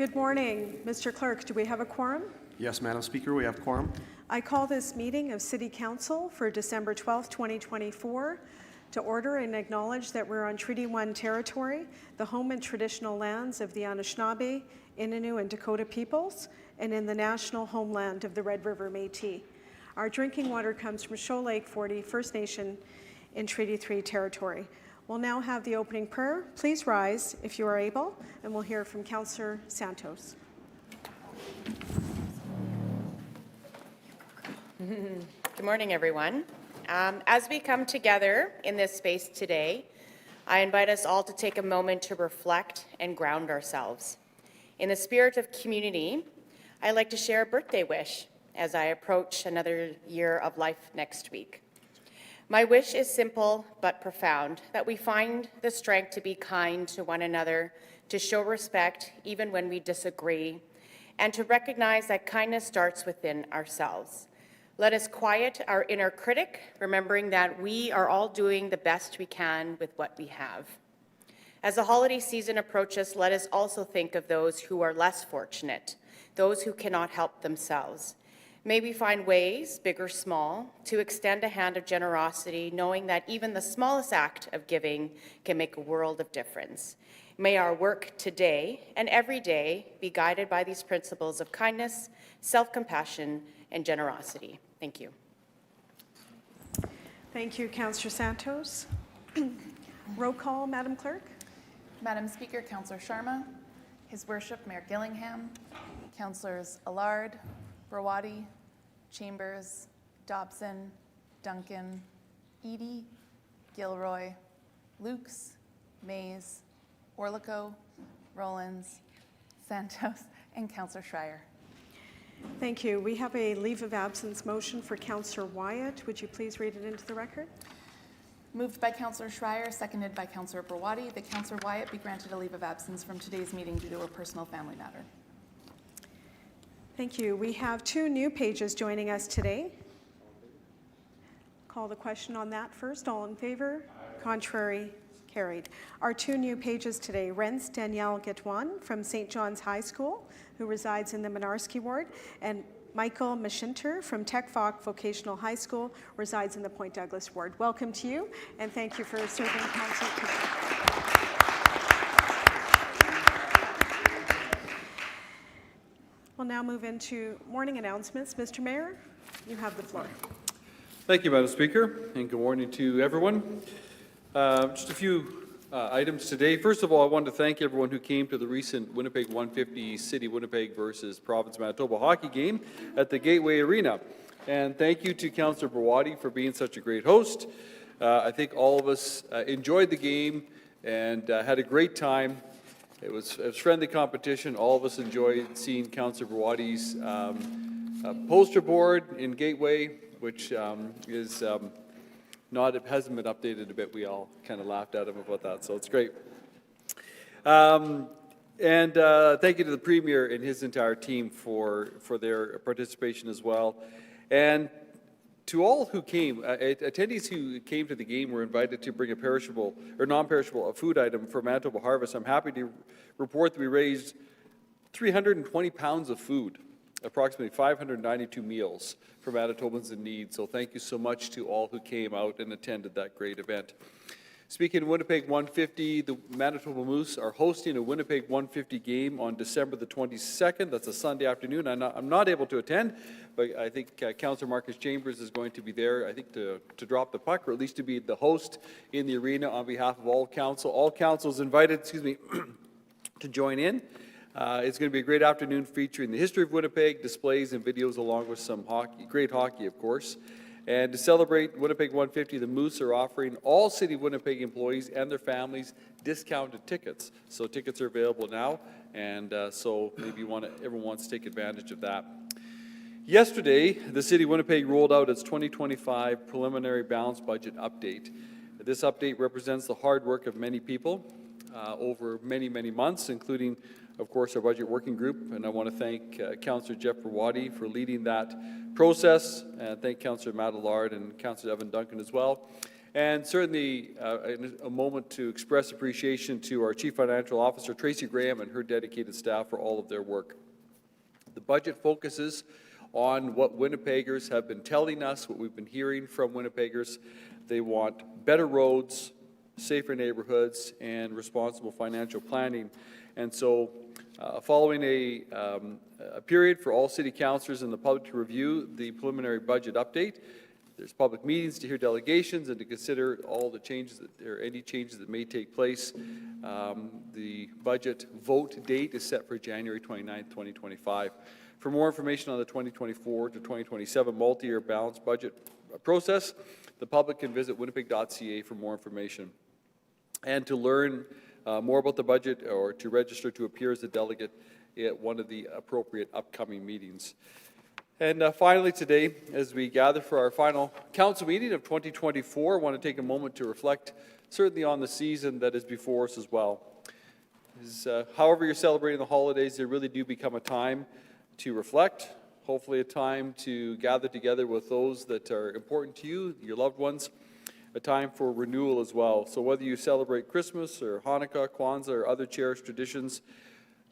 Good morning. Mr. Clerk, do we have a quorum? Yes, Madam Speaker, we have quorum. I call this meeting of City Council for December 12th, 2024 to order and acknowledge that we're on Treaty 1 territory, the home and traditional lands of the Anishinaabe, Innu, and Dakota peoples, and in the national homeland of the Red River Métis. Our drinking water comes from Shoal Lake 40 First Nation in Treaty 3 territory. We'll now have the opening prayer. Please rise if you are able, and we'll hear from Councillor Santos. Good morning, everyone. As we come together in this space today, I invite us all to take a moment to reflect and ground ourselves. In the spirit of community, I'd like to share a birthday wish as I approach another year of life next week. My wish is simple but profound, that we find the strength to be kind to one another, to show respect even when we disagree, and to recognize that kindness starts within ourselves. Let us quiet our inner critic, remembering that we are all doing the best we can with what we have. As the holiday season approaches, let us also think of those who are less fortunate, those who cannot help themselves. May we find ways, big or small, to extend a hand of generosity, knowing that even the smallest act of giving can make a world of difference. May our work today and every day be guided by these principles of kindness, self-compassion, and generosity. Thank you. Thank you, Councillor Santos. Roll call, Madam Clerk. Madam Speaker, Councillor Sharma, His Worship Mayor Gillingham, Councillors Allard, Brawadi, Chambers, Dobson, Duncan, Eadie, Gilroy, Lukes, Mays, Orlico, Rollins, Santos, and Councillor Schreier. Thank you. We have a leave of absence motion for Councillor Wyatt. Would you please read it into the record? Moved by Councillor Schreier, seconded by Councillor Brawadi, that Councillor Wyatt be granted a leave of absence from today's meeting due to a personal family matter. Thank you. We have two new pages joining us today. Call the question on that first. All in favor? Contrary? Carried. Our two new pages today, Rents Danielle Getwan from St. John's High School, who resides in the Minarski ward, and Michael Mashinter from Tech Voc Vocational High School, resides in the Point Douglas ward. Welcome to you, and thank you for serving council. We'll now move into morning announcements. Mr. Mayor, you have the floor. Thank you, Madam Speaker, and good morning to everyone. Just a few items today. First of all, I want to thank everyone who came to the recent Winnipeg 150 City Winnipeg versus Province Manitoba hockey game at the Gateway Arena. And thank you to Councillor Brawadi for being such a great host. I think all of us enjoyed the game and had a great time. It was friendly competition. All of us enjoyed seeing Councillor Brawadi's poster board in Gateway, which is it hasn't been updated a bit. We all kind of laughed at him about that, so it's great. And thank you to the Premier and his entire team for their participation as well. And to all who came, attendees who came to the game were invited to bring a perishable or non-perishable food item for Manitoba Harvest. I'm happy to report that we raised 320 pounds of food, approximately 592 meals for Manitobans in need. So thank you so much to all who came out and attended that great event. Speaking of Winnipeg 150, the Manitoba Moose are hosting a Winnipeg 150 game on December the 22nd. That's a Sunday afternoon. I'm not able to attend, but I think Councillor Marcus Chambers is going to be there, I think, to drop the puck, or at least to be the host in the arena on behalf of all council. All council is invited, to join in. It's going to be a great afternoon featuring the history of Winnipeg, displays and videos, along with some hockey, great hockey, of course. And to celebrate Winnipeg 150, the Moose are offering all City of Winnipeg employees and their families discounted tickets. So tickets are available now, and so maybe everyone wants to take advantage of that. Yesterday, the City of Winnipeg rolled out its 2025 preliminary balanced budget update. This update represents the hard work of many people over many, many months, including, of course, our budget working group. And I want to thank Councillor Jeff Brawadi for leading that process, and thank Councillor Matt Allard and Councillor Evan Duncan as well. And certainly a moment to express appreciation to our Chief Financial Officer, Tracy Graham, and her dedicated staff for all of their work. The budget focuses on what Winnipeggers have been telling us, what we've been hearing from Winnipeggers. They want better roads, safer neighborhoods, and responsible financial planning. And so following a period for all city councillors and the public to review the preliminary budget update, there's public meetings to hear delegations and to consider all the changes or any changes that may take place. The budget vote date is set for January 29th, 2025. For more information on the 2024 to 2027 multi-year balanced budget process, the public can visit winnipeg.ca for more information. And to learn more about the budget or to register to appear as a delegate at one of the appropriate upcoming meetings. And finally today, as we gather for our final council meeting of 2024, I want to take a moment to reflect certainly on the season that is before us as well. However you're celebrating the holidays, they really do become a time to reflect, hopefully a time to gather together with those that are important to you, your loved ones, a time for renewal as well. So whether you celebrate Christmas or Hanukkah, Kwanzaa, or other cherished traditions,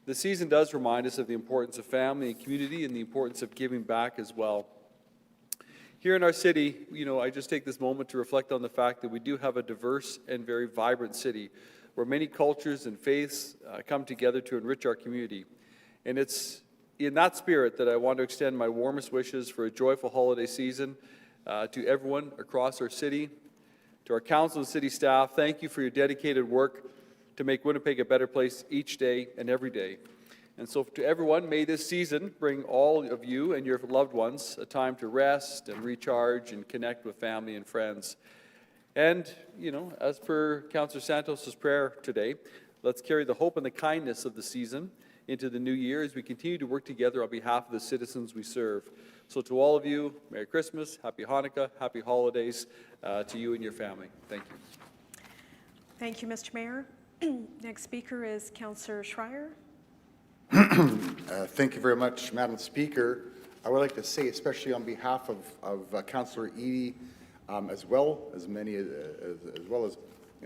the season does remind us of the importance of family and community and the importance of giving back as well. Here in our city, I just take this moment to reflect on the fact that we do have a diverse and very vibrant city where many cultures and faiths come together to enrich our community. And it's in that spirit that I want to extend my warmest wishes for a joyful holiday season to everyone across our city. To our council and city staff, thank you for your dedicated work to make Winnipeg a better place each day and every day. And so to everyone, may this season bring all of you and your loved ones a time to rest and recharge and connect with family and friends. And, as per Councillor Santos' prayer today, let's carry the hope and the kindness of the season into the new year as we continue to work together on behalf of the citizens we serve. So to all of you, Merry Christmas, Happy Hanukkah, Happy Holidays to you and your family. Thank you. Thank you, Mr. Mayor. Next speaker is Councillor Schreier. Thank you very much, Madam Speaker. I would like to say, especially on behalf of Councillor Eadie, as well as I'm going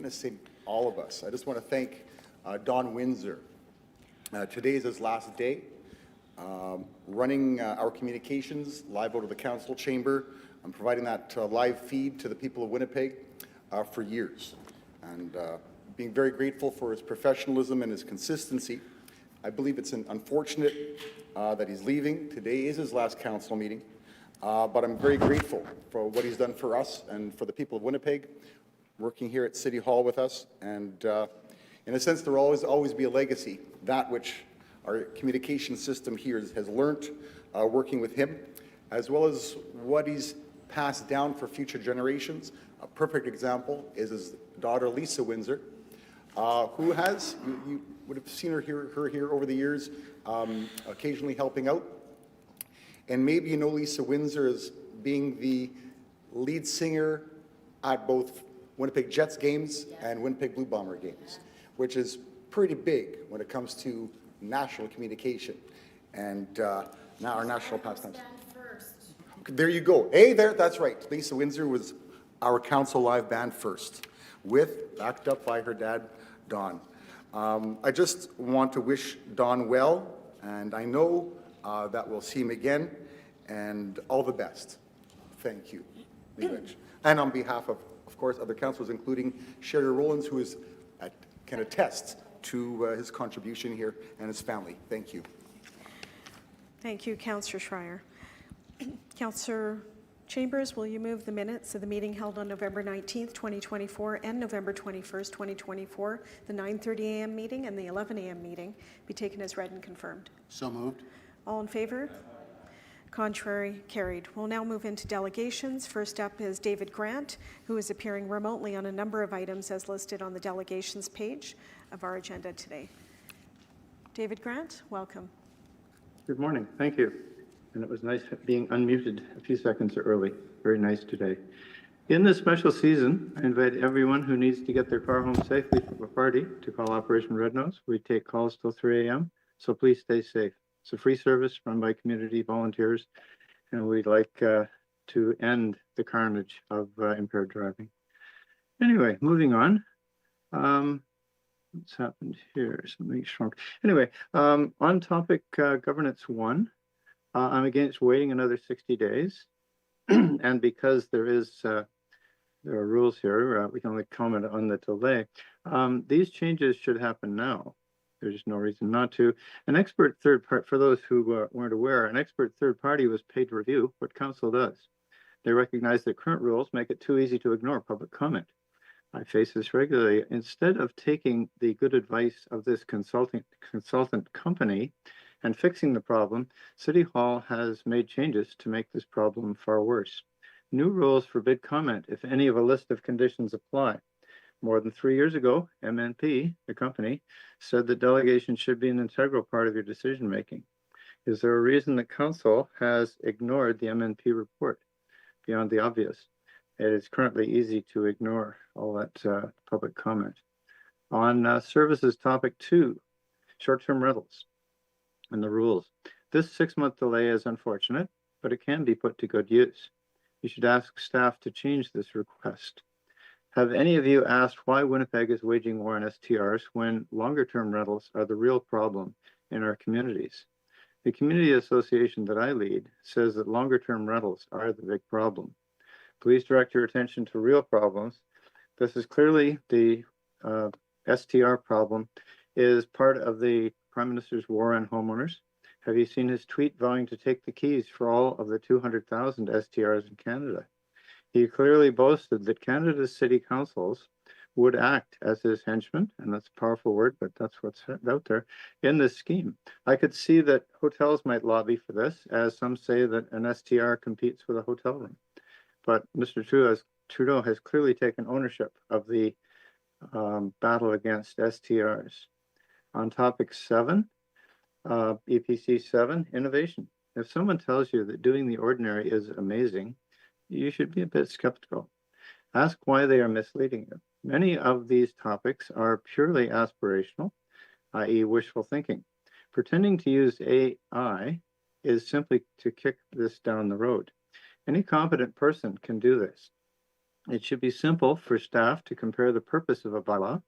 to say all of us. I just want to thank Don Windsor. Today is his last day running our communications live out of the council chamber. I'm providing that live feed to the people of Winnipeg for years, and being very grateful for his professionalism and his consistency. I believe it's unfortunate that he's leaving. Today is his last council meeting, but I'm very grateful for what he's done for us and for the people of Winnipeg, working here at City Hall with us. And in a sense, there will always be a legacy, that which our communication system here has learned working with him, as well as what he's passed down for future generations. A perfect example is his daughter, Lisa Windsor, who has, you would have seen her here over the years, occasionally helping out. And maybe you know Lisa Windsor as being the lead singer at both Winnipeg Jets games and Winnipeg Blue Bomber games, which is pretty big when it comes to national communication and now our national pastimes. There you go. Hey, that's right. Lisa Windsor was our council live band first, backed up by her dad, Don. I just want to wish Don well, and I know that we'll see him again, and all the best. Thank you. And on behalf of course, other councillors, including Sherry Rollins, who can attest to his contribution here, and his family. Thank you. Thank you, Councillor Schreier. Councillor Chambers, will you move the minutes of the meeting held on November 19th, 2024 and November 21st, 2024, the 9:30 a.m. meeting and the 11 a.m. meeting be taken as read and confirmed? So moved. All in favor? Contrary, carried. We'll now move into delegations. First up is David Grant, who is appearing remotely on a number of items as listed on the delegations page of our agenda today. David Grant, welcome. Good morning. Thank you. And it was nice being unmuted a few seconds early. Very nice today. In this special season, I invite everyone who needs to get their car home safely from a party to call Operation Red Nose. We take calls till 3 a.m., so please stay safe. It's a free service run by community volunteers, and we'd like to end the carnage of impaired driving. Anyway, moving on. What's happened here? Something shrunk. Anyway, on topic governance 1, I'm against waiting another 60 days. And because there are rules here, we can only comment on the delay. These changes should happen now. There's no reason not to. An expert third party, for those who weren't aware, an expert third party was paid to review what council does. They recognize that current rules make it too easy to ignore public comment. I face this regularly. Instead of taking the good advice of this consultant company and fixing the problem, City Hall has made changes to make this problem far worse. New rules forbid comment if any of a list of conditions apply. More than 3 years ago, MNP, the company, said that delegation should be an integral part of your decision-making. Is there a reason that council has ignored the MNP report beyond the obvious? It is currently easy to ignore all that public comment. On services topic 2, short-term rentals and the rules. This 6-month delay is unfortunate, but it can be put to good use. You should ask staff to change this request. Have any of you asked why Winnipeg is waging war on STRs when longer-term rentals are the real problem in our communities? The community association that I lead says that longer-term rentals are the big problem. Please direct your attention to real problems. This is clearly the STR problem is part of the Prime Minister's war on homeowners. Have you seen his tweet vowing to take the keys for all of the 200,000 STRs in Canada? He clearly boasted that Canada's city councils would act as his henchmen, and that's a powerful word, but that's what's out there, in this scheme. I could see that hotels might lobby for this, as some say that an STR competes with a hotel room. But Mr. Trudeau has clearly taken ownership of the battle against STRs. On topic 7, EPC 7, innovation. If someone tells you that doing the ordinary is amazing, you should be a bit skeptical. Ask why they are misleading you. Many of these topics are purely aspirational, i.e. wishful thinking. Pretending to use AI is simply to kick this down the road. Any competent person can do this. It should be simple for staff to compare the purpose of a bylaw,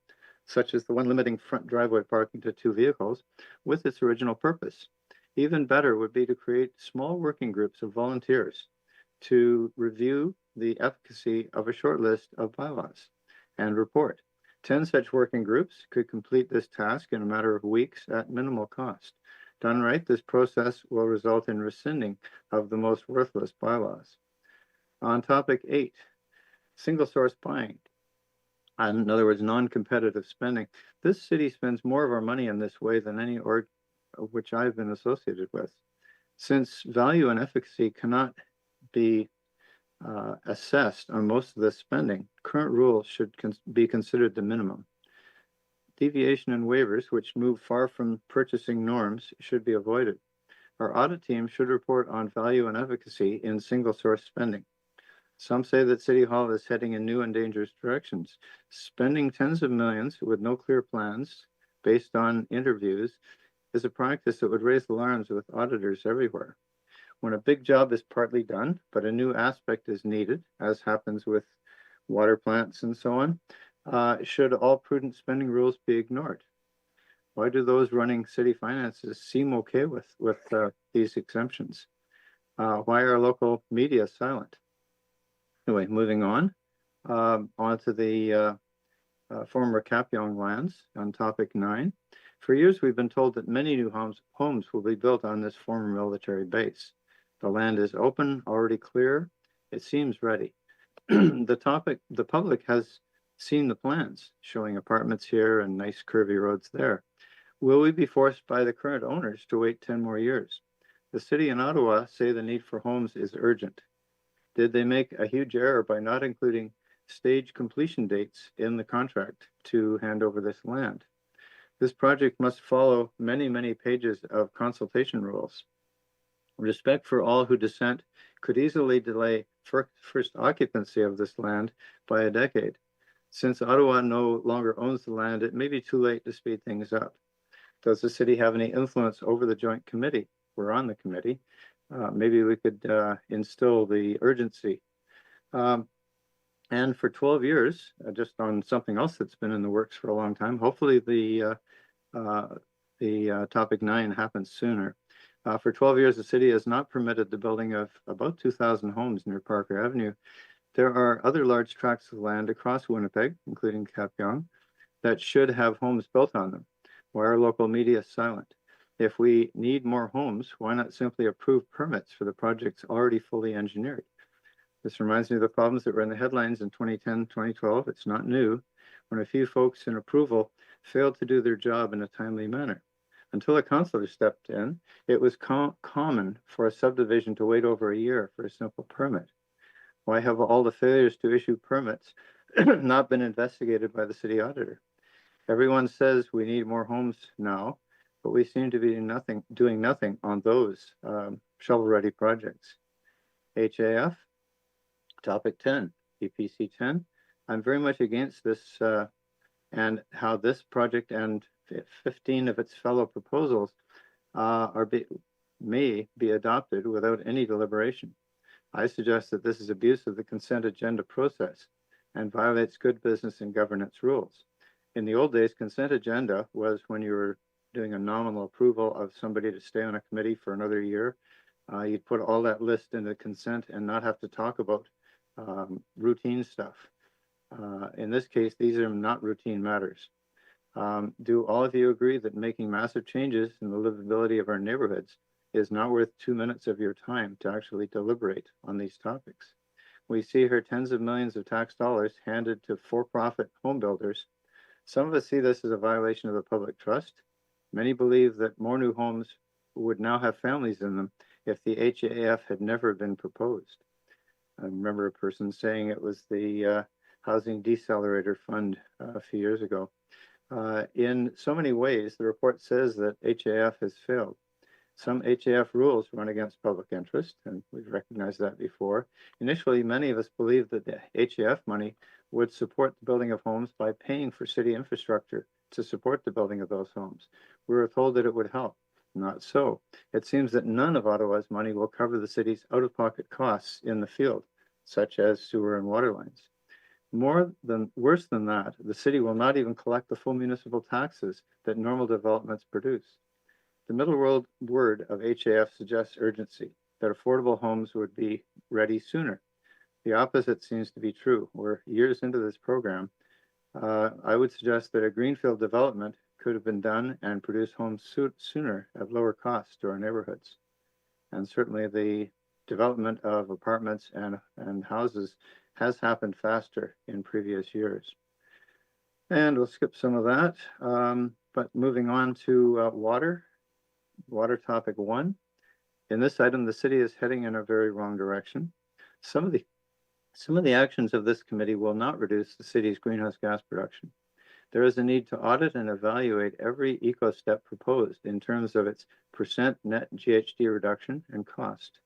such as the one limiting front driveway parking to 2 vehicles, with its original purpose. Even better would be to create small working groups of volunteers to review the efficacy of a short list of bylaws and report. 10 such working groups could complete this task in a matter of weeks at minimal cost. Done right, this process will result in rescinding of the most worthless bylaws. On topic 8, single source buying. In other words, non-competitive spending. This city spends more of our money in this way than any org which I've been associated with. Since value and efficacy cannot be assessed on most of this spending, current rules should be considered the minimum. Deviation and waivers, which move far from purchasing norms, should be avoided. Our audit team should report on value and efficacy in single source spending. Some say that City Hall is heading in new and dangerous directions. Spending tens of millions with no clear plans based on interviews is a practice that would raise alarms with auditors everywhere. When a big job is partly done, but a new aspect is needed, as happens with water plants and so on, should all prudent spending rules be ignored? Why do those running city finances seem okay with these exemptions? Why are local media silent? Anyway, moving on, onto the former Kapyong lands on topic 9. For years, we've been told that many new homes will be built on this former military base. The land is open, already clear. It seems ready. The public has seen the plans showing apartments here and nice curvy roads there. Will we be forced by the current owners to wait 10 more years? The city and Ottawa say the need for homes is urgent. Did they make a huge error by not including stage completion dates in the contract to hand over this land? This project must follow many, many pages of consultation rules. Respect for all who dissent could easily delay first occupancy of this land by a decade. Since Ottawa no longer owns the land, it may be too late to speed things up. Does the city have any influence over the joint committee? We're on the committee. Maybe we could instill the urgency. And for 12 years, just on something else that's been in the works for a long time, hopefully the topic 9 happens sooner. For 12 years, the city has not permitted the building of about 2,000 homes near Parker Avenue. There are other large tracts of land across Winnipeg, including Kapyong, that should have homes built on them. Why are local media silent? If we need more homes, why not simply approve permits for the projects already fully engineered? This reminds me of the problems that were in the headlines in 2010, 2012. It's not new, when a few folks in approval failed to do their job in a timely manner. Until a councillor stepped in, it was common for a subdivision to wait over a year for a simple permit. Why have all the failures to issue permits not been investigated by the city auditor? Everyone says we need more homes now, but we seem to be doing nothing on those shovel-ready projects. HAF, topic 10, EPC 10. I'm very much against this and how this project and 15 of its fellow proposals may be adopted without any deliberation. I suggest that this is abuse of the consent agenda process and violates good business and governance rules. In the old days, consent agenda was when you were doing a nominal approval of somebody to stay on a committee for another year. You'd put all that list into consent and not have to talk about routine stuff. In this case, these are not routine matters. Do all of you agree that making massive changes in the livability of our neighborhoods is not worth 2 minutes of your time to actually deliberate on these topics? We see here tens of millions of tax dollars handed to for-profit home builders. Some of us see this as a violation of the public trust. Many believe that more new homes would now have families in them if the HAF had never been proposed. I remember a person saying it was the Housing Decelerator Fund a few years ago. In so many ways, the report says that HAF has failed. Some HAF rules run against public interest, and we've recognized that before. Initially, many of us believed that the HAF money would support the building of homes by paying for city infrastructure to support the building of those homes. We were told that it would help. Not so. It seems that none of Ottawa's money will cover the city's out-of-pocket costs in the field, such as sewer and water lines. Worse than that, the city will not even collect the full municipal taxes that normal developments produce. The middle word of HAF suggests urgency, that affordable homes would be ready sooner. The opposite seems to be true. We're years into this program. I would suggest that a greenfield development could have been done and produce homes sooner at lower cost to our neighborhoods. And certainly the development of apartments and houses has happened faster in previous years. And we'll skip some of that, but moving on to water topic 1. In this item, the city is heading in a very wrong direction. Some of the actions of this committee will not reduce the city's greenhouse gas production. There is a need to audit and evaluate every eco-step proposed in terms of its % net GHG reduction and cost.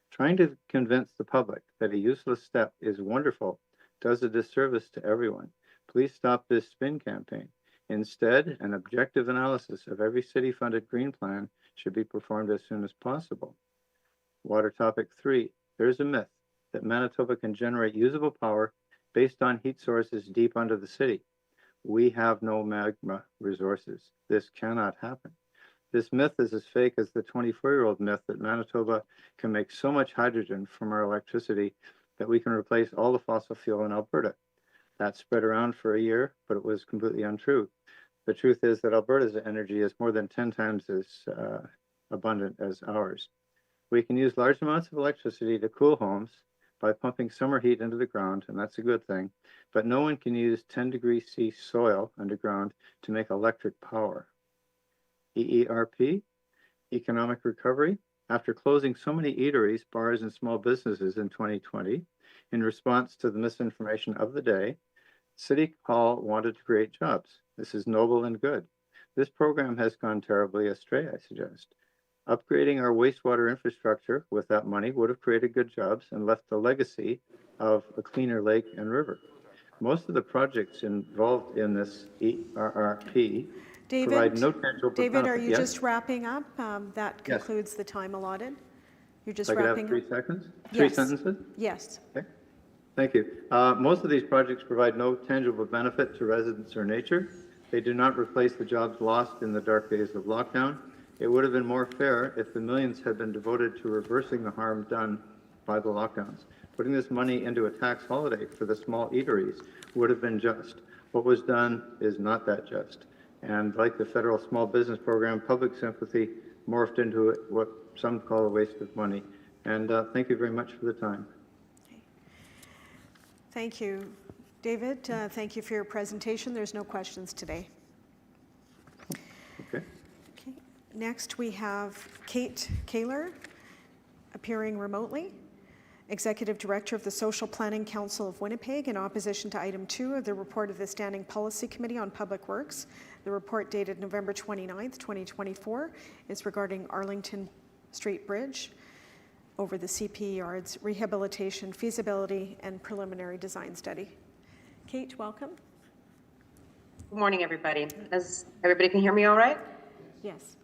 Trying to convince the public that a useless step is wonderful does a disservice to everyone. Please stop this spin campaign. Instead, an objective analysis of every city-funded green plan should be performed as soon as possible. Water topic 3. There is a myth that Manitoba can generate usable power based on heat sources deep under the city. We have no magma resources. This cannot happen. This myth is as fake as the 24-year-old myth that Manitoba can make so much hydrogen from our electricity that we can replace all the fossil fuel in Alberta. That spread around for a year, but it was completely untrue. The truth is that Alberta's energy is more than 10 times as abundant as ours. We can use large amounts of electricity to cool homes by pumping summer heat into the ground, and that's a good thing, but no one can use 10 degrees C soil underground to make electric power. EERP, economic recovery. After closing so many eateries, bars, and small businesses in 2020, in response to the misinformation of the day, City Hall wanted to create jobs. This is noble and good. This program has gone terribly astray, I suggest. Upgrading our wastewater infrastructure with that money would have created good jobs and left a legacy of a cleaner lake and river. Most of the projects involved in this ERRP provide no tangible benefit. David, are you Yes? just wrapping up? That Yes. concludes the time allotted. You're just If I could have wrapping 3 up? seconds? 3 Yes. sentences? Yes. Okay. Thank you. Most of these projects provide no tangible benefit to residents or nature. They do not replace the jobs lost in the dark days of lockdown. It would have been more fair if the millions had been devoted to reversing the harm done by the lockdowns. Putting this money into a tax holiday for the small eateries would have been just. What was done is not that just. And like the federal small business program, public sympathy morphed into what some call a waste of money. And thank you very much for the time. Thank you, David. Thank you for your presentation. There's no questions today. Okay. Okay. Next, we have Kate Kaler, appearing remotely, Executive Director of the Social Planning Council of Winnipeg, in opposition to item 2 of the report of the Standing Policy Committee on Public Works. The report dated November 29th, 2024 is regarding Arlington Street Bridge over the CP Yards rehabilitation feasibility and preliminary design study. Kate, welcome. Good morning, everybody. As everybody can hear me all right? Yes.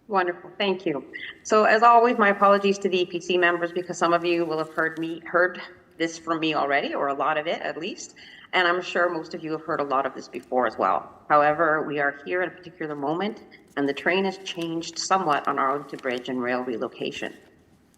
Wonderful, thank you. So as always, my apologies to the EPC members because some of you will have heard this from me already, or a lot of it at least, and I'm sure most of you have heard a lot of this before as well. However, we are here at a particular moment, and the train has changed somewhat on Arlington Bridge and rail relocation.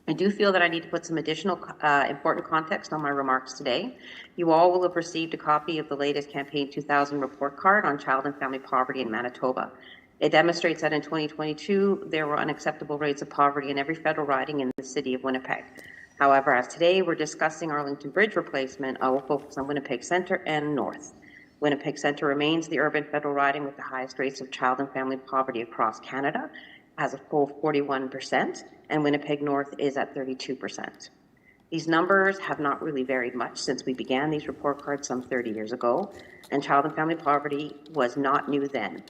I do feel that I need to put some additional important context on my remarks today. You all will have received a copy of the latest Campaign 2000 report card on child and family poverty in Manitoba. It demonstrates that in 2022, there were unacceptable rates of poverty in every federal riding in the city of Winnipeg. However, as today we're discussing Arlington Bridge replacement, I will focus on Winnipeg Centre and North. Winnipeg Centre remains the urban federal riding with the highest rates of child and family poverty across Canada, has a full 41%, and Winnipeg North is at 32%. These numbers have not really varied much since we began these report cards some 30 years ago, and child and family poverty was not new then.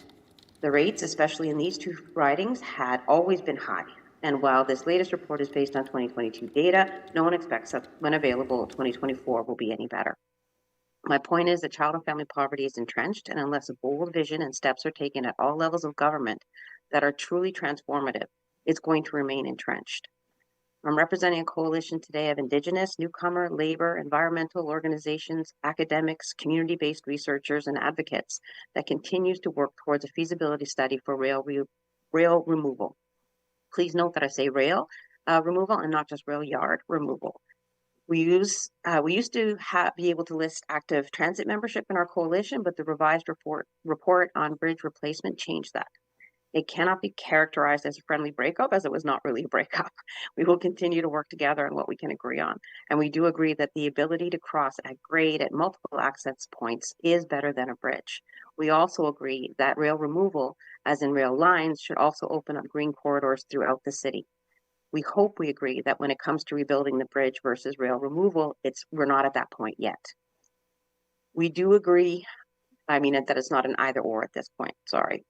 The rates, especially in these two ridings, had always been high. And while this latest report is based on 2022 data, no one expects that when available, 2024 will be any better. My point is that child and family poverty is entrenched, and unless a bold vision and steps are taken at all levels of government that are truly transformative, it's going to remain entrenched. I'm representing a coalition today of Indigenous, newcomer, labor, environmental organizations, academics, community-based researchers, and advocates that continues to work towards a feasibility study for rail removal. Please note that I say rail removal and not just rail yard removal. We used to be able to list active transit membership in our coalition, but the revised report on bridge replacement changed that. It cannot be characterized as a friendly breakup, as it was not really a breakup. We will continue to work together on what we can agree on. And we do agree that the ability to cross at grade at multiple access points is better than a bridge. We also agree that rail removal, as in rail lines, should also open up green corridors throughout the city. We hope we agree that when it comes to rebuilding the bridge versus rail removal, we're not at that point yet. We do agree, that it's not an either or at this point, sorry.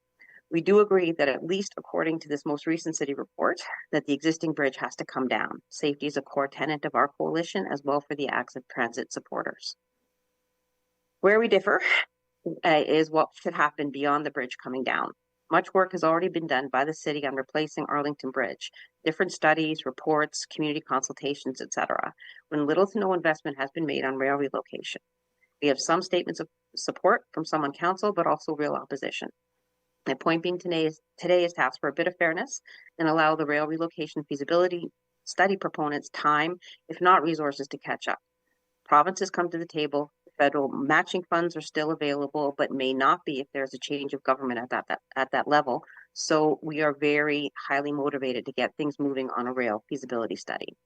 We do agree that at least according to this most recent city report, that the existing bridge has to come down. Safety is a core tenet of our coalition as well for the active transit supporters. Where we differ is what should happen beyond the bridge coming down. Much work has already been done by the city on replacing Arlington Bridge. Different studies, reports, community consultations, etc. When little to no investment has been made on rail relocation. We have some statements of support from some on council, but also real opposition. My point being today is to ask for a bit of fairness and allow the rail relocation feasibility study proponents time, if not resources, to catch up. Provinces come to the table. Federal matching funds are still available, but may not be if there's a change of government at that level. So we are very highly motivated to get things moving on a rail feasibility study.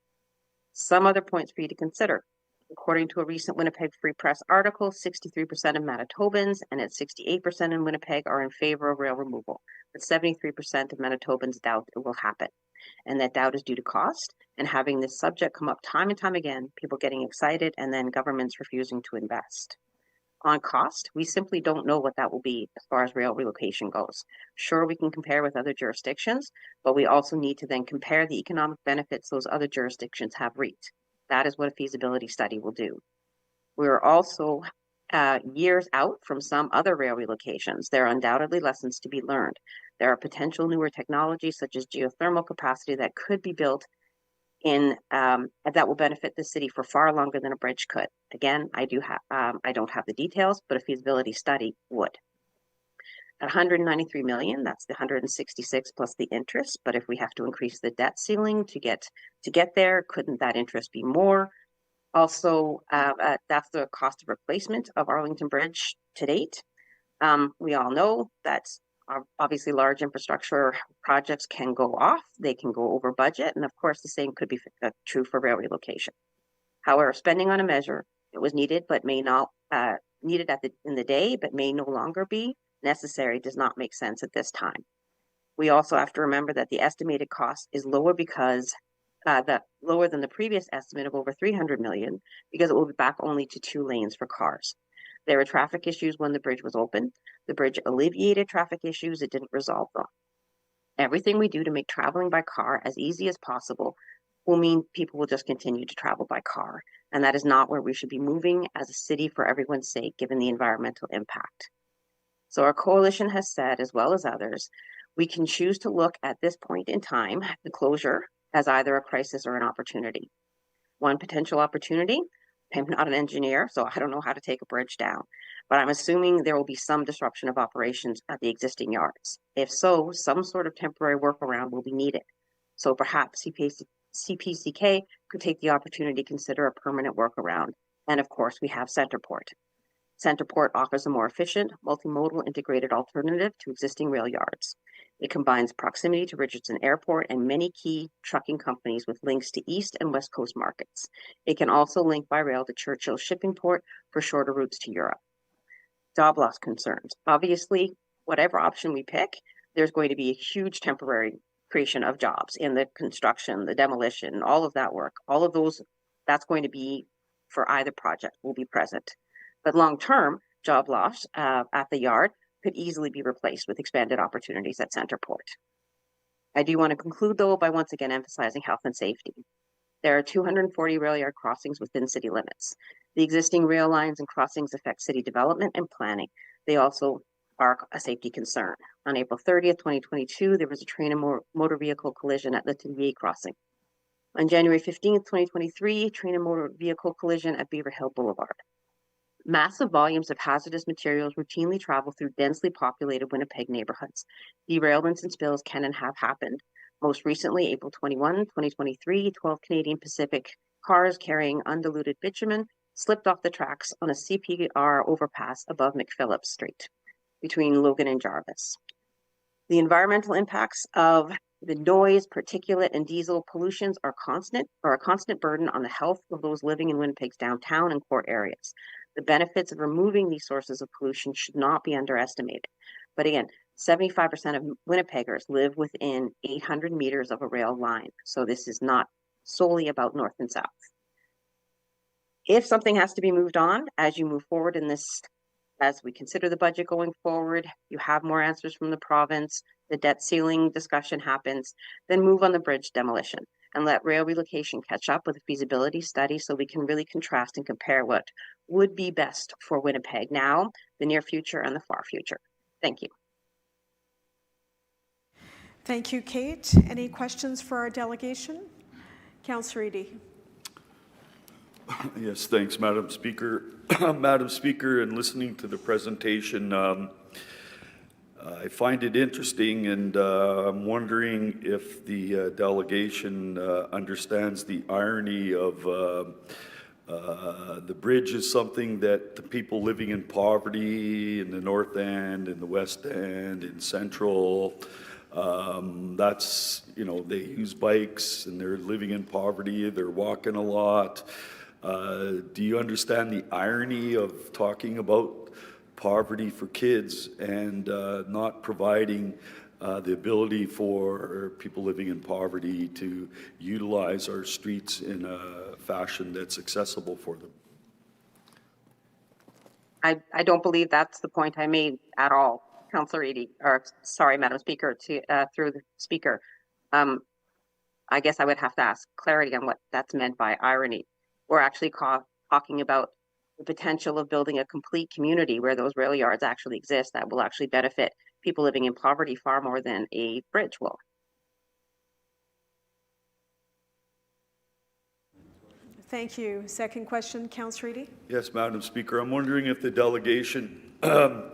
Some other points for you to consider. According to a recent Winnipeg Free Press article, 63% of Manitobans and at 68% in Winnipeg are in favor of rail removal, but 73% of Manitobans doubt it will happen. And that doubt is due to cost and having this subject come up time and time again, people getting excited and then governments refusing to invest. On cost, we simply don't know what that will be as far as rail relocation goes. Sure, we can compare with other jurisdictions, but we also need to then compare the economic benefits those other jurisdictions have reaped. That is what a feasibility study will do. We're also years out from some other rail relocations. There are undoubtedly lessons to be learned. There are potential newer technologies such as geothermal capacity that could be built that will benefit the city for far longer than a bridge could. Again, I don't have the details, but a feasibility study would. At 193 million, that's the 166 plus the interest. But if we have to increase the debt ceiling to get there, couldn't that interest be more? Also, that's the cost of replacement of Arlington Bridge to date. We all know that obviously large infrastructure projects can go off, they can go over budget, and of course the same could be true for rail relocation. However, spending on a measure that was needed but may not needed in the day but may no longer be necessary does not make sense at this time. We also have to remember that the estimated cost is lower because lower than the previous estimate of over 300 million because it will be back only to 2 lanes for cars. There were traffic issues when the bridge was open. The bridge alleviated traffic issues, it didn't resolve them. Everything we do to make traveling by car as easy as possible will mean people will just continue to travel by car. And that is not where we should be moving as a city for everyone's sake, given the environmental impact. So our coalition has said, as well as others, we can choose to look at this point in time, the closure, as either a crisis or an opportunity. One potential opportunity, I'm not an engineer, so I don't know how to take a bridge down, but I'm assuming there will be some disruption of operations at the existing yards. If so, some sort of temporary workaround will be needed. So perhaps CPCK could take the opportunity to consider a permanent workaround. And of course, we have Centerport. Centerport offers a more efficient, multimodal integrated alternative to existing rail yards. It combines proximity to Richardson Airport and many key trucking companies with links to East and West Coast markets. It can also link by rail to Churchill Shipping Port for shorter routes to Europe. Job loss concerns. Obviously, whatever option we pick, there's going to be a huge temporary creation of jobs in the construction, the demolition, all of that work. All of those, that's going to be for either project will be present. But long-term job loss at the yard could easily be replaced with expanded opportunities at Centerport. I do want to conclude, though, by once again emphasizing health and safety. There are 240 rail yard crossings within city limits. The existing rail lines and crossings affect city development and planning. They also are a safety concern. On April 30th, 2022, there was a train and motor vehicle collision at the Tillier crossing. On January 15th, 2023, train and motor vehicle collision at Beaver Hill Boulevard. Massive volumes of hazardous materials routinely travel through densely populated Winnipeg neighborhoods. Derailments and spills can and have happened. Most recently, April 21, 2023, 12 Canadian Pacific cars carrying undiluted bitumen slipped off the tracks on a CPR overpass above McPhillips Street between Logan and Jarvis. The environmental impacts of the noise, particulate, and diesel pollutions are a constant burden on the health of those living in Winnipeg's downtown and core areas. The benefits of removing these sources of pollution should not be underestimated. But again, 75% of Winnipeggers live within 800 meters of a rail line. So this is not solely about north and south. If something has to be moved on as you move forward in this, as we consider the budget going forward, you have more answers from the province, the debt ceiling discussion happens, then move on the bridge demolition and let rail relocation catch up with a feasibility study so we can really contrast and compare what would be best for Winnipeg now, the near future, and the far future. Thank you. Thank you, Kate. Any questions for our delegation? Councillor Eadie. Yes, thanks, Madam Speaker. Madam Speaker, in listening to the presentation, I find it interesting, and I'm wondering if the delegation understands the irony of the bridge is something that the people living in poverty in the North End, in the West End, in Central, that's, you know, they use bikes and they're living in poverty, they're walking a lot. Do you understand the irony of talking about poverty for kids and not providing the ability for people living in poverty to utilize our streets in a fashion that's accessible for them? I don't believe that's the point I made at all, Councillor Eadie, or sorry, Madam Speaker, through the Speaker. I guess I would have to ask clarity on what that's meant by irony. We're actually talking about the potential of building a complete community where those rail yards actually exist that will actually benefit people living in poverty far more than a bridge will. Thank you. Second question, Councillor Eady. Yes, Madam Speaker, I'm wondering if the delegation, in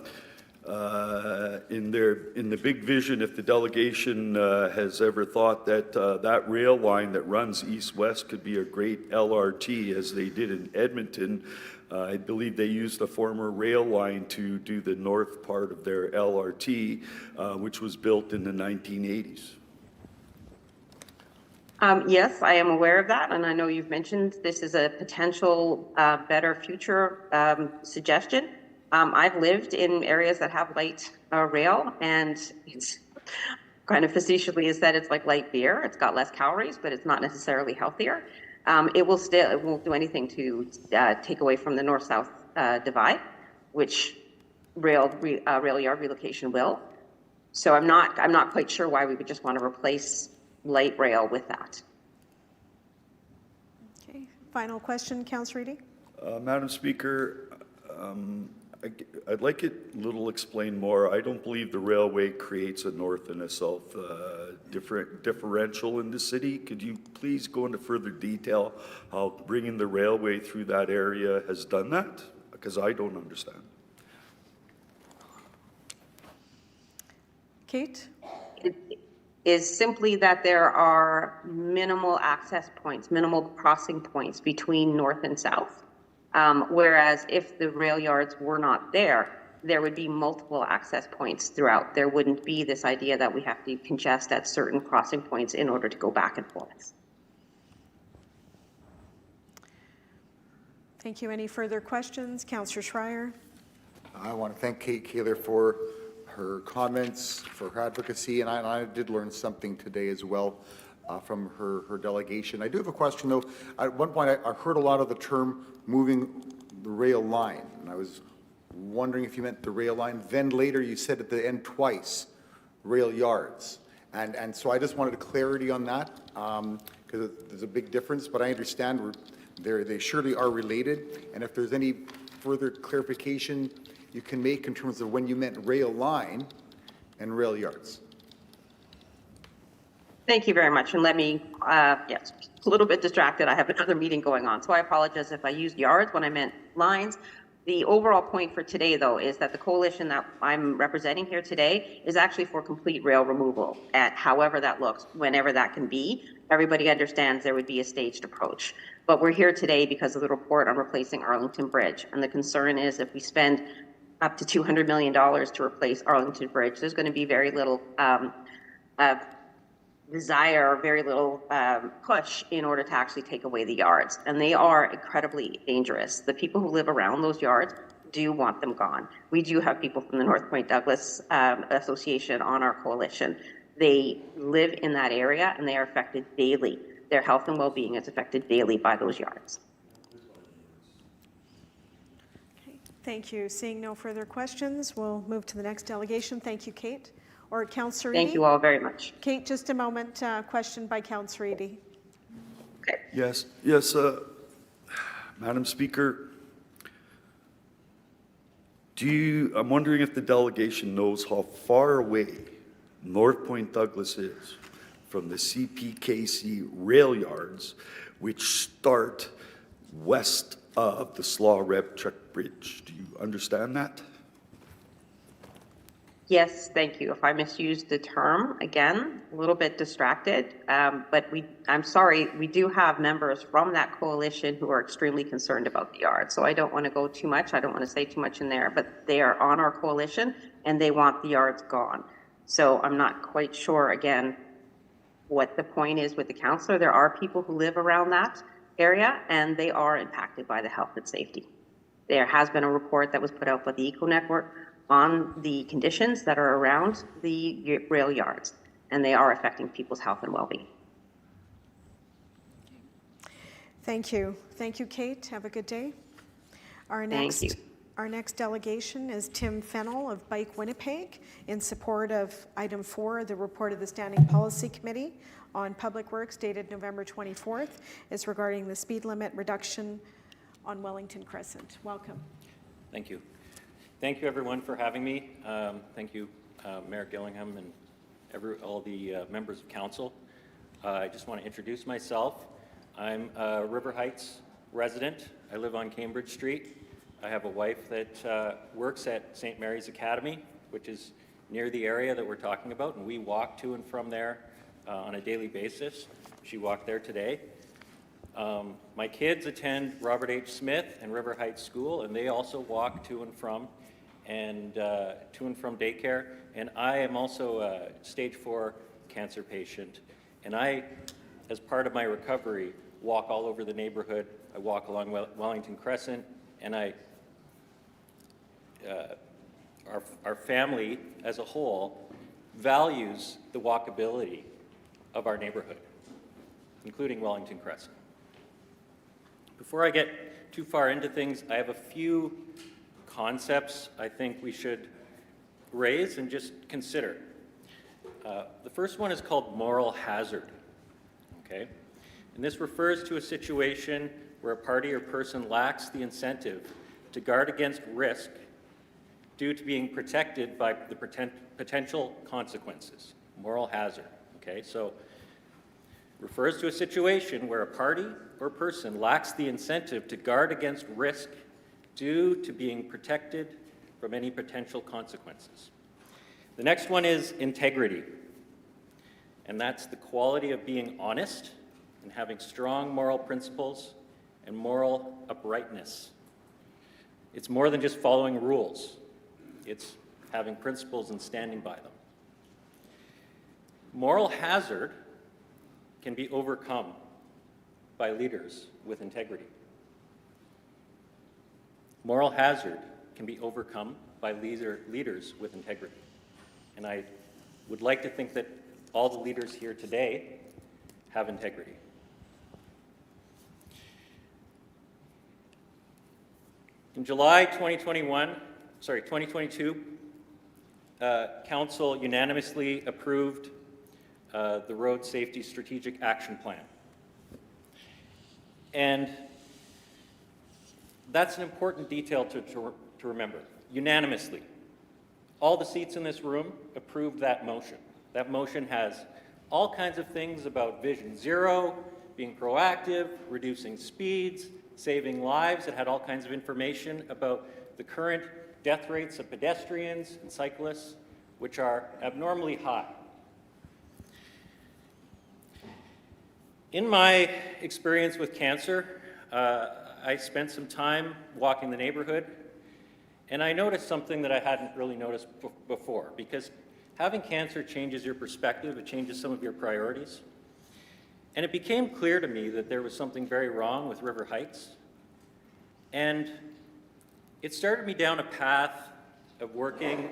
the big vision, if the delegation has ever thought that that rail line that runs east-west could be a great LRT, as they did in Edmonton. I believe they used a former rail line to do the north part of their LRT, which was built in the 1980s. Yes, I am aware of that, and I know you've mentioned this is a potential better future suggestion. I've lived in areas that have light rail, and it's kind of facetiously said it's like light beer. It's got less calories, but it's not necessarily healthier. It won't do anything to take away from the north-south divide, which rail yard relocation will. So I'm not quite sure why we would just want to replace light rail with that. Okay. Final question, Councillor Eady. Madam Speaker, I'd like it a little explained more. I don't believe the railway creates a north and a south differential in the city. Could you please go into further detail how bringing the railway through that area has done that? Because I don't understand. Kate? Is simply that there are minimal access points, minimal crossing points between north and south. Whereas if the rail yards were not there, there would be multiple access points throughout. There wouldn't be this idea that we have to congest at certain crossing points in order to go back and forth. Thank you. Any further questions? Councillor Schreier. I want to thank Kate Kaler for her comments, for her advocacy, and I did learn something today as well from her delegation. I do have a question, though. At one point, I heard a lot of the term moving the rail line, and I was wondering if you meant the rail line. Then later, you said at the end twice, rail yards. And so I just wanted clarity on that, because there's a big difference, but I understand they surely are related, and if there's any further clarification you can make in terms of when you meant rail line and rail yards. Thank you very much. And let me, yes, a little bit distracted. I have another meeting going on, so I apologize if I used yards when I meant lines. The overall point for today, though, is that the coalition that I'm representing here today is actually for complete rail removal at however that looks, whenever that can be. Everybody understands there would be a staged approach. But we're here today because of the report on replacing Arlington Bridge. And the concern is if we spend up to $200 million to replace Arlington Bridge, there's going to be very little desire, very little push in order to actually take away the yards. And they are incredibly dangerous. The people who live around those yards do want them gone. We do have people from the North Point Douglas Association on our coalition. They live in that area and they are affected daily. Their health and well-being is affected daily by those yards. Thank you. Seeing no further questions, we'll move to the next delegation. Thank you, Kate. Or Councillor Eady. Thank you all very much. Kate, just a moment. Question by Councillor Eady. Okay. Yes, Madam Speaker, I'm wondering if the delegation knows how far away North Point Douglas is from the CPKC rail yards, which start west of the Slaw-Rebchuk Bridge. Do you understand that? Yes, thank you. If I misused the term, again, a little bit distracted, but I'm sorry, we do have members from that coalition who are extremely concerned about the yard. So I don't want to go too much. I don't want to say too much in there, but they are on our coalition and they want the yards gone. So I'm not quite sure, again, what the point is with the councillor. There are people who live around that area and they are impacted by the health and safety. There has been a report that was put out by the Eco Network on the conditions that are around the rail yards, and they are affecting people's health and well-being. Thank you. Thank you, Kate. Have a good day. Our Thank next delegation is Tim Fennell of Bike Winnipeg in support of item 4, the report of the Standing Policy Committee on Public Works dated November 24th. It's regarding the speed limit reduction on Wellington Crescent. Welcome. Thank you. Thank you, everyone, for having me. Thank you, Mayor Gillingham and all the members of council. I just want to introduce myself. I'm a River Heights resident. I live on Cambridge Street. I have a wife that works at St. Mary's Academy, which is near the area that we're talking about, and we walk to and from there on a daily basis. She walked there today. My kids attend Robert H. Smith and River Heights School, and they also walk to and from daycare. And I am also a stage 4 cancer patient, and I, as part of my recovery, walk all over the neighborhood. I walk along Wellington Crescent, and our family as a whole values the walkability of our neighborhood, including Wellington Crescent. Before I get too far into things, I have a few concepts I think we should raise and just consider. The first one is called moral hazard, okay? And this refers to a situation where a party or person lacks the incentive to guard against risk due to being protected by the potential consequences. Moral hazard, okay? So refers to a situation where a party or person lacks the incentive to guard against risk due to being protected from any potential consequences. The next one is integrity, and that's the quality of being honest and having strong moral principles and moral uprightness. It's more than just following rules. It's having principles and standing by them. Moral hazard can be overcome by leaders with integrity. Moral hazard can be overcome by leaders with integrity. And I would like to think that all the leaders here today have integrity. In July 2022, Council unanimously approved the Road Safety Strategic Action Plan. And that's an important detail to remember. Unanimously. All the seats in this room approved that motion. That motion has all kinds of things about Vision Zero, being proactive, reducing speeds, saving lives. It had all kinds of information about the current death rates of pedestrians and cyclists, which are abnormally high. In my experience with cancer, I spent some time walking the neighborhood, and I noticed something that I hadn't really noticed before, because having cancer changes your perspective, it changes some of your priorities. And it became clear to me that there was something very wrong with River Heights. And it started me down a path of working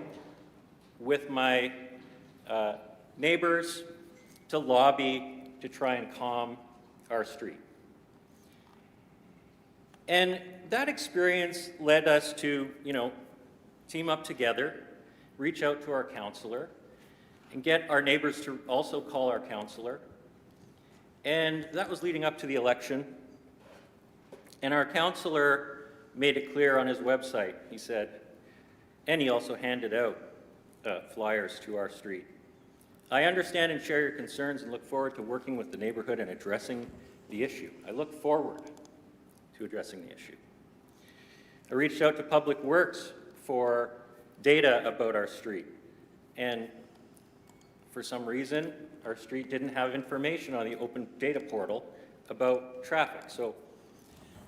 with my neighbors to lobby to try and calm our street. And that experience led us to, team up together, reach out to our councillor, and get our neighbors to also call our councillor. And that was leading up to the election. And our councillor made it clear on his website, he said, and he also handed out flyers to our street. I understand and share your concerns and look forward to working with the neighborhood and addressing the issue. I look forward to addressing the issue. I reached out to Public Works for data about our street. And for some reason, our street didn't have information on the open data portal about traffic. So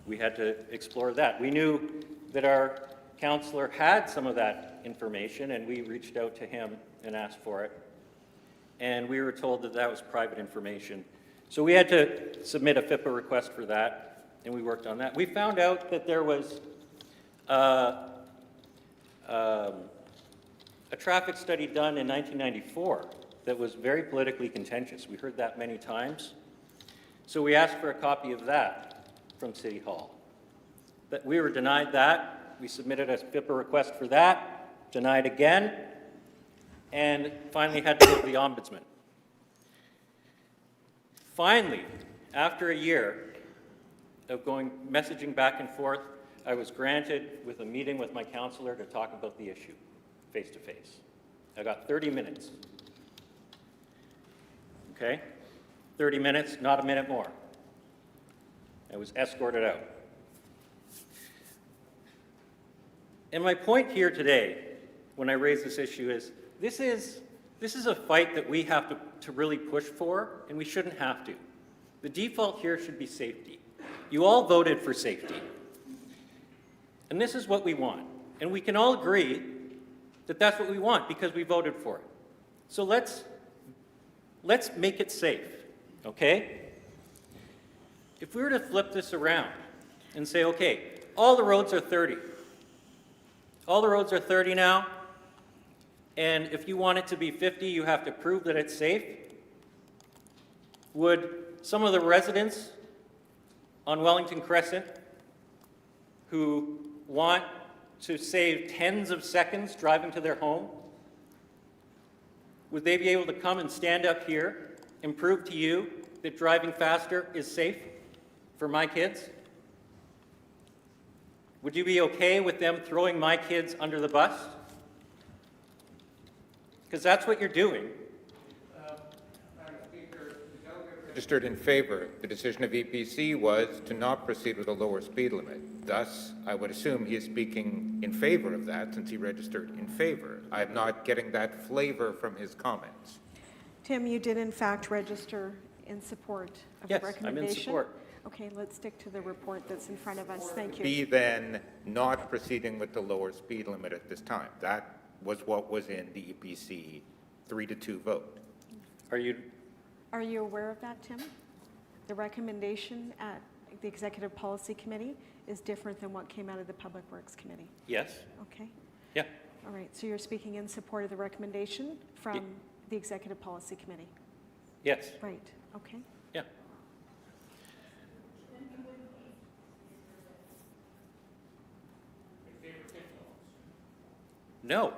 we had to explore that. We knew that our councillor had some of that information, and we reached out to him and asked for it. And we were told that that was private information. So we had to submit a FIPA request for that, and we worked on that. We found out that there was a traffic study done in 1994 that was very politically contentious. We heard that many times. So we asked for a copy of that from City Hall. But we were denied that. We submitted a FIPA request for that, denied again, and finally had to go to the Ombudsman. Finally, after a year of messaging back and forth, I was granted with a meeting with my councillor to talk about the issue, face to face. I got 30 minutes. Okay? 30 minutes, not a minute more. I was escorted out. And my point here today, when I raise this issue, is this is a fight that we have to really push for, and we shouldn't have to. The default here should be safety. You all voted for safety. And this is what we want. And we can all agree that that's what we want because we voted for it. So let's make it safe, okay? If we were to flip this around and say, okay, all the roads are 30. All the roads are 30 now, and if you want it to be 50, you have to prove that it's safe. Would some of the residents on Wellington Crescent who want to save tens of seconds driving to their home, would they be able to come and stand up here and prove to you that driving faster is safe for my kids? Would you be okay with them throwing my kids under the bus? Because that's what you're doing. Registered in favor. The decision of EPC was to not proceed with a lower speed limit. Thus, I would assume he is speaking in favor of that since he registered in favor. I'm not getting that flavor from his comments. Tim, you did in fact register in support of Yes, the I'm in recommendation? support. Okay, let's stick to the report that's in front of us. Thank you. Be then not proceeding with the lower speed limit at this time. That was what was in the EPC 3-2 vote. Are you Are you aware of that, Tim? The recommendation at the Executive Policy Committee is different than what came out of the Public Works Committee. Yes? Okay? Yeah. All right, so you're speaking in support of the recommendation from the Executive Policy Committee? Yes. Right, okay. Yeah. No.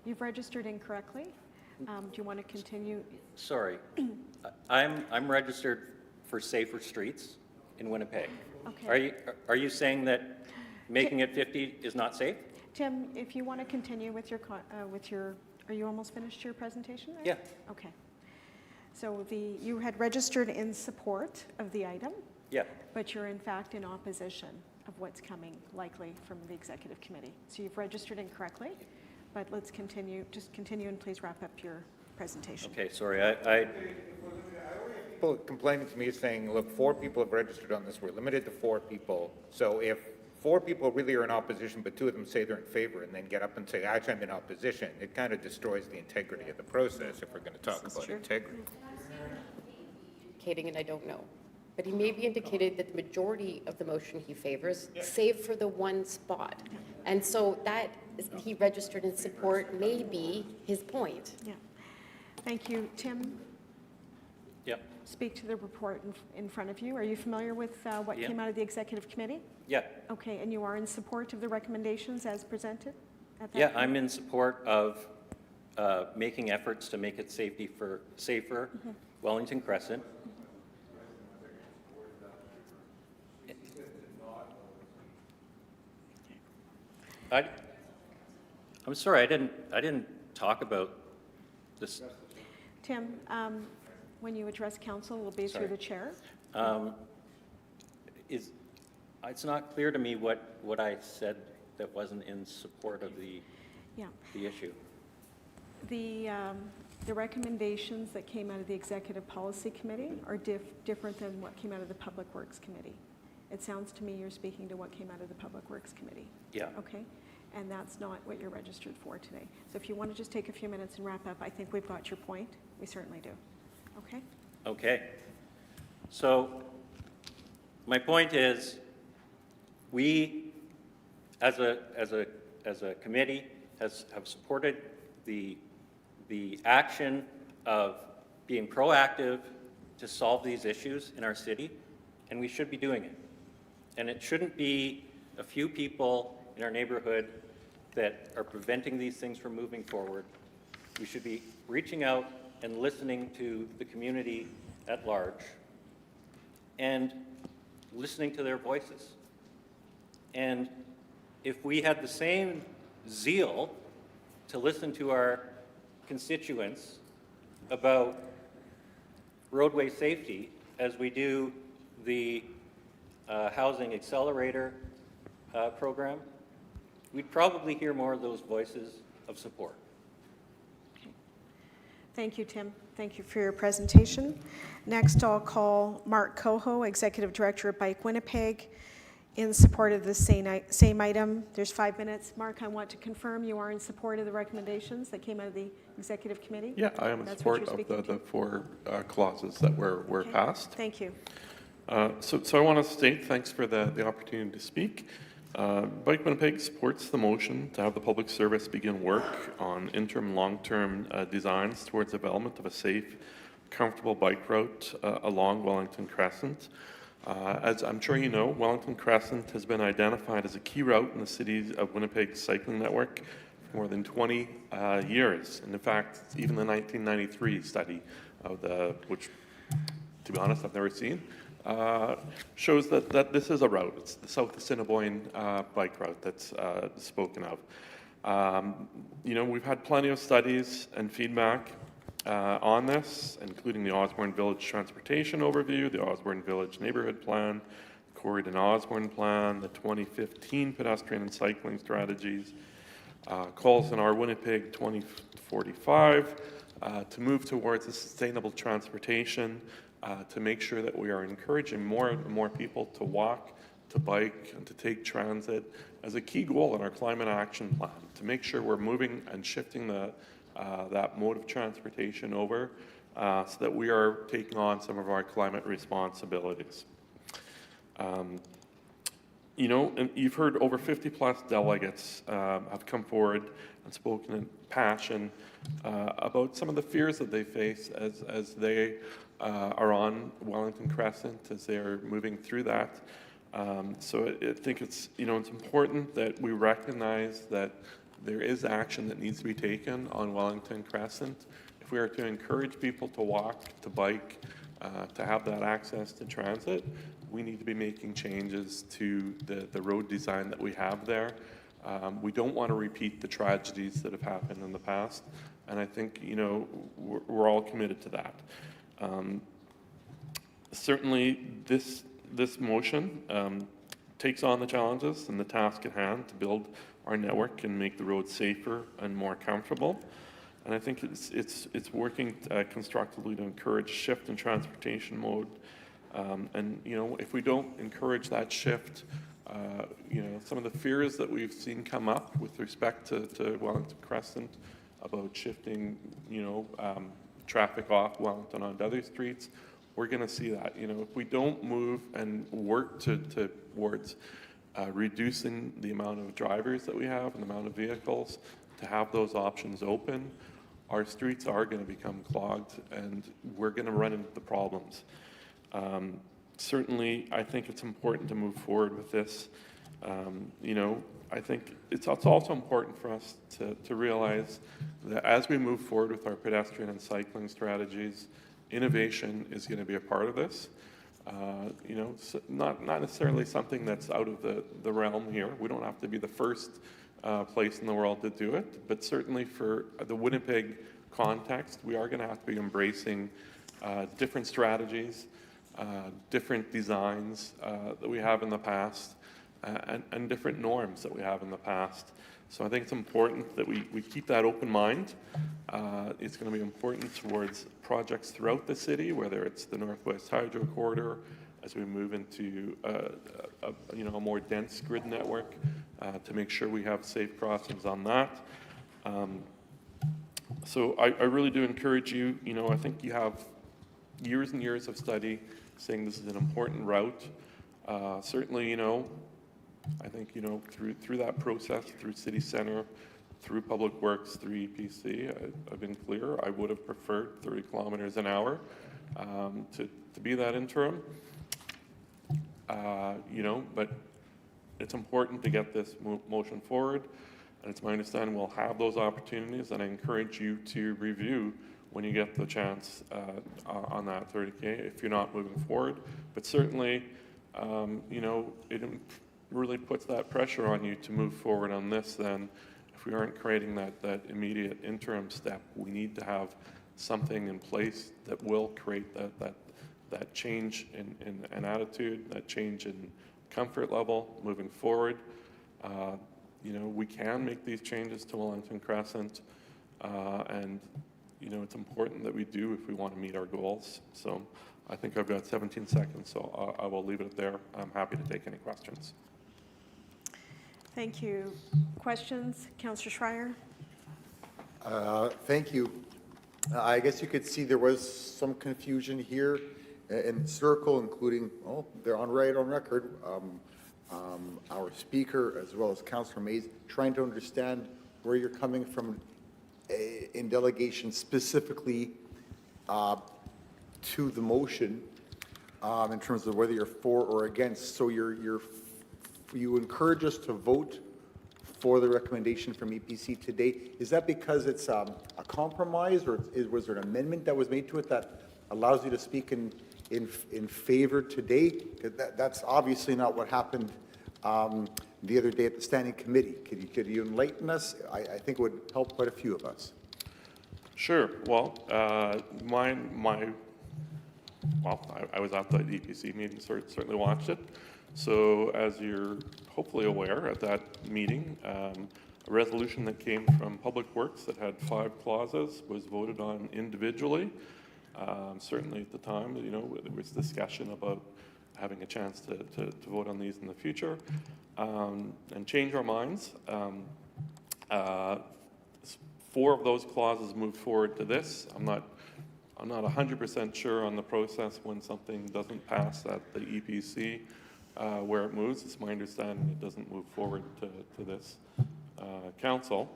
You've registered incorrectly. Do you want to continue? Sorry. I'm registered for safer streets in Winnipeg. Okay. Are you saying that making it 50 is not safe? Tim, if you want to continue with your, are you almost finished your presentation? there? Yeah. Okay. So you had registered in support of the item, Yeah. but you're in fact in opposition of what's coming likely from the Executive Committee. So you've registered incorrectly, but let's continue, just continue and please wrap up your presentation. Okay, sorry. I People complaining to me saying, look, 4 people have registered on this. We're limited to 4 people. So if 4 people really are in opposition, but 2 of them say they're in favor and then get up and say, actually, I'm in opposition, it kind of destroys the integrity of the process if we're going to talk about integrity. Indicating, and I don't know, but he maybe indicated that the majority of the motion he favors, save for the one spot. And so that he registered in support may be his point. Yeah. Thank you. Tim, yeah. speak to the report in front of you. Are you familiar with what Yeah. came out of the Executive Committee? Yeah. Okay, and you are in support of the recommendations as presented at that Yeah, point? I'm in support of making efforts to make it safer Wellington Crescent. I'm sorry, I didn't talk about this. Tim, when you address council, will be through Sorry. the chair. It's not clear to me what I said that wasn't in support of the Yeah. issue. The recommendations that came out of the Executive Policy Committee are different than what came out of the Public Works Committee. It sounds to me you're speaking to what came out of the Public Works Committee. Yeah. Okay? And that's not what you're registered for today. So if you want to just take a few minutes and wrap up, I think we've got your point. We certainly do. Okay? Okay. So my point is, we, as a committee, have supported the action of being proactive to solve these issues in our city, and we should be doing it. And it shouldn't be a few people in our neighborhood that are preventing these things from moving forward. We should be reaching out and listening to the community at large and listening to their voices. And if we had the same zeal to listen to our constituents about roadway safety as we do the housing accelerator program, we'd probably hear more of those voices of support. Thank you, Tim. Thank you for your presentation. Next, I'll call Mark Coho, Executive Director of Bike Winnipeg, in support of the same item. There's 5 minutes. Mark, I want to confirm you are in support of the recommendations that came out of the Executive Committee? Yeah, I am in That's what support you're of speaking the to? four clauses that were Okay. passed. Thank you. So I want to state thanks for the opportunity to speak. Bike Winnipeg supports the motion to have the public service begin work on interim long-term designs towards development of a safe, comfortable bike route along Wellington Crescent. As I'm sure you know, Wellington Crescent has been identified as a key route in the city of Winnipeg's cycling network for more than 20 years. And in fact, even the 1993 study of which, to be honest, I've never seen, shows that this is a route. It's the South Assiniboine bike route that's spoken of. We've had plenty of studies and feedback on this, including the Osborne Village Transportation Overview, the Osborne Village Neighborhood Plan, Corydon Osborne Plan, the 2015 Pedestrian and Cycling Strategies, calls in our Winnipeg 2045 to move towards a sustainable transportation, to make sure that we are encouraging more and more people to walk, to bike, and to take transit as a key goal in our climate action plan, to make sure we're moving and shifting that mode of transportation over so that we are taking on some of our climate responsibilities. And you've heard over 50 plus delegates have come forward and spoken in passion about some of the fears that they face as they are on Wellington Crescent, as they're moving through that. So I think it's important that we recognize that there is action that needs to be taken on Wellington Crescent. If we are to encourage people to walk, to bike, to have that access to transit, we need to be making changes to the road design that we have there. We don't want to repeat the tragedies that have happened in the past, and I think we're all committed to that. Certainly, this motion takes on the challenges and the task at hand to build our network and make the roads safer and more comfortable. And I think it's working constructively to encourage shift in transportation mode. And if we don't encourage that shift, some of the fears that we've seen come up with respect to Wellington Crescent about shifting, traffic off Wellington onto other streets, we're going to see that. If we don't move and work towards reducing the amount of drivers that we have and the amount of vehicles to have those options open, our streets are going to become clogged and we're going to run into the problems. Certainly, I think it's important to move forward with this. I think it's also important for us to realize that as we move forward with our pedestrian and cycling strategies, innovation is going to be a part of this. Not necessarily something that's out of the realm here. We don't have to be the first place in the world to do it, but certainly for the Winnipeg context, we are going to have to be embracing different strategies, different designs that we have in the past, and different norms that we have in the past. So I think it's important that we keep that open mind. It's going to be important towards projects throughout the city, whether it's the Northwest Hydro Corridor, as we move into a more dense grid network, to make sure we have safe crossings on that. So I really do encourage you. I think you have years and years of study saying this is an important route. Certainly, I think, through that process, through City Center, through Public Works, through EPC, I've been clear, I would have preferred 30 kilometers an hour to be that interim. But it's important to get this motion forward, and it's my understanding we'll have those opportunities, and I encourage you to review when you get the chance on that 30K if you're not moving forward. But certainly, it really puts that pressure on you to move forward on this. Then if we aren't creating that immediate interim step, we need to have something in place that will create that change in attitude, that change in comfort level moving forward. You know, we can make these changes to Wellington Crescent, and, you know, it's important that we do if we want to meet our goals. So I think I've got 17 seconds, so I will leave it there. I'm happy to take any questions. Thank you. Questions? Councillor Schreier? Thank you. I guess you could see there was some confusion here in the circle, including, oh, they're on record, our speaker as well as Councillor Mays, trying to understand where you're coming from in delegation specifically to the motion in terms of whether you're for or against. So you encourage us to vote for the recommendation from EPC today. Is that because it's a compromise, or was there an amendment that was made to it that allows you to speak in favor today? 'Cause that's obviously not what happened the other day at the standing committee. Could you enlighten us? I think it would help quite a few of us. Sure. Well, I was at the EPC meeting, so certainly watched it. So as you're hopefully aware, at that meeting, a resolution that came from Public Works that had 5 clauses was voted on individually. Certainly at the time, you know, there was discussion about having a chance to vote on these in the future and change our minds. 4 of those clauses moved forward to this. I'm not 100% sure on the process when something doesn't pass at the EPC, where it moves. It's my understanding it doesn't move forward to this council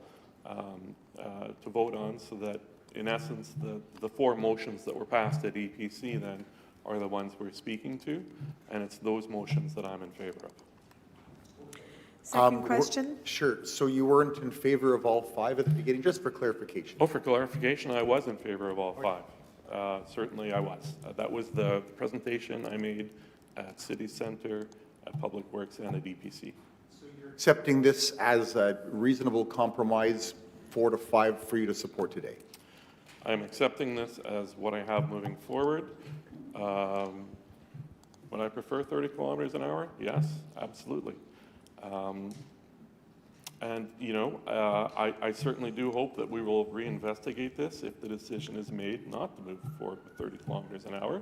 to vote on, so that in essence the 4 motions that were passed at EPC then are the ones we're speaking to, and it's those motions that I'm in favor of. Second question? Sure. So you weren't in favor of all 5 at the beginning, just for clarification? Oh, for clarification, I was in favor of all 5. Certainly I was. That was the presentation I made at City Centre, at Public Works, and at EPC. So you're accepting this as a reasonable compromise, 4 to 5 for you to support today? I'm accepting this as what I have moving forward. Would I prefer 30 kilometers an hour? Yes, absolutely. And, you know, I certainly do hope that we will reinvestigate this if the decision is made not to move forward with 30 kilometers an hour.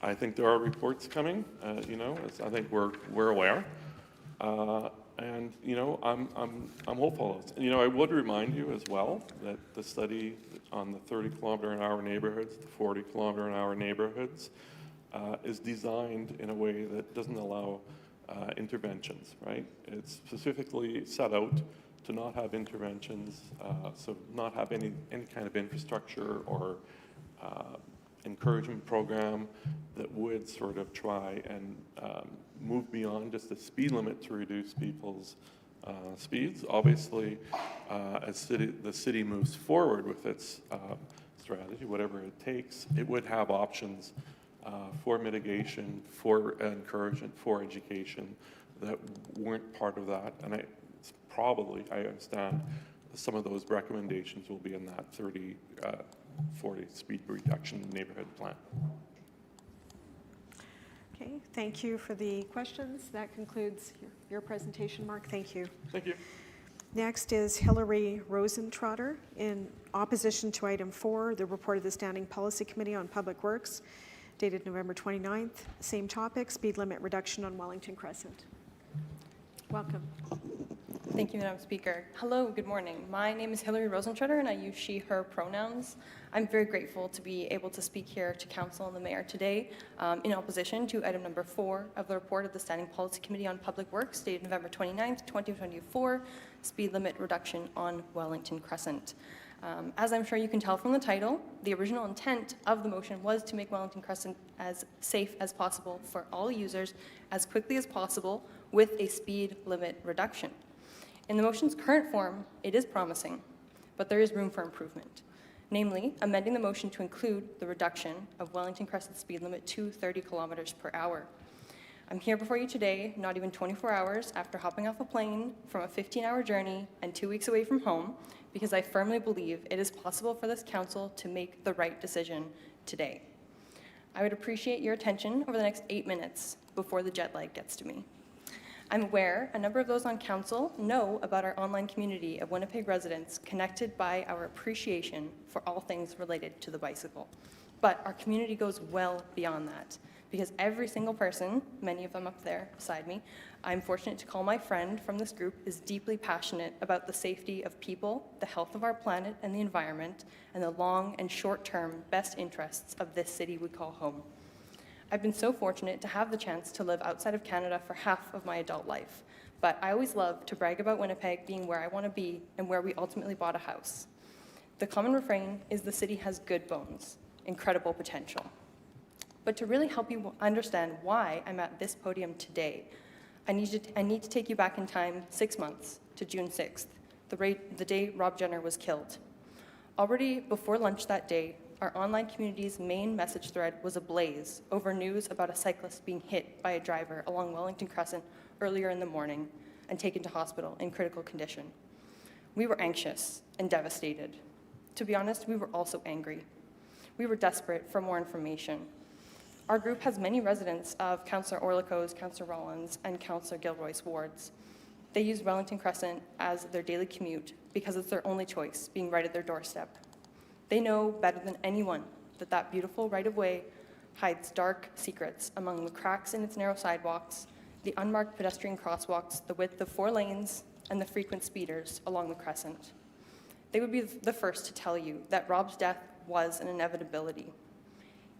I think there are reports coming, you know, as I think we're aware. And, you know, I'm hopeful. You know, I would remind you as well that the study on the 30 kilometer an hour neighborhoods, the 40 kilometer an hour neighborhoods, is designed in a way that doesn't allow interventions, right? It's specifically set out to not have interventions, so not have any kind of infrastructure or encouragement program that would sort of try and move beyond just the speed limit to reduce people's speeds. Obviously, as the city moves forward with its strategy, whatever it takes, it would have options for mitigation, for encouragement, for education that weren't part of that. And I understand some of those recommendations will be in that 40 speed reduction neighborhood plan. Okay, thank you for the questions. That concludes your presentation, Mark. Thank you. Thank you. Next is Hillary Rosentrotter in opposition to item 4, the report of the Standing Policy Committee on Public Works, dated November 29th. Same topic, speed limit reduction on Wellington Crescent. Welcome. Thank you, Madam Speaker. Hello, good morning. My name is Hillary Rosentrotter, and I use she, her pronouns. I'm very grateful to be able to speak here to Council and the Mayor today in opposition to item number 4 of the report of the Standing Policy Committee on Public Works, dated November 29th, 2024, speed limit reduction on Wellington Crescent. As I'm sure you can tell from the title, the original intent of the motion was to make Wellington Crescent as safe as possible for all users as quickly as possible with a speed limit reduction. In the motion's current form, it is promising, but there is room for improvement, namely amending the motion to include the reduction of Wellington Crescent speed limit to 30 kilometers per hour. I'm here before you today, not even 24 hours after hopping off a plane from a 15-hour journey and 2 weeks away from home, because I firmly believe it is possible for this council to make the right decision today. I would appreciate your attention over the next 8 minutes before the jet lag gets to me. I'm aware a number of those on council know about our online community of Winnipeg residents connected by our appreciation for all things related to the bicycle. But our community goes well beyond that, because every single person, many of them up there beside me, I'm fortunate to call my friend from this group, is deeply passionate about the safety of people, the health of our planet and the environment, and the long and short-term best interests of this city we call home. I've been so fortunate to have the chance to live outside of Canada for half of my adult life, but I always love to brag about Winnipeg being where I want to be and where we ultimately bought a house. The common refrain is the city has good bones, incredible potential. But to really help you understand why I'm at this podium today, I need to take you back in time 6 months to June 6th, the day Rob Jenner was killed. Already before lunch that day, our online community's main message thread was ablaze over news about a cyclist being hit by a driver along Wellington Crescent earlier in the morning and taken to hospital in critical condition. We were anxious and devastated. To be honest, we were also angry. We were desperate for more information. Our group has many residents of Councillor Orliko's, Councillor Rollins, and Councillor Gilroy's wards. They use Wellington Crescent as their daily commute because it's their only choice, being right at their doorstep. They know better than anyone that that beautiful right-of-way hides dark secrets among the cracks in its narrow sidewalks, the unmarked pedestrian crosswalks, the width of 4 lanes, and the frequent speeders along the Crescent. They would be the first to tell you that Rob's death was an inevitability.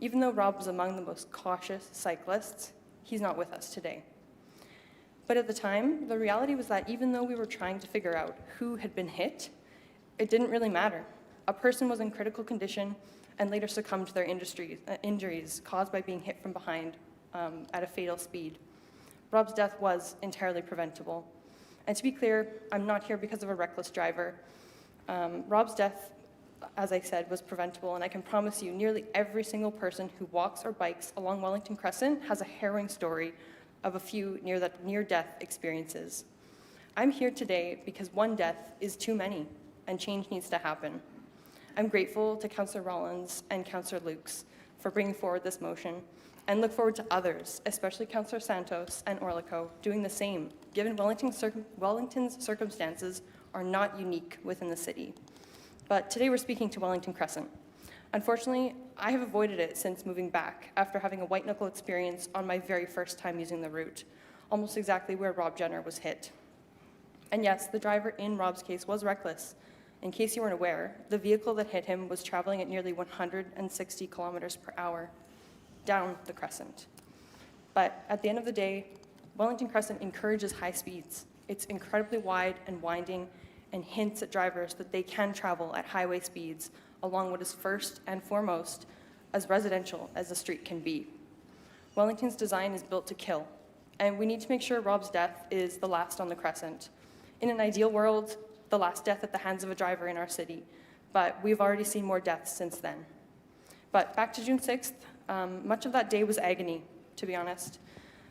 Even though Rob was among the most cautious cyclists, he's not with us today. But at the time, the reality was that even though we were trying to figure out who had been hit, it didn't really matter. A person was in critical condition and later succumbed to their injuries caused by being hit from behind at a fatal speed. Rob's death was entirely preventable. And to be clear, I'm not here because of a reckless driver. Rob's death, as I said, was preventable, and I can promise you nearly every single person who walks or bikes along Wellington Crescent has a harrowing story of a few near-death experiences. I'm here today because one death is too many, and change needs to happen. I'm grateful to Councillor Rollins and Councillor Lukes for bringing forward this motion, and look forward to others, especially Councillor Santos and Orliko, doing the same, given Wellington's circumstances are not unique within the city. But today we're speaking to Wellington Crescent. Unfortunately, I have avoided it since moving back after having a white-knuckle experience on my very first time using the route, almost exactly where Rob Jenner was hit. And yes, the driver in Rob's case was reckless. In case you weren't aware, the vehicle that hit him was traveling at nearly 160 kilometers per hour down the Crescent. But at the end of the day, Wellington Crescent encourages high speeds. It's incredibly wide and winding and hints at drivers that they can travel at highway speeds along what is first and foremost as residential as the street can be. Wellington's design is built to kill, and we need to make sure Rob's death is the last on the Crescent. In an ideal world, the last death at the hands of a driver in our city, but we've already seen more deaths since then. But back to June 6th, much of that day was agony, to be honest.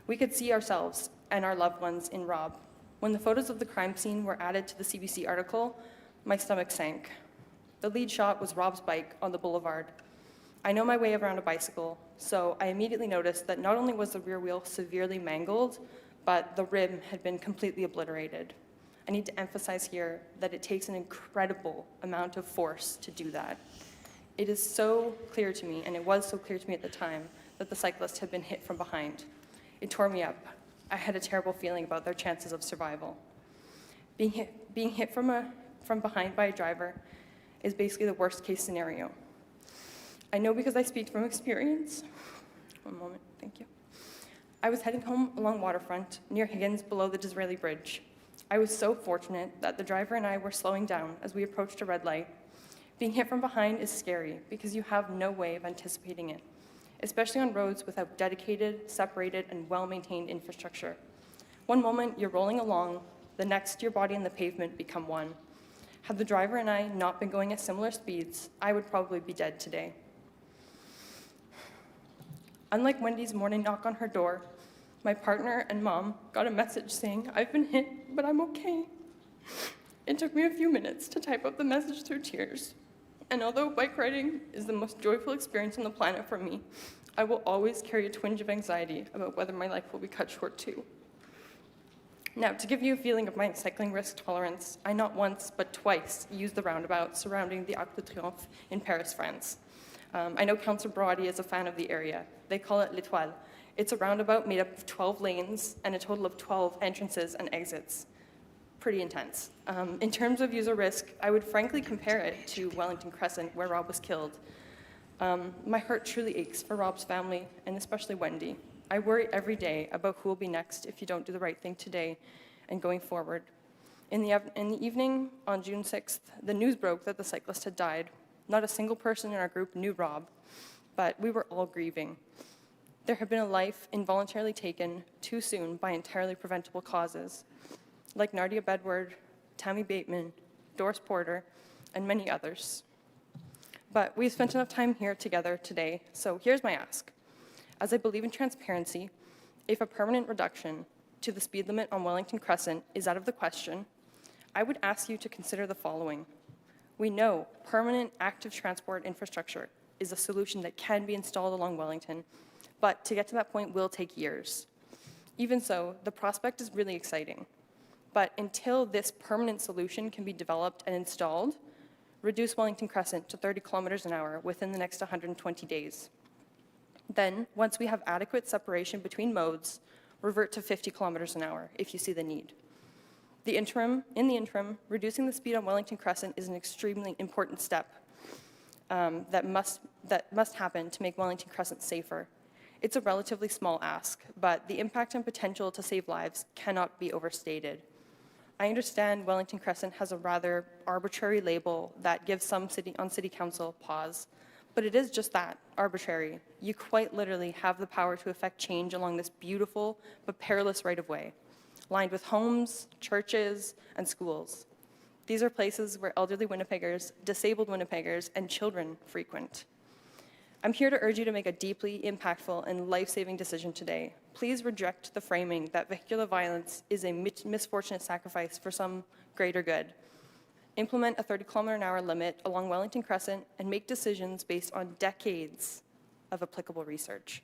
We could see ourselves and our loved ones in Rob. When the photos of the crime scene were added to the CBC article, my stomach sank. The lead shot was Rob's bike on the boulevard. I know my way around a bicycle, so I immediately noticed that not only was the rear wheel severely mangled, but the rim had been completely obliterated. I need to emphasize here that it takes an incredible amount of force to do that. It is so clear to me, and it was so clear to me at the time, that the cyclist had been hit from behind. It tore me up. I had a terrible feeling about their chances of survival. Being hit from behind by a driver is basically the worst case scenario. I know because I speak from experience. One moment, thank you. I was heading home along Waterfront near Higgins below the Disraeli Bridge. I was so fortunate that the driver and I were slowing down as we approached a red light. Being hit from behind is scary because you have no way of anticipating it, especially on roads without dedicated, separated, and well-maintained infrastructure. One moment you're rolling along, the next your body and the pavement become one. Had the driver and I not been going at similar speeds, I would probably be dead today. Unlike Wendy's morning knock on her door, my partner and mom got a message saying, "I've been hit, but I'm okay." It took me a few minutes to type up the message through tears. And although bike riding is the most joyful experience on the planet for me, I will always carry a twinge of anxiety about whether my life will be cut short too. Now, to give you a feeling of my cycling risk tolerance, I not once, but twice used the roundabout surrounding the Arc de Triomphe in Paris, France. I know Councillor Brody is a fan of the area. They call it L'Étoile. It's a roundabout made up of 12 lanes and a total of 12 entrances and exits. Pretty intense. In terms of user risk, I would frankly compare it to Wellington Crescent, where Rob was killed. My heart truly aches for Rob's family, and especially Wendy. I worry every day about who will be next if you don't do the right thing today and going forward. In the evening on June 6th, the news broke that the cyclist had died. Not a single person in our group knew Rob, but we were all grieving. There had been a life involuntarily taken too soon by entirely preventable causes, like Nardia Bedward, Tammy Bateman, Doris Porter, and many others. But we've spent enough time here together today, so here's my ask. As I believe in transparency, if a permanent reduction to the speed limit on Wellington Crescent is out of the question, I would ask you to consider the following. We know permanent active transport infrastructure is a solution that can be installed along Wellington, but to get to that point will take years. Even so, the prospect is really exciting. But until this permanent solution can be developed and installed, reduce Wellington Crescent to 30 kilometers an hour within the next 120 days. Then, once we have adequate separation between modes, revert to 50 kilometers an hour if you see the need. In the interim, reducing the speed on Wellington Crescent is an extremely important step that must happen to make Wellington Crescent safer. It's a relatively small ask, but the impact and potential to save lives cannot be overstated. I understand Wellington Crescent has a rather arbitrary label that gives some city council pause, but it is just that, arbitrary. You quite literally have the power to effect change along this beautiful but perilous right-of-way, lined with homes, churches, and schools. These are places where elderly Winnipeggers, disabled Winnipeggers, and children frequent. I'm here to urge you to make a deeply impactful and life-saving decision today. Please reject the framing that vehicular violence is a misfortunate sacrifice for some greater good. Implement a 30-kilometer-an-hour limit along Wellington Crescent and make decisions based on decades of applicable research.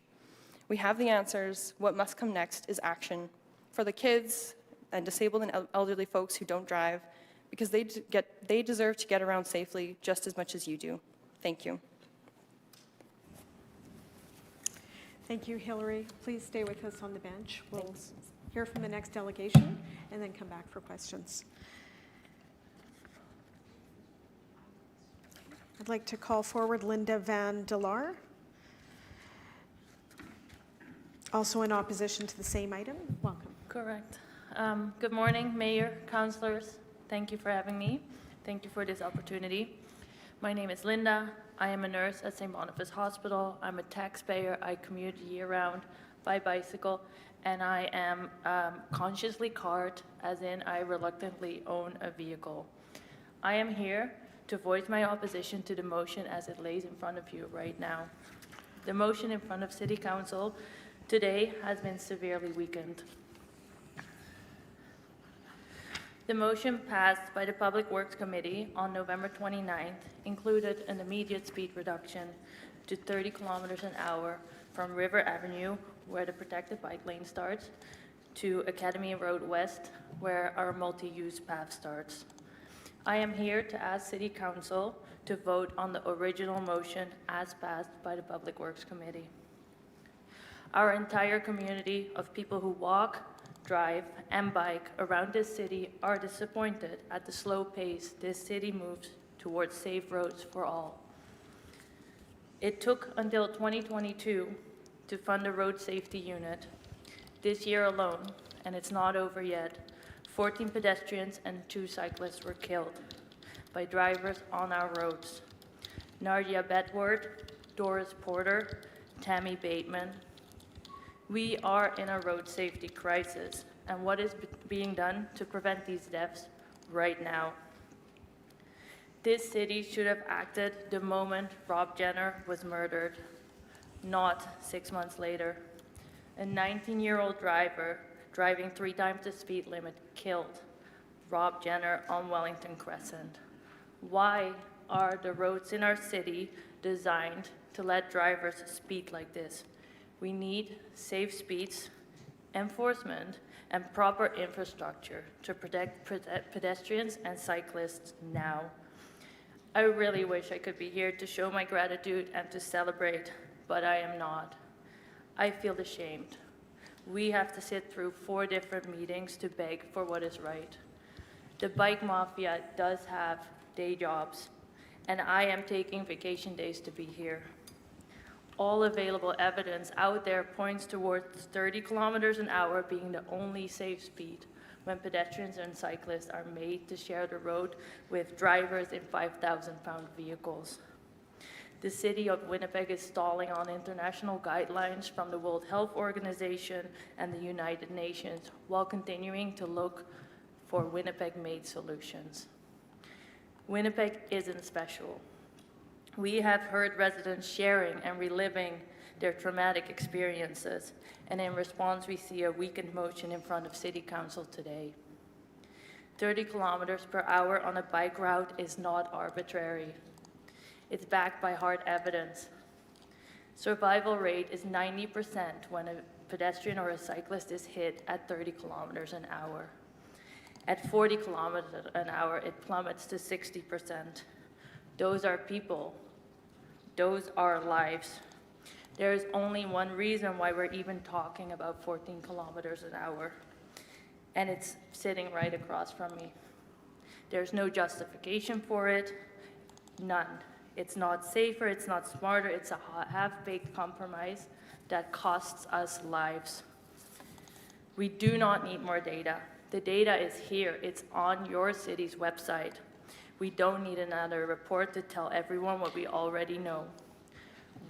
We have the answers. What must come next is action for the kids and disabled and elderly folks who don't drive, because they deserve to get around safely just as much as you do. Thank you. Thank you, Hillary. Please stay with us on the bench. We'll hear from the next delegation and then come back for questions. I'd like to call forward Linda Van der Laar, also in opposition to the same item. Welcome. Correct. Good morning, Mayor, councillors. Thank you for having me. Thank you for this opportunity. My name is Linda. I am a nurse at St. Boniface Hospital. I'm a taxpayer. I commute year-round by bicycle, and I am consciously carred, as in I reluctantly own a vehicle. I am here to voice my opposition to the motion as it lays in front of you right now. The motion in front of City Council today has been severely weakened. The motion passed by the Public Works Committee on November 29th included an immediate speed reduction to 30 kilometers an hour from River Avenue, where the protected bike lane starts, to Academy Road West, where our multi-use path starts. I am here to ask City Council to vote on the original motion as passed by the Public Works Committee. Our entire community of people who walk, drive, and bike around this city are disappointed at the slow pace this city moves towards safe roads for all. It took until 2022 to fund a road safety unit. This year alone, and it's not over yet, 14 pedestrians and 2 cyclists were killed by drivers on our roads. Nardia Bedward, Doris Porter, Tammy Bateman. We are in a road safety crisis, and what is being done to prevent these deaths right now? This city should have acted the moment Rob Jenner was murdered, not 6 months later. A 19-year-old driver driving 3 times the speed limit killed Rob Jenner on Wellington Crescent. Why are the roads in our city designed to let drivers speed like this? We need safe speeds, enforcement, and proper infrastructure to protect pedestrians and cyclists now. I really wish I could be here to show my gratitude and to celebrate, but I am not. I feel ashamed. We have to sit through 4 different meetings to beg for what is right. The bike mafia does have day jobs, and I am taking vacation days to be here. All available evidence out there points towards 30 kilometers an hour being the only safe speed when pedestrians and cyclists are made to share the road with drivers in 5,000-pound vehicles. The city of Winnipeg is stalling on international guidelines from the World Health Organization and the United Nations while continuing to look for Winnipeg-made solutions. Winnipeg isn't special. We have heard residents sharing and reliving their traumatic experiences, and in response, we see a weakened motion in front of City Council today. 30 kilometers per hour on a bike route is not arbitrary. It's backed by hard evidence. Survival rate is 90% when a pedestrian or a cyclist is hit at 30 kilometers an hour. At 40 kilometers an hour, it plummets to 60%. Those are people. Those are lives. There is only one reason why we're even talking about 14 kilometers an hour, and it's sitting right across from me. There's no justification for it, none. It's not safer, it's not smarter, it's a half-baked compromise that costs us lives. We do not need more data. The data is here, it's on your city's website. We don't need another report to tell everyone what we already know.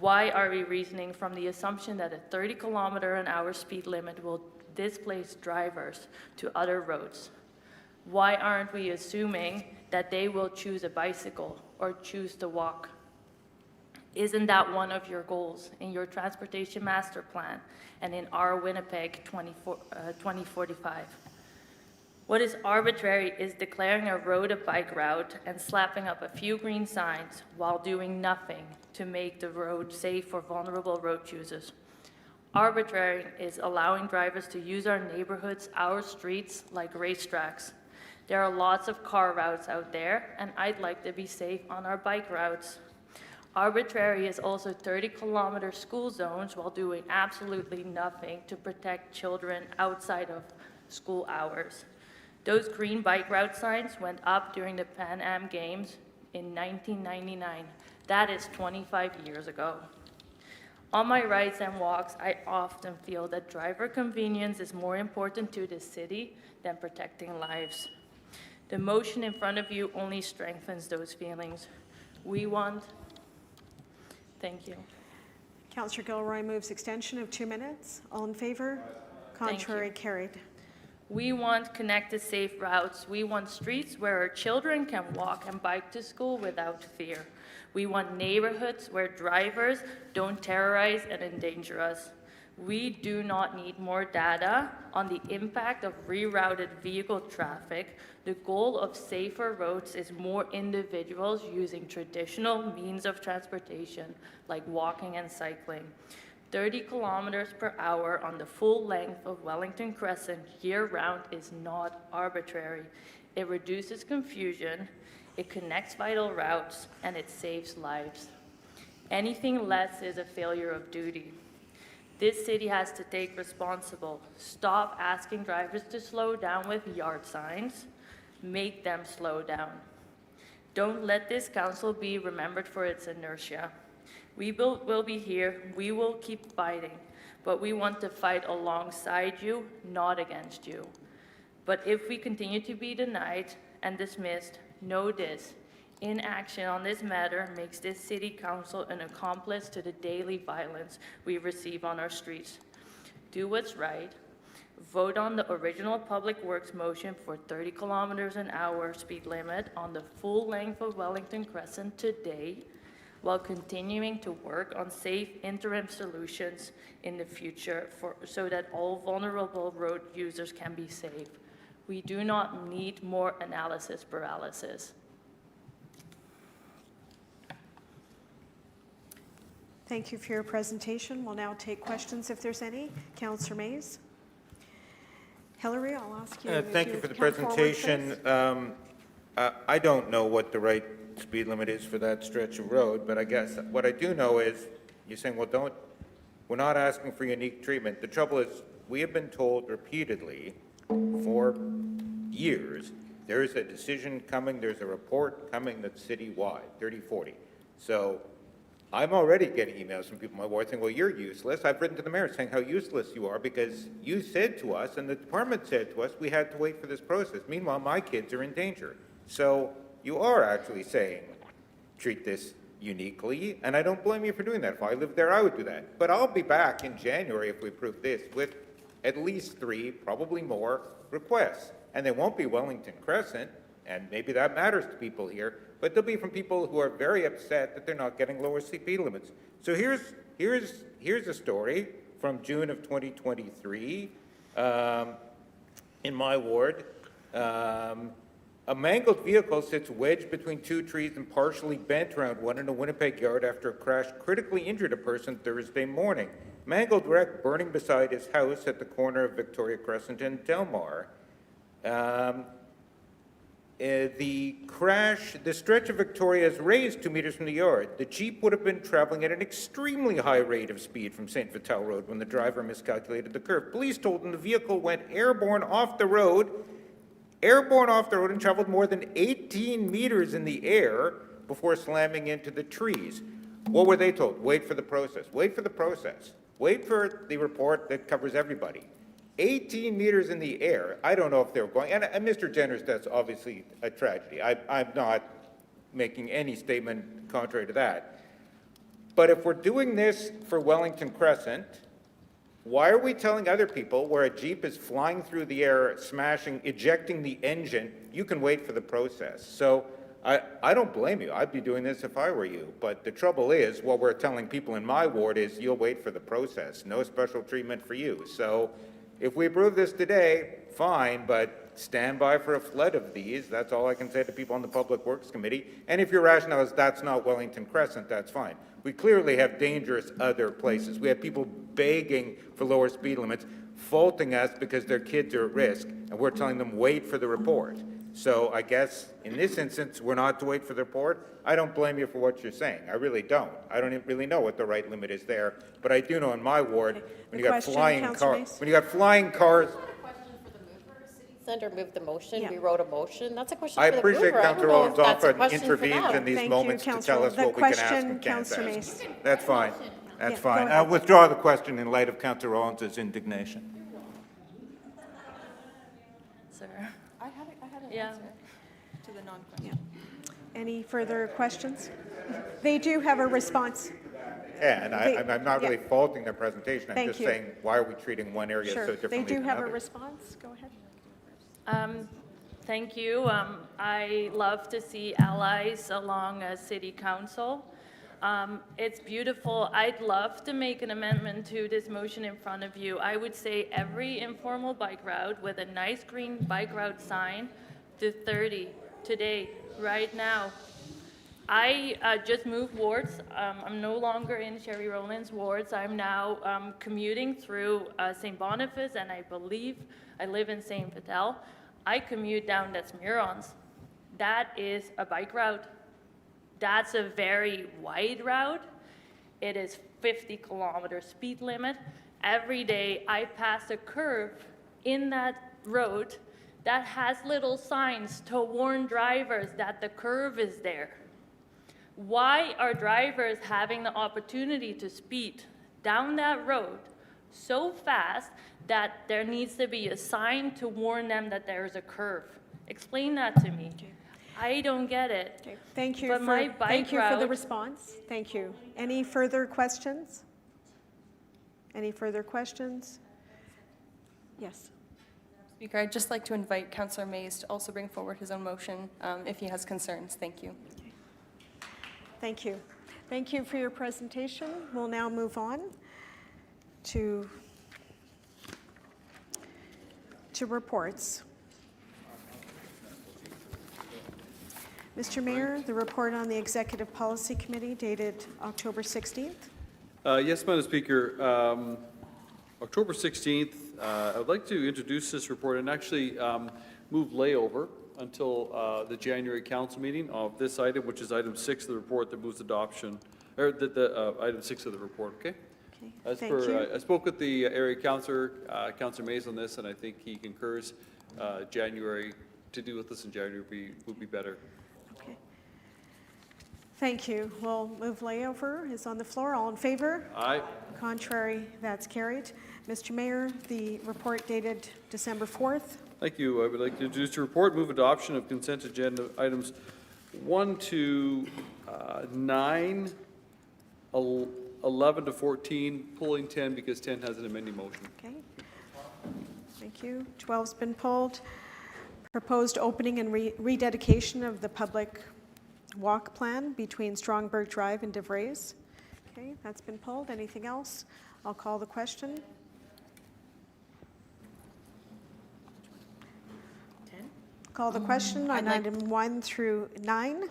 Why are we reasoning from the assumption that a 30 kilometer an hour speed limit will displace drivers to other roads? Why aren't we assuming that they will choose a bicycle or choose to walk? Isn't that one of your goals in your transportation master plan and in our Winnipeg 2045? What is arbitrary is declaring a road a bike route and slapping up a few green signs while doing nothing to make the road safe for vulnerable road users. Arbitrary is allowing drivers to use our neighborhoods, our streets, like racetracks. There are lots of car routes out there, and I'd like to be safe on our bike routes. Arbitrary is also 30-kilometer school zones while doing absolutely nothing to protect children outside of school hours. Those green bike route signs went up during the Pan Am Games in 1999. That is 25 years ago. On my rides and walks, I often feel that driver convenience is more important to the city than protecting lives. The motion in front of you only strengthens those feelings. Thank you. Councillor Gilroy moves extension of 2 minutes. All in favor? Contrary, carried. We want connected, safe routes. We want streets where our children can walk and bike to school without fear. We want neighborhoods where drivers don't terrorize and endanger us. We do not need more data on the impact of rerouted vehicle traffic. The goal of safer roads is more individuals using traditional means of transportation, like walking and cycling. 30 kilometers per hour on the full length of Wellington Crescent year-round is not arbitrary. It reduces confusion, it connects vital routes, and it saves lives. Anything less is a failure of duty. This city has to take responsible. Stop asking drivers to slow down with yard signs. Make them slow down. Don't let this council be remembered for its inertia. We will be here, we will keep fighting, but we want to fight alongside you, not against you. But if we continue to be denied and dismissed, know this: inaction on this matter makes this city council an accomplice to the daily violence we receive on our streets. Do what's right. Vote on the original Public Works motion for 30 kilometers an hour speed limit on the full length of Wellington Crescent today, while continuing to work on safe interim solutions in the future so that all vulnerable road users can be safe. We do not need more analysis paralysis. Thank you for your presentation. We'll now take questions if there's any. Councillor Mays. Hillary, I'll ask you. if Thank you would for the come forward, presentation. please. I don't know what the right speed limit is for that stretch of road, but I guess what I do know is, you're saying, well, we're not asking for unique treatment. The trouble is, we have been told repeatedly for years, there is a decision coming, there's a report coming that's citywide, 30/40. So I'm already getting emails from people in my ward saying, well, you're useless. I've written to the mayor saying how useless you are because you said to us, and the department said to us, we had to wait for this process. Meanwhile, my kids are in danger. So you are actually saying, treat this uniquely, and I don't blame you for doing that. If I lived there, I would do that. But I'll be back in January if we approve this with at least 3, probably more, requests. And they won't be Wellington Crescent, and maybe that matters to people here, but they'll be from people who are very upset that they're not getting lower speed limits. So here's a story from June of 2023 in my ward. A mangled vehicle sits wedged between 2 trees and partially bent around one in a Winnipeg yard after a crash critically injured a person Thursday morning. Mangled wreck burning beside his house at the corner of Victoria Crescent and Delmar. The stretch of Victoria is raised 2 meters from the yard. The Jeep would have been traveling at an extremely high rate of speed from St. Vital Road when the driver miscalculated the curve. Police told him the vehicle went airborne off the road and traveled more than 18 meters in the air before slamming into the trees. What were they told? Wait for the process. Wait for the process. Wait for the report that covers everybody. 18 meters in the air. I don't know if they were going, and Mr. Jenner's death's obviously a tragedy. I'm not making any statement contrary to that. But if we're doing this for Wellington Crescent, why are we telling other people where a Jeep is flying through the air, smashing, ejecting the engine, you can wait for the process? So I don't blame you. I'd be doing this if I were you. But the trouble is, what we're telling people in my ward is you'll wait for the process. No special treatment for you. So if we approve this today, fine, but stand by for a flood of these. That's all I can say to people on the Public Works Committee. And if your rationale is that's not Wellington Crescent, that's fine. We clearly have dangerous other places. We have people begging for lower speed limits, faulting us because their kids are at risk, and we're telling them wait for the report. So I guess in this instance, we're not to wait for the report. I don't blame you for what you're saying. I really don't. I don't even really know what the right limit is there. But I do know in my ward, when you got flying cars, Senator moved the motion, Yeah. we wrote a motion, that's a question I for the mover. appreciate I don't Councillor know if Owens that's a often question for intervenes them. in these Thank you, moments to Councillor. tell us The what we can ask question, and can't Councillor ask. Mace. That's fine. That's Yeah, fine. go ahead. I'll withdraw the question in light of Councillor Owens' indignation. Sir. I had an Yeah. answer. To the non-question. Any further questions? They do have a response. Yeah, and I'm not really yeah. faulting their presentation. I'm Thank just you. saying, why are we treating one area Sure. so differently They do than have a others? response. Go ahead. Thank you. I love to see allies along City Council. It's beautiful. I'd love to make an amendment to this motion in front of you. I would say every informal bike route with a nice green bike route sign to 30 today, right now. I just moved wards. I'm no longer in Sherry Rowland's wards. I'm now commuting through St. Boniface, and I believe I live in St. Vital. I commute down Des Murons. That is a bike route. That's a very wide route. It is 50-kilometer speed limit. Every day I pass a curve in that road that has little signs to warn drivers that the curve is there. Why are drivers having the opportunity to speed down that road so fast that there needs to be a sign to warn them that there is a curve? Explain that to me. I don't get it. Okay. Thank you But for, my bike thank you for the route- response. Thank you. Any further questions? Any further questions? Yes. Speaker, I'd just like to invite Councillor Mays to also bring forward his own motion if he has concerns. Thank you. Thank you. Thank you for your presentation. We'll now move on to reports. Mr. Mayor, the report on the Executive Policy Committee dated October 16th. Yes, Madam Speaker. October 16th, I would like to introduce this report and actually move layover until the January council meeting of this item, which is item 6 of the report that moves adoption, or item 6 of the report, okay? As thank per, you. I spoke with the area councillor, Councillor Mays, on this, and I think he concurs. January, to do with this in January would be better. Okay. Thank you. We'll move layover is on the floor. All in favor? Aye. Contrary, that's carried. Mr. Mayor, the report dated December 4th. Thank you. I would like to introduce the report, move adoption of consent agenda items 1 to 9, 11 to 14, pulling 10 because 10 has an amending motion. Okay. Thank you. 12's been pulled. Proposed opening and rededication of the public walk plan between Strongberg Drive and DeVries. Okay, that's been pulled. Anything else? I'll call the question. 10? Call the question on item 1 through 9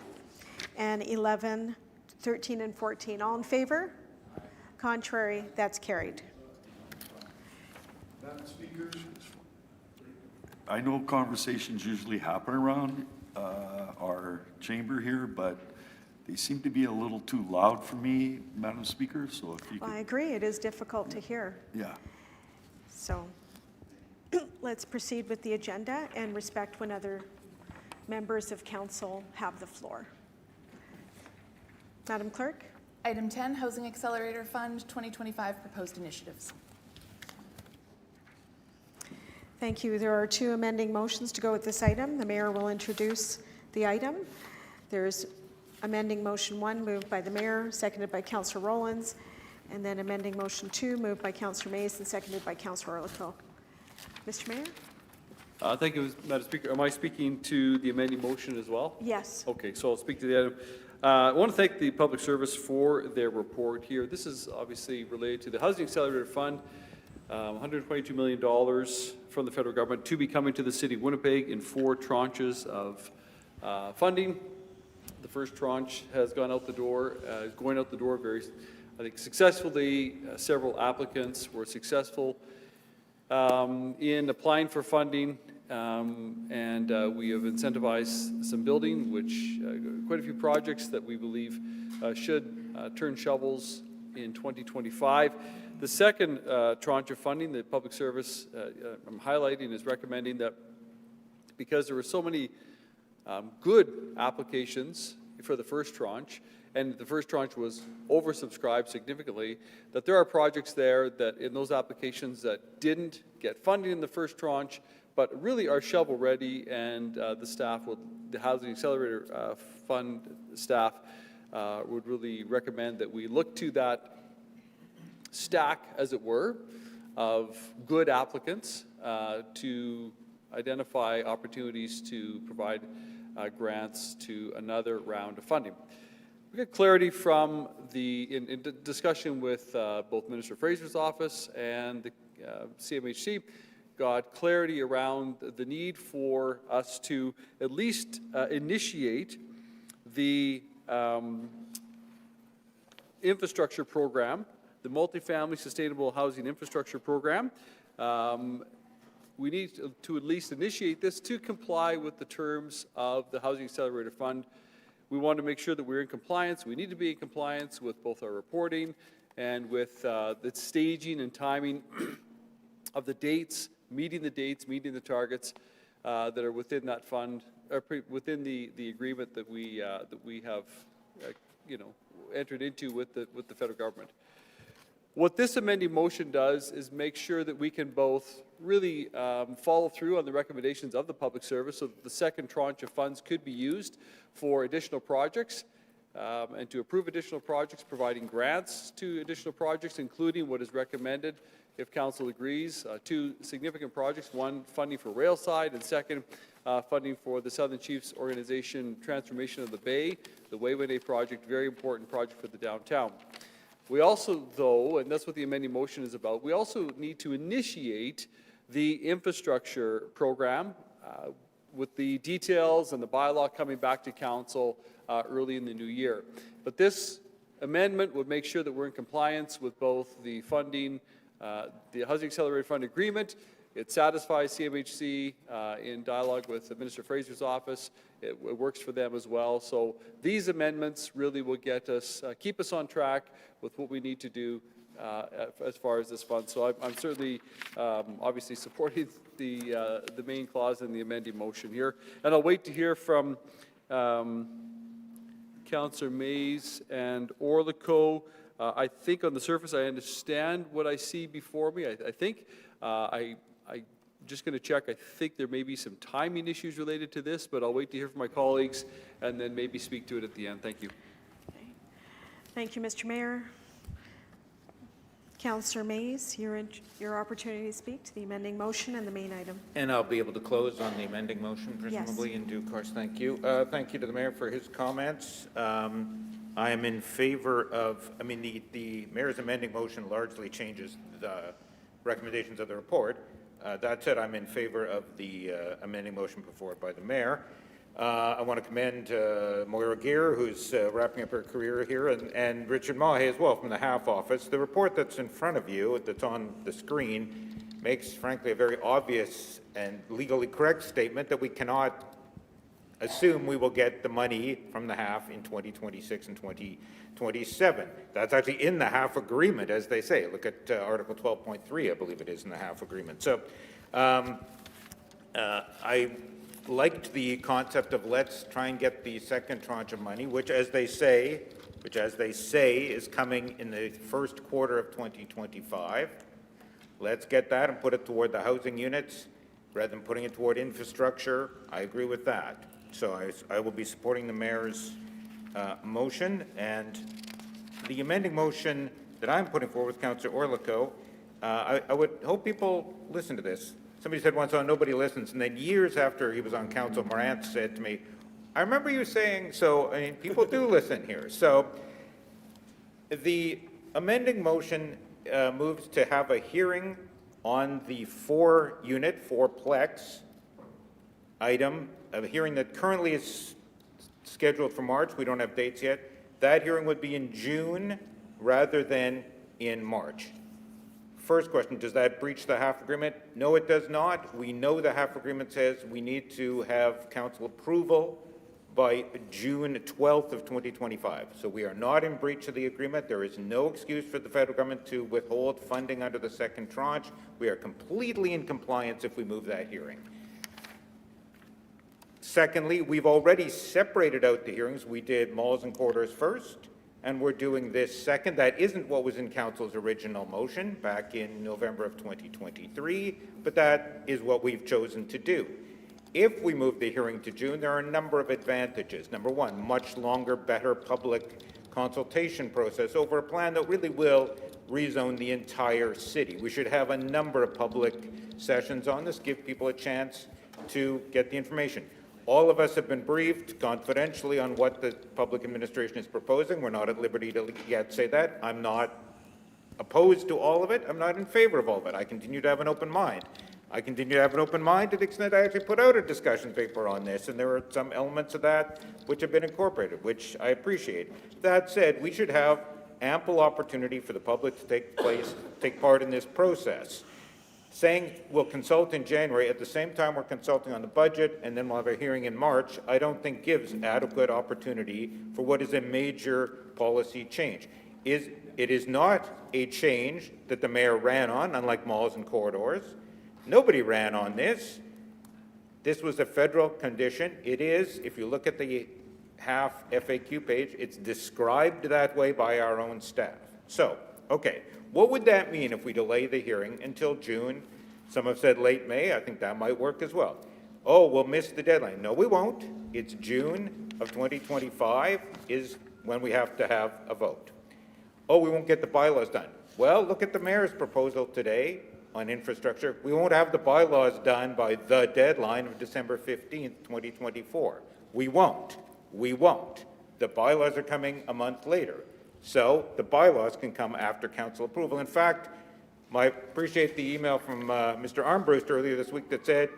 and 11, 13, and 14. All in favor? Contrary, that's carried. Madam Speaker, I know conversations usually happen around our chamber here, but they seem to be a little too loud for me, Madam Speaker, so if you Well, I could, agree, it is difficult to hear. yeah. So let's proceed with the agenda and respect when other members of council have the floor. Madam Clerk? Item 10, Housing Accelerator Fund 2025 Proposed Initiatives. Thank you. There are 2 amending motions to go with this item. The mayor will introduce the item. There's amending motion 1 moved by the mayor, seconded by Councillor Rollins, and then amending motion 2 moved by Councillor Mays and seconded by Councillor Orlikow. Mr. Mayor? Thank you, Madam Speaker. Am I speaking to the amending motion as well? Yes. Okay, so I'll speak to the item. I want to thank the Public Service for their report here. This is obviously related to the Housing Accelerator Fund, $122 million from the federal government to be coming to the city of Winnipeg in 4 tranches of funding. The first tranche has gone out the door, is going out the door very, I think, successfully. Several applicants were successful in applying for funding, and we have incentivized some building, which quite a few projects that we believe should turn shovels in 2025. The second tranche of funding that Public Service I'm highlighting is recommending that because there were so many good applications for the first tranche, and the first tranche was oversubscribed significantly, that there are projects there that in those applications that didn't get funding in the first tranche, but really are shovel ready, and the staff, the Housing Accelerator Fund staff would really recommend that we look to that stack, as it were, of good applicants to identify opportunities to provide grants to another round of funding. We got clarity from in discussion with both Minister Fraser's office and the CMHC, got clarity around the need for us to at least initiate the infrastructure program, the Multifamily Sustainable Housing Infrastructure Program. We need to at least initiate this to comply with the terms of the Housing Accelerator Fund. We want to make sure that we're in compliance. We need to be in compliance with both our reporting and with the staging and timing of the dates, meeting the targets that are within that fund, or within the agreement that we have, entered into with the federal government. What this amending motion does is make sure that we can both really follow through on the recommendations of the Public Service, so that the second tranche of funds could be used for additional projects and to approve additional projects, providing grants to additional projects, including what is recommended, if Council agrees, 2 significant projects, one funding for Railside, and second funding for the Southern Chiefs Organization Transformation of the Bay, the Wayway project, very important project for the downtown. We also, though, and that's what the amending motion is about, we also need to initiate the infrastructure program with the details and the bylaw coming back to Council early in the new year. But this amendment would make sure that we're in compliance with both the funding the Housing Accelerator Fund agreement. It satisfies CMHC in dialogue with Minister Fraser's office. It works for them as well. So these amendments really will get us, keep us on track with what we need to do as far as this fund. So I'm certainly, obviously, supporting the main clause in the amending motion here. And I'll wait to hear from Councillor Mays and Orlico. I think on the surface I understand what I see before me. I think I'm just going to check. I think there may be some timing issues related to this, but I'll wait to hear from my colleagues and then maybe speak to it at the end. Thank you. Thank you, Mr. Mayor. Councillor Mays, your opportunity to speak to the amending motion and the main item. And I'll be able to close on the amending motion, presumably, in due course. Thank you. Thank you to the mayor for his comments. I am in favor of, the mayor's amending motion largely changes the recommendations of the report. That said, I'm in favor of the amending motion put forward by the mayor. I want to commend Moira Gear, who's wrapping up her career here, and Richard Mahe as well from the HAF office. The report that's in front of you, that's on the screen, makes, frankly, a very obvious and legally correct statement that we cannot assume we will get the money from the HAF in 2026 and 2027. That's actually in the HAF agreement, as they say. Look at Article 12.3, I believe it is, in the HAF agreement. So I liked the concept of let's try and get the second tranche of money, which as they say is coming in the first quarter of 2025. Let's get that and put it toward the housing units rather than putting it toward infrastructure. I agree with that. So I will be supporting the mayor's motion, and the amending motion that I'm putting forward with Councillor Orlico, I would hope people listen to this. Somebody said once, oh, nobody listens, and then years after he was on council, Morant said to me, I remember you saying, so, people do listen here. So the amending motion moves to have a hearing on the four-plex item, a hearing that currently is scheduled for March. We don't have dates yet. That hearing would be in June rather than in March. First question, does that breach the HAF agreement? No, it does not. We know the HAF agreement says we need to have council approval by June 12th of 2025. So we are not in breach of the agreement. There is no excuse for the federal government to withhold funding under the second tranche. We are completely in compliance if we move that hearing. Secondly, we've already separated out the hearings. We did malls and corridors first, and we're doing this second. That isn't what was in council's original motion back in November of 2023, but that is what we've chosen to do. If we move the hearing to June, there are a number of advantages. Number one, much longer, better public consultation process over a plan that really will rezone the entire city. We should have a number of public sessions on this, give people a chance to get the information. All of us have been briefed confidentially on what the public administration is proposing. We're not at liberty to yet say that. I'm not opposed to all of it. I'm not in favor of all of it. I continue to have an open mind. I continue to have an open mind to the extent I actually put out a discussion paper on this, and there are some elements of that which have been incorporated, which I appreciate. That said, we should have ample opportunity for the public to take part in this process. Saying we'll consult in January at the same time we're consulting on the budget and then we'll have a hearing in March, I don't think gives adequate opportunity for what is a major policy change. It is not a change that the mayor ran on, unlike malls and corridors. Nobody ran on this. This was a federal condition. It is, if you look at the HAF FAQ page, it's described that way by our own staff. So, okay. What would that mean if we delay the hearing until June? Some have said late May. I think that might work as well. Oh, we'll miss the deadline. No, we won't. It's June of 2025 is when we have to have a vote. Oh, we won't get the bylaws done. Well, look at the mayor's proposal today on infrastructure. We won't have the bylaws done by the deadline of December 15th, 2024. We won't. We won't. The bylaws are coming a month later. So the bylaws can come after council approval. In fact, I appreciate the email from Mr. Armbruster earlier this week that said,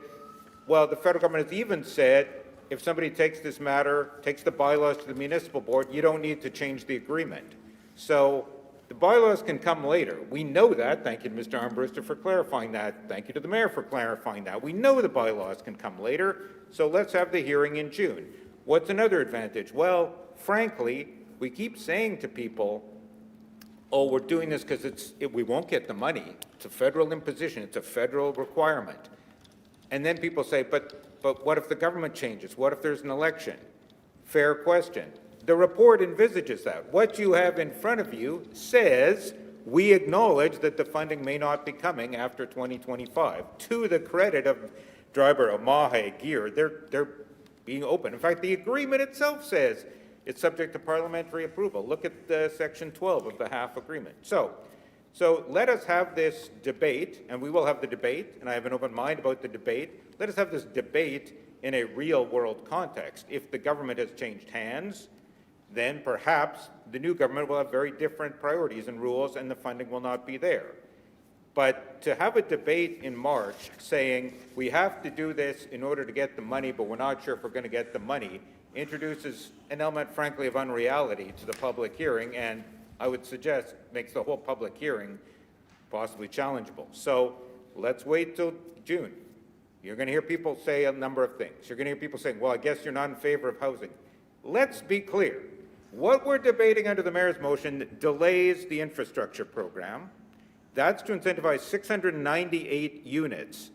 well, the federal government has even said if somebody takes this matter, takes the bylaws to the municipal board, you don't need to change the agreement. So The bylaws can come later. We know that. Thank you to Mr. Armbruster for clarifying that. Thank you to the mayor for clarifying that. We know the bylaws can come later, so let's have the hearing in June. What's another advantage? Well, frankly, we keep saying to people, oh, we're doing this because we won't get the money. It's a federal imposition. It's a federal requirement. And then people say, but what if the government changes? What if there's an election? Fair question. The report envisages that. What you have in front of you says we acknowledge that the funding may not be coming after 2025. To the credit of Dryborough, Mahe, Gear, they're being open. In fact, the agreement itself says it's subject to parliamentary approval. Look at Section 12 of the half agreement. So let us have this debate, and we will have the debate, and I have an open mind about the debate. Let us have this debate in a real-world context. If the government has changed hands, then perhaps the new government will have very different priorities and rules, and the funding will not be there. But to have a debate in March saying we have to do this in order to get the money, but we're not sure if we're going to get the money, introduces an element, frankly, of unreality to the public hearing, and I would suggest makes the whole public hearing possibly challengeable. So let's wait till June. You're going to hear people say a number of things. You're going to hear people saying, well, I guess you're not in favor of housing. Let's be clear. What we're debating under the mayor's motion delays the infrastructure program. That's to incentivize 698 units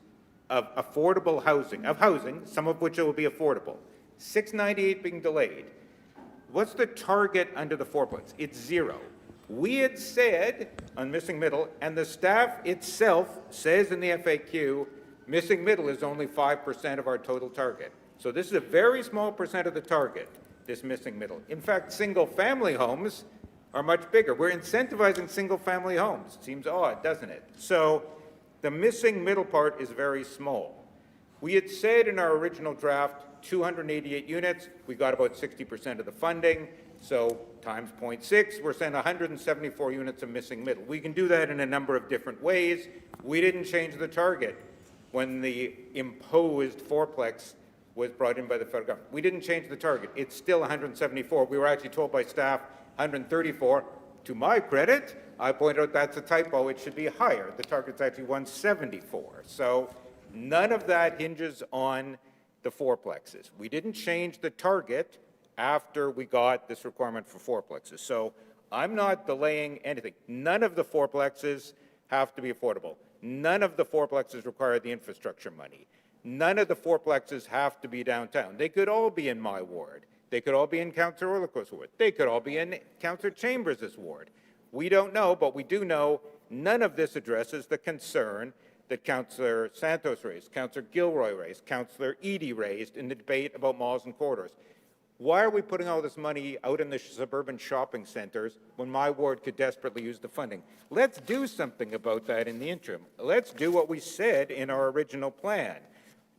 of affordable housing, some of which will be affordable. 698 being delayed. What's the target under the fourplex? It's 0. We had said on missing middle, and the staff itself says in the FAQ, missing middle is only 5% of our total target. So this is a very small percent of the target, this missing middle. In fact, single-family homes are much bigger. We're incentivizing single-family homes. Seems odd, doesn't it? So the missing middle part is very small. We had said in our original draft 288 units. We got about 60% of the funding. So times 0.6, we're saying 174 units of missing middle. We can do that in a number of different ways. We didn't change the target when the imposed fourplex was brought in by the federal government. We didn't change the target. It's still 174. We were actually told by staff 134. To my credit, I pointed out that's a typo. It should be higher. The target's actually 174. So none of that hinges on the fourplexes. We didn't change the target after we got this requirement for fourplexes. So I'm not delaying anything. None of the fourplexes have to be affordable. None of the fourplexes require the infrastructure money. None of the fourplexes have to be downtown. They could all be in my ward. They could all be in Councillor Orlico's ward. They could all be in Councillor Chambers' ward. We don't know, but we do know none of this addresses the concern that Councillor Santos raised, Councillor Gilroy raised, Councillor Eadie raised in the debate about malls and corridors. Why are we putting all this money out in the suburban shopping centers when my ward could desperately use the funding? Let's do something about that in the interim. Let's do what we said in our original plan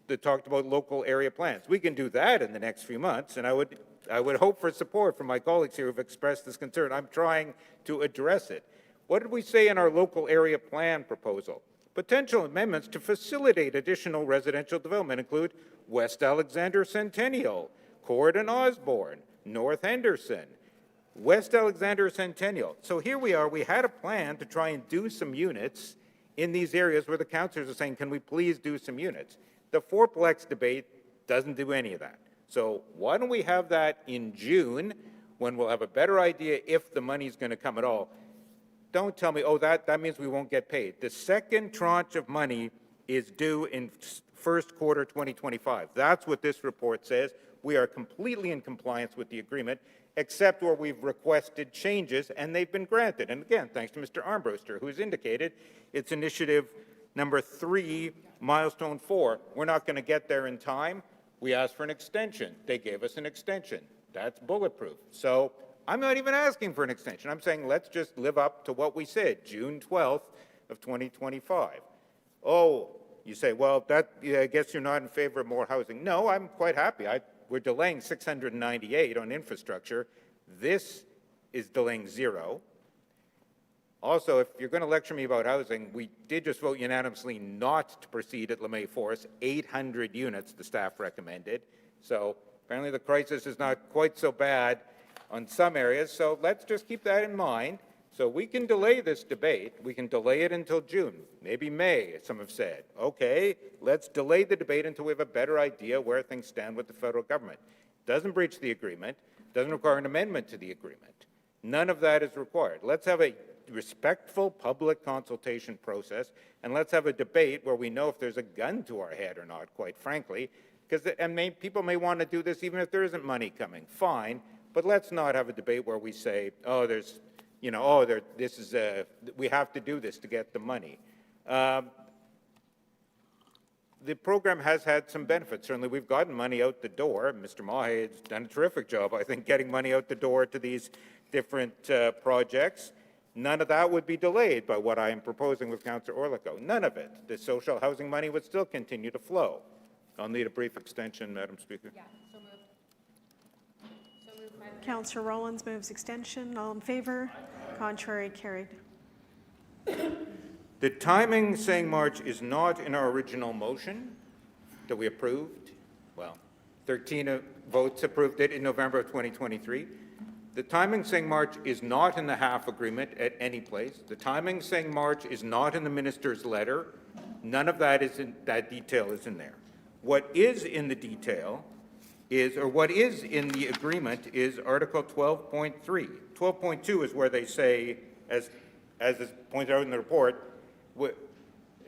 that talked about local area plans. We can do that in the next few months, and I would hope for support from my colleagues here who've expressed this concern. I'm trying to address it. What did we say in our local area plan proposal? Potential amendments to facilitate additional residential development include West Alexander Centennial, Corridon Osborne, North Henderson, West Alexander Centennial. So here we are, we had a plan to try and do some units in these areas where the councillors are saying, can we please do some units? The fourplex debate doesn't do any of that. So why don't we have that in June when we'll have a better idea if the money's going to come at all. Don't tell me, oh, that means we won't get paid. The second tranche of money is due in first quarter 2025. That's what this report says. We are completely in compliance with the agreement, except where we've requested changes, and they've been granted. And again, thanks to Mr. Armbruster, who's indicated it's initiative number 3, milestone 4. We're not going to get there in time. We asked for an extension. They gave us an extension. That's bulletproof. So I'm not even asking for an extension. I'm saying let's just live up to what we said, June 12th of 2025. Oh, you say, well, I guess you're not in favor of more housing. No, I'm quite happy. We're delaying 698 on infrastructure. This is delaying 0. Also, if you're going to lecture me about housing, we did just vote unanimously not to proceed at LeMay Forest. 800 units the staff recommended. So apparently the crisis is not quite so bad on some areas. So let's just keep that in mind. So we can delay this debate. We can delay it until June, maybe May, as some have said. Okay, let's delay the debate until we have a better idea where things stand with the federal government. Doesn't breach the agreement, doesn't require an amendment to the agreement. None of that is required. Let's have a respectful public consultation process, and let's have a debate where we know if there's a gun to our head or not, quite frankly, because people may want to do this even if there isn't money coming. Fine, but let's not have a debate where we say, oh, there's, you know, oh, this is we have to do this to get the money. The program has had some benefits. Certainly, we've gotten money out the door. Mr. Mahe has done a terrific job, I think, getting money out the door to these different projects. None of that would be delayed by what I am proposing with Councillor Orlikow. None of it. The social housing money would still continue to flow. I'll need a brief extension, Madam Speaker. Yeah, so moved. So moved, Madam. Councillor Rollins moves extension. All in favor? Contrary, carried. The timing saying March is not in our original motion that we approved. Well, 13 votes approved it in November of 2023. The timing saying March is not in the half agreement at any place. The timing saying March is not in the minister's letter. None of that is in, that detail is in there. What is in the detail is, or what is in the agreement is Article 12.3. 12.2 is where they say, as is pointed out in the report,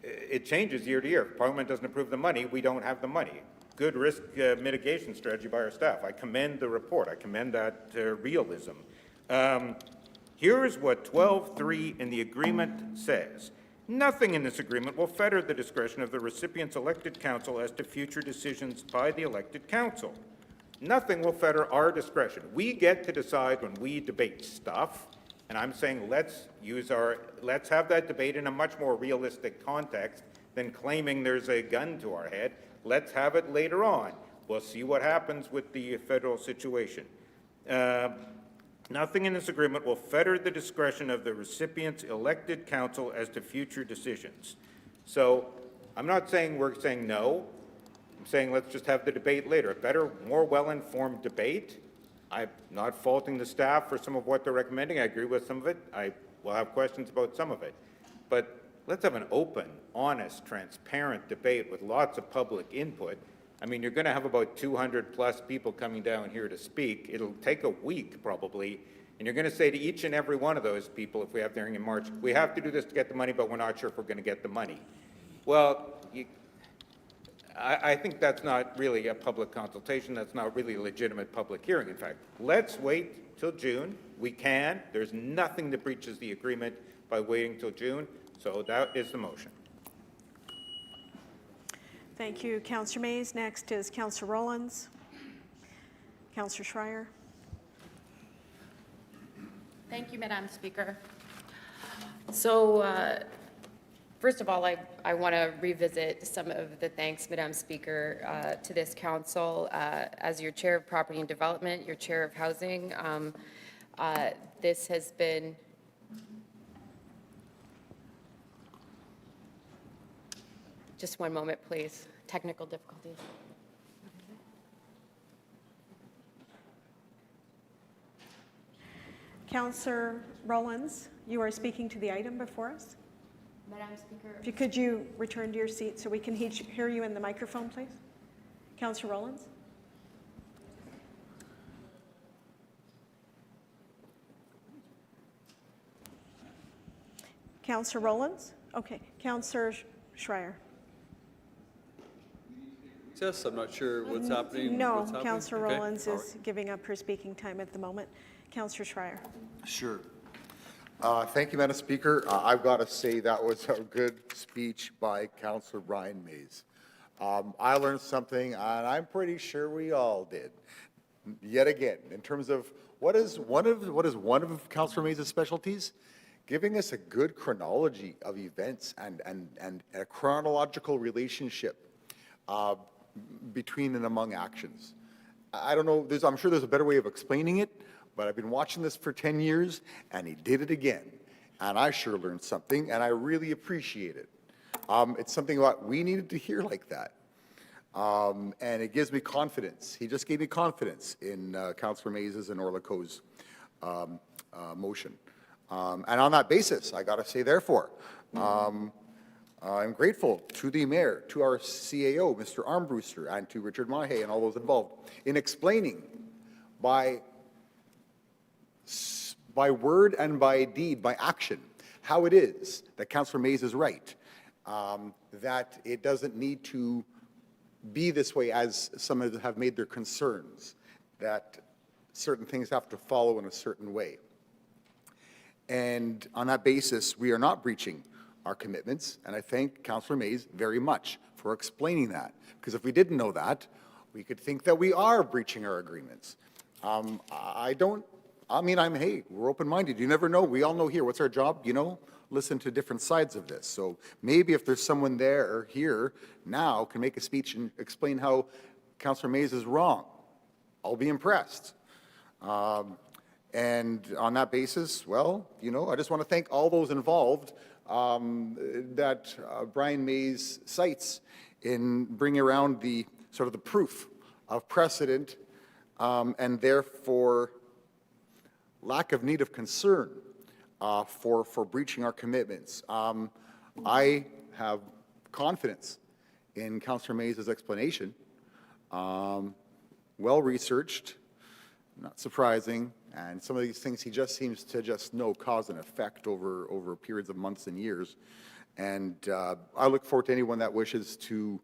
it changes year to year. If Parliament doesn't approve the money, we don't have the money. Good risk mitigation strategy by our staff. I commend the report. I commend that realism. Here is what 12.3 in the agreement says. Nothing in this agreement will fetter the discretion of the recipient's elected council as to future decisions by the elected council. Nothing will fetter our discretion. We get to decide when we debate stuff, and I'm saying let's have that debate in a much more realistic context than claiming there's a gun to our head. Let's have it later on. We'll see what happens with the federal situation. Nothing in this agreement will fetter the discretion of the recipient's elected council as to future decisions. So I'm not saying we're saying no. I'm saying let's just have the debate later. A better, more well-informed debate. I'm not faulting the staff for some of what they're recommending. I agree with some of it. I will have questions about some of it. But let's have an open, honest, transparent debate with lots of public input. I mean, you're going to have about 200 plus people coming down here to speak. It'll take a week probably, and you're going to say to each and every one of those people, if we have the hearing in March, we have to do this to get the money, but we're not sure if we're going to get the money. Well, I think that's not really a public consultation. That's not really a legitimate public hearing, in fact. Let's wait till June. We can. There's nothing that breaches the agreement by waiting till June. So that is the motion. Thank you, Councillor Mays. Next is Councillor Rollins. Councillor Schreier. Thank you, Madam Speaker. So, first of all, I want to revisit some of the thanks, Madam Speaker, to this council. As your Chair of Property and Development, your Chair of Housing, this has been just one moment, please. Technical difficulties. Councillor Rollins, you are speaking to the item before us. Madam Speaker. Could you return to your seat so we can hear you in the microphone, please? Councillor Rollins. Councillor Rollins? Okay. Councillor Schreier. Yes, I'm not sure what's happening. No, what's happening. Councillor Okay. Rollins All is giving up her speaking time at the moment. Councillor Schreier. Sure. Thank you, Madam Speaker. I've got to say that was a good speech by Councillor Brian Mays. I learned something, and I'm pretty sure we all did. Yet again, in terms of what is one of Councillor Mays' specialties? Giving us a good chronology of events and a chronological relationship between and among actions. I don't know, I'm sure there's a better way of explaining it, but I've been watching this for 10 years, and he did it again. And I sure learned something, and I really appreciate it. It's something that we needed to hear like that. And it gives me confidence. He just gave me confidence in Councillor Mays' and Orlikow's motion. And on that basis, I got to say therefore, I'm grateful to the mayor, to our CAO, Mr. Armbruster, and to Richard Mahe and all those involved in explaining by word and by deed, by action, how it is that Councillor Mays is right, that it doesn't need to be this way as some have made their concerns, that certain things have to follow in a certain way. And on that basis, we are not breaching our commitments, and I thank Councillor Mays very much for explaining that, because if we didn't know that, we could think that we are breaching our agreements. Hey, we're open-minded. You never know. We all know here, what's our job? Listen to different sides of this. So maybe if there's someone there or here now can make a speech and explain how Councillor Mays is wrong, I'll be impressed. And on that basis, well, I just want to thank all those involved that Brian Mays cites in bringing around the sort of the proof of precedent and therefore lack of need of concern for breaching our commitments. I have confidence in Councillor Mays' explanation. Well-researched, not surprising, and some of these things he just seems to just know cause and effect over periods of months and years. And I look forward to anyone that wishes to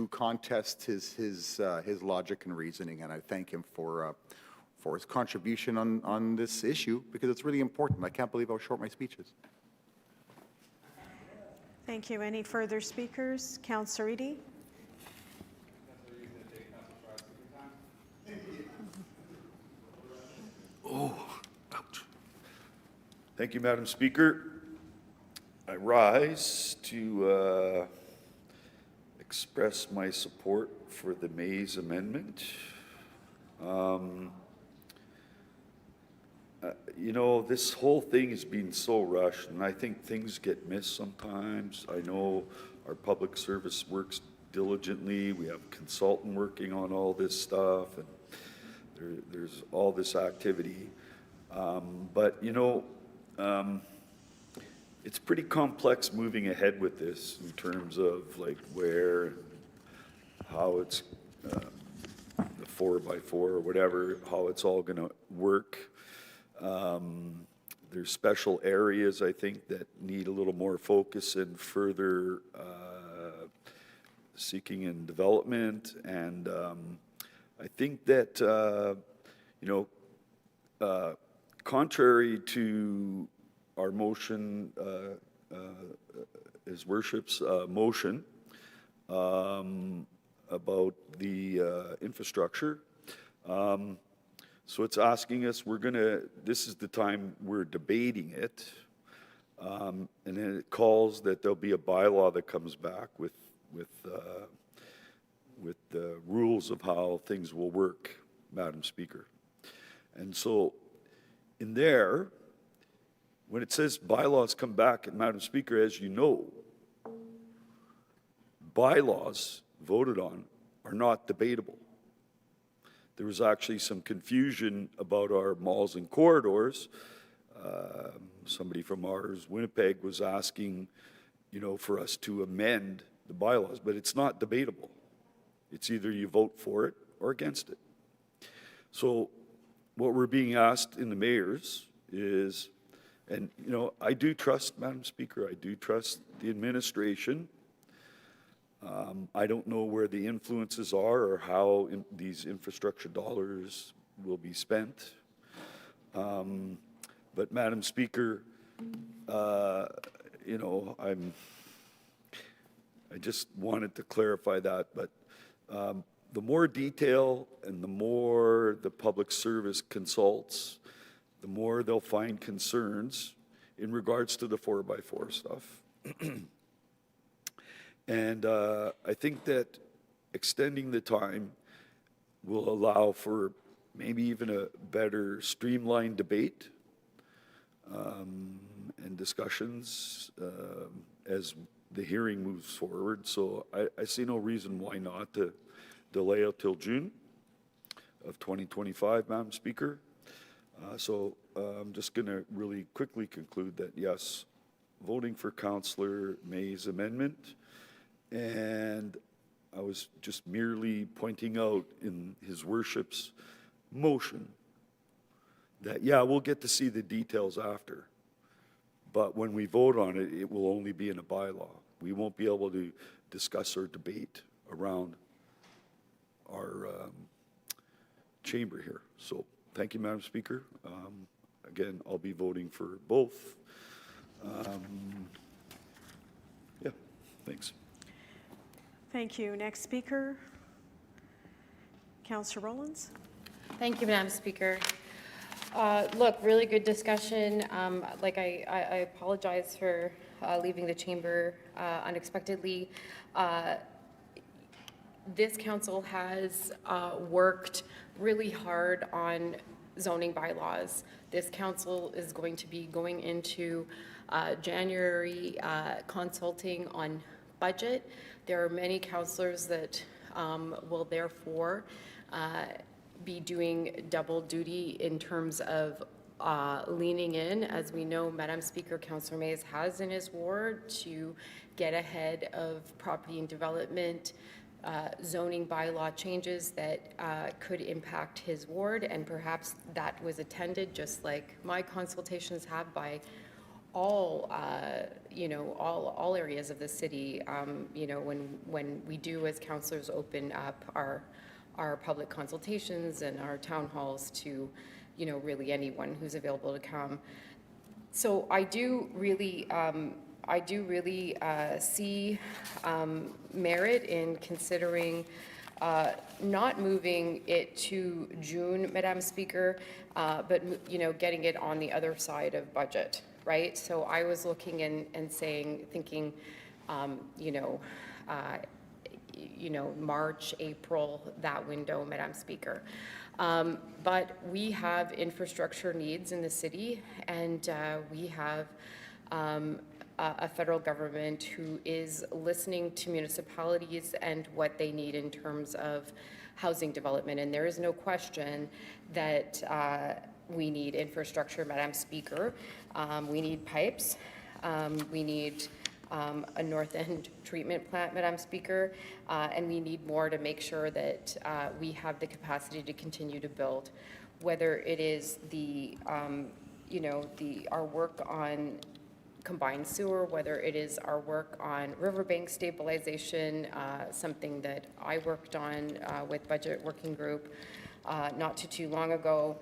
contest his logic and reasoning, and I thank him for his contribution on this issue, because it's really important. I can't believe how short my speech is. Thank you. Any further speakers? Councillor Eady? Oh, ouch. Thank you, Madam Speaker. I rise to express my support for the Mays amendment. This whole thing has been so rushed, and I think things get missed sometimes. I know our public service works diligently. We have a consultant working on all this stuff, and there's all this activity. But it's pretty complex moving ahead with this in terms of like where and how it's the 4x4 or whatever, how it's all going to work. There's special areas, I think, that need a little more focus and further seeking and development. And I think that, contrary to our motion, His Worship's motion about the infrastructure, so it's asking us, this is the time we're debating it, and then it calls that there'll be a bylaw that comes back with the rules of how things will work, Madam Speaker. And so in there, when it says bylaws come back, and Madam Speaker, as you know, bylaws voted on are not debatable. There was actually some confusion about our malls and corridors. Somebody from ours, Winnipeg, was asking, for us to amend the bylaws, but it's not debatable. It's either you vote for it or against it. So what we're being asked in the mayor's is, and I do trust, Madam Speaker, I do trust the administration. I don't know where the influences are or how these infrastructure dollars will be spent. But Madam Speaker, I just wanted to clarify that. But the more detail and the more the public service consults, the more they'll find concerns in regards to the 4x4 stuff. And I think that extending the time will allow for maybe even a better streamlined debate and discussions as the hearing moves forward. So I see no reason why not to delay it till June of 2025, Madam Speaker. So I'm just going to really quickly conclude that, yes, voting for Councillor May's amendment, and I was just merely pointing out in his worship's motion that, yeah, we'll get to see the details after, but when we vote on it, it will only be in a bylaw. We won't be able to discuss or debate around our chamber here. So thank you, Madam Speaker. Again, I'll be voting for both. Yeah, thanks. Thank you. Next speaker, Councillor Rollins. Thank you, Madam Speaker. Look, really good discussion. Like I apologize for leaving the chamber unexpectedly. This council has worked really hard on zoning bylaws. This council is going to be going into January consulting on budget. There are many councillors that will therefore be doing double duty in terms of leaning in, as we know, Madam Speaker, Councillor Mays has in his ward, to get ahead of property and development zoning bylaw changes that could impact his ward, and perhaps that was attended, just like my consultations have, by all, all areas of the city, when we do as councillors open up our public consultations and our town halls to, really anyone who's available to come. So I do really see merit in considering not moving it to June, Madam Speaker, but, getting it on the other side of budget, right? So I was looking and thinking, March, April, that window, Madam Speaker. But we have infrastructure needs in the city, and we have a federal government who is listening to municipalities and what they need in terms of housing development. And there is no question that we need infrastructure, Madam Speaker. We need pipes. We need a North End treatment plant, Madam Speaker, and we need more to make sure that we have the capacity to continue to build, whether it is our work on combined sewer, whether it is our work on riverbank stabilization, something that I worked on with Budget Working Group not too long ago.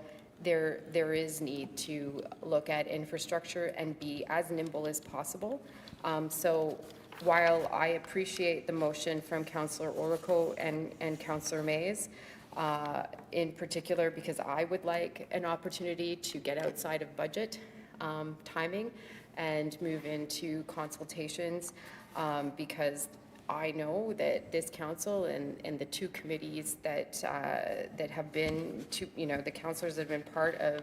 There is need to look at infrastructure and be as nimble as possible. So while I appreciate the motion from Councillor Orrico and Councillor Mays, in particular, because I would like an opportunity to get outside of budget timing and move into consultations, because I know that this council and the two committees that have been, the councillors that have been part of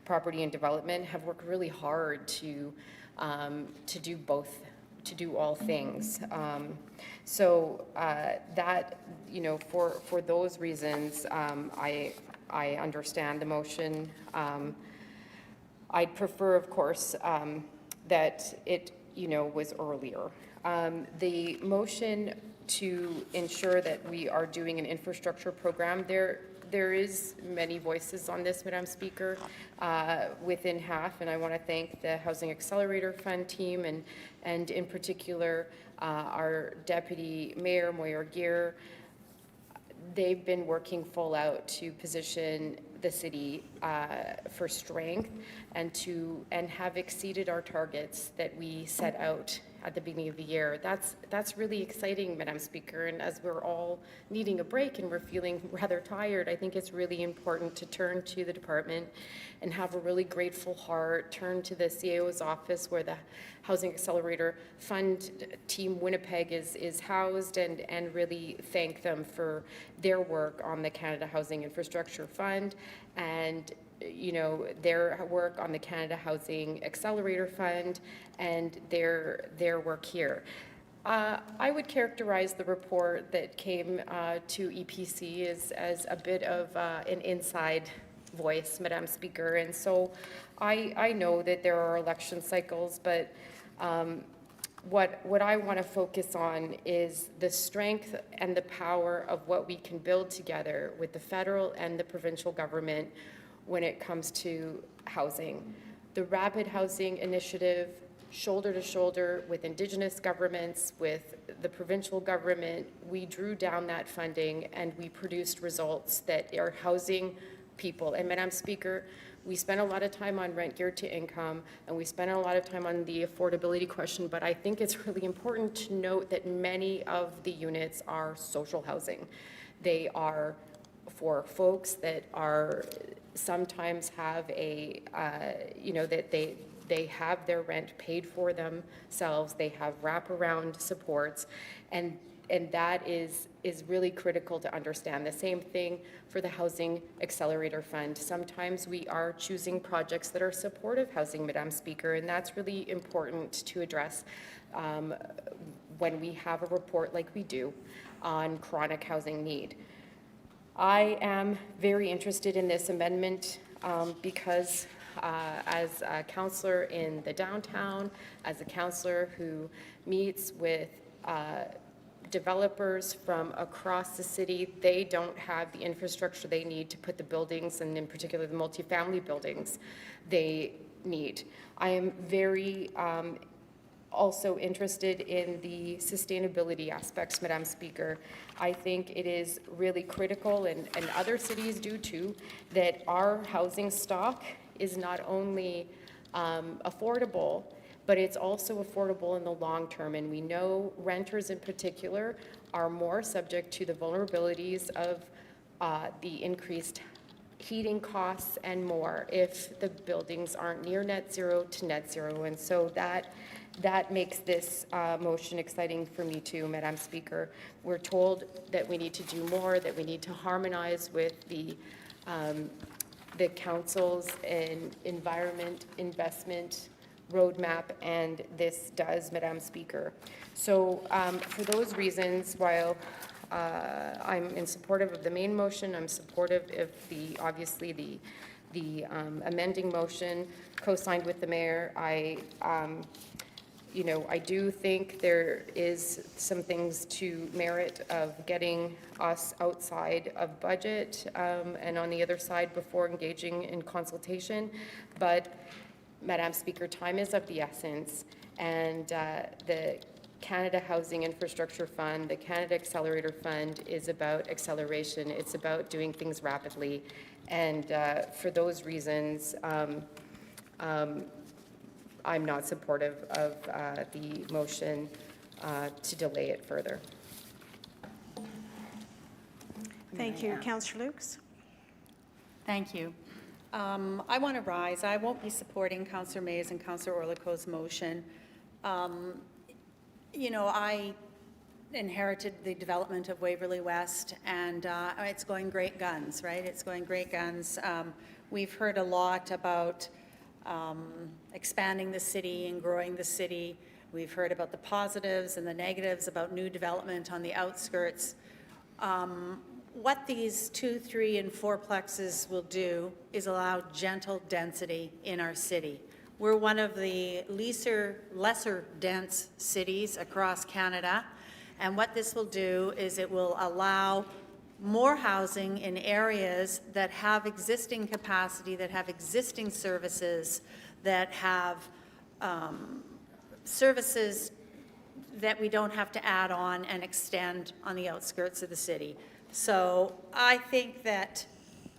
property and development have worked really hard to do both, to do all things. So that, for those reasons, I understand the motion. I'd prefer, of course, that it, was earlier. The motion to ensure that we are doing an infrastructure program, there is many voices on this, Madam Speaker, within HAF, and I want to thank the Housing Accelerator Fund team and in particular our Deputy Mayor, Moyer Gear. They've been working full out to position the city for strength and have exceeded our targets that we set out at the beginning of the year. That's really exciting, Madam Speaker, and as we're all needing a break and we're feeling rather tired, I think it's really important to turn to the department and have a really grateful heart, turn to the CAO's office where the Housing Accelerator Fund team Winnipeg is housed, and really thank them for their work on the Canada Housing Infrastructure Fund and their work on the Canada Housing Accelerator Fund and their work here. I would characterize the report that came to EPC as a bit of an inside voice, Madam Speaker. And so I know that there are election cycles, but what I want to focus on is the strength and the power of what we can build together with the federal and the provincial government when it comes to housing. The Rapid Housing Initiative, shoulder to shoulder with Indigenous governments, with the provincial government, we drew down that funding and we produced results that are housing people. And Madam Speaker, we spent a lot of time on rent geared to income, and we spent a lot of time on the affordability question, but I think it's really important to note that many of the units are social housing. They are for folks that are sometimes have a, that they have their rent paid for themselves, they have wraparound supports, and that is really critical to understand. The same thing for the Housing Accelerator Fund. Sometimes we are choosing projects that are supportive housing, Madam Speaker, and that's really important to address when we have a report like we do on chronic housing need. I am very interested in this amendment because as a councillor in the downtown, as a councillor who meets with developers from across the city, they don't have the infrastructure they need to put the buildings, and in particular the multifamily buildings, they need. I am very also interested in the sustainability aspects, Madam Speaker. I think it is really critical, and other cities do too, that our housing stock is not only affordable, but it's also affordable in the long term. And we know renters in particular are more subject to the vulnerabilities of the increased heating costs and more if the buildings aren't near net zero to net zero. And so that makes this motion exciting for me too, Madam Speaker. We're told that we need to do more, that we need to harmonize with the council's environment investment roadmap, and this does, Madam Speaker. So for those reasons, while I'm in supportive of the main motion, I'm supportive of obviously the amending motion co-signed with the mayor. I do think there is some things to merit of getting us outside of budget and on the other side before engaging in consultation. But Madam Speaker, time is of the essence, and the Canada Housing Infrastructure Fund, the Canada Accelerator Fund is about acceleration. It's about doing things rapidly. And for those reasons, I'm not supportive of the motion to delay it further. Thank you. Councillor Lukes? Thank you. I want to rise. I won't be supporting Councillor Mays and Councillor Orliko's motion. I inherited the development of Waverly West, and it's going great guns, right? It's going great guns. We've heard a lot about expanding the city and growing the city. We've heard about the positives and the negatives about new development on the outskirts. What these 2, 3, and 4 plexes will do is allow gentle density in our city. We're one of the lesser dense cities across Canada, and what this will do is it will allow more housing in areas that have existing capacity, that have existing services, that have services that we don't have to add on and extend on the outskirts of the city. So I think that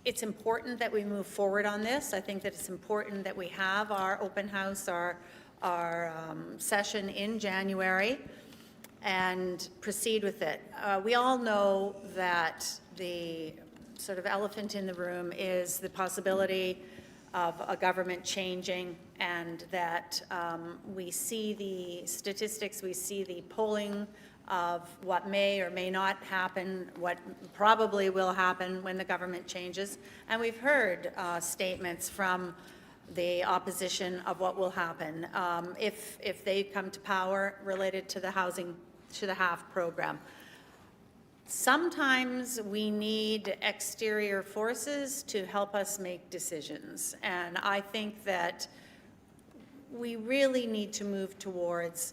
it's important that we move forward on this. I think that it's important that we have our open house, our session in January, and proceed with it. We all know that the sort of elephant in the room is the possibility of a government changing, and that we see the statistics, we see the polling of what may or may not happen, what probably will happen when the government changes. And we've heard statements from the opposition of what will happen if they come to power related to the housing, to the HALF program. sometimes we need exterior forces to help us make decisions. And I think that we really need to move towards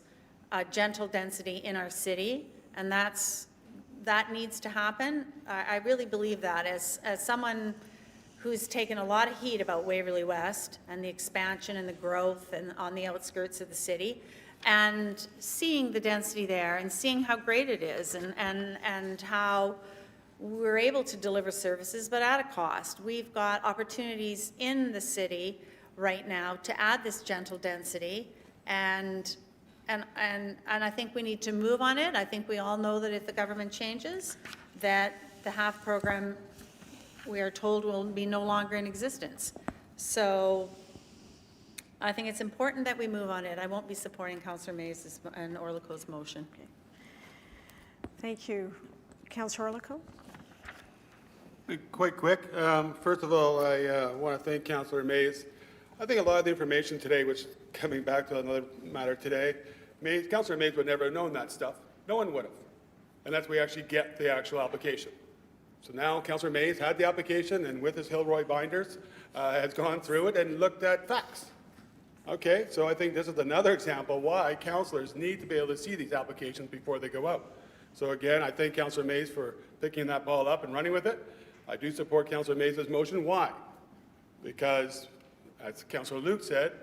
a gentle density in our city, and that needs to happen. I really believe that. As someone who's taken a lot of heat about Waverly West and the expansion and the growth and on the outskirts of the city, and seeing the density there and seeing how great it is and how we're able to deliver services, but at a cost. We've got opportunities in the city right now to add this gentle density, and I think we need to move on it. I think we all know that if the government changes, that the HAF program, we are told, will be no longer in existence. So I think it's important that we move on it. I won't be supporting Councillor Mays' and Orliko's motion. Thank you. Councillor Orliko? Quite quick. First of all, I want to thank Councillor Mays. I think a lot of the information today, which coming back to another matter today, Councillor Mays would never have known that stuff. No one would have. And that's where we actually get the actual application. So now Councillor Mays had the application and with his Hilroy binders has gone through it and looked at facts. Okay, so I think this is another example why councillors need to be able to see these applications before they go out. So again, I thank Councillor Mays for picking that ball up and running with it. I do support Councillor Mays' motion. Why? Because, as Councillor Luke said,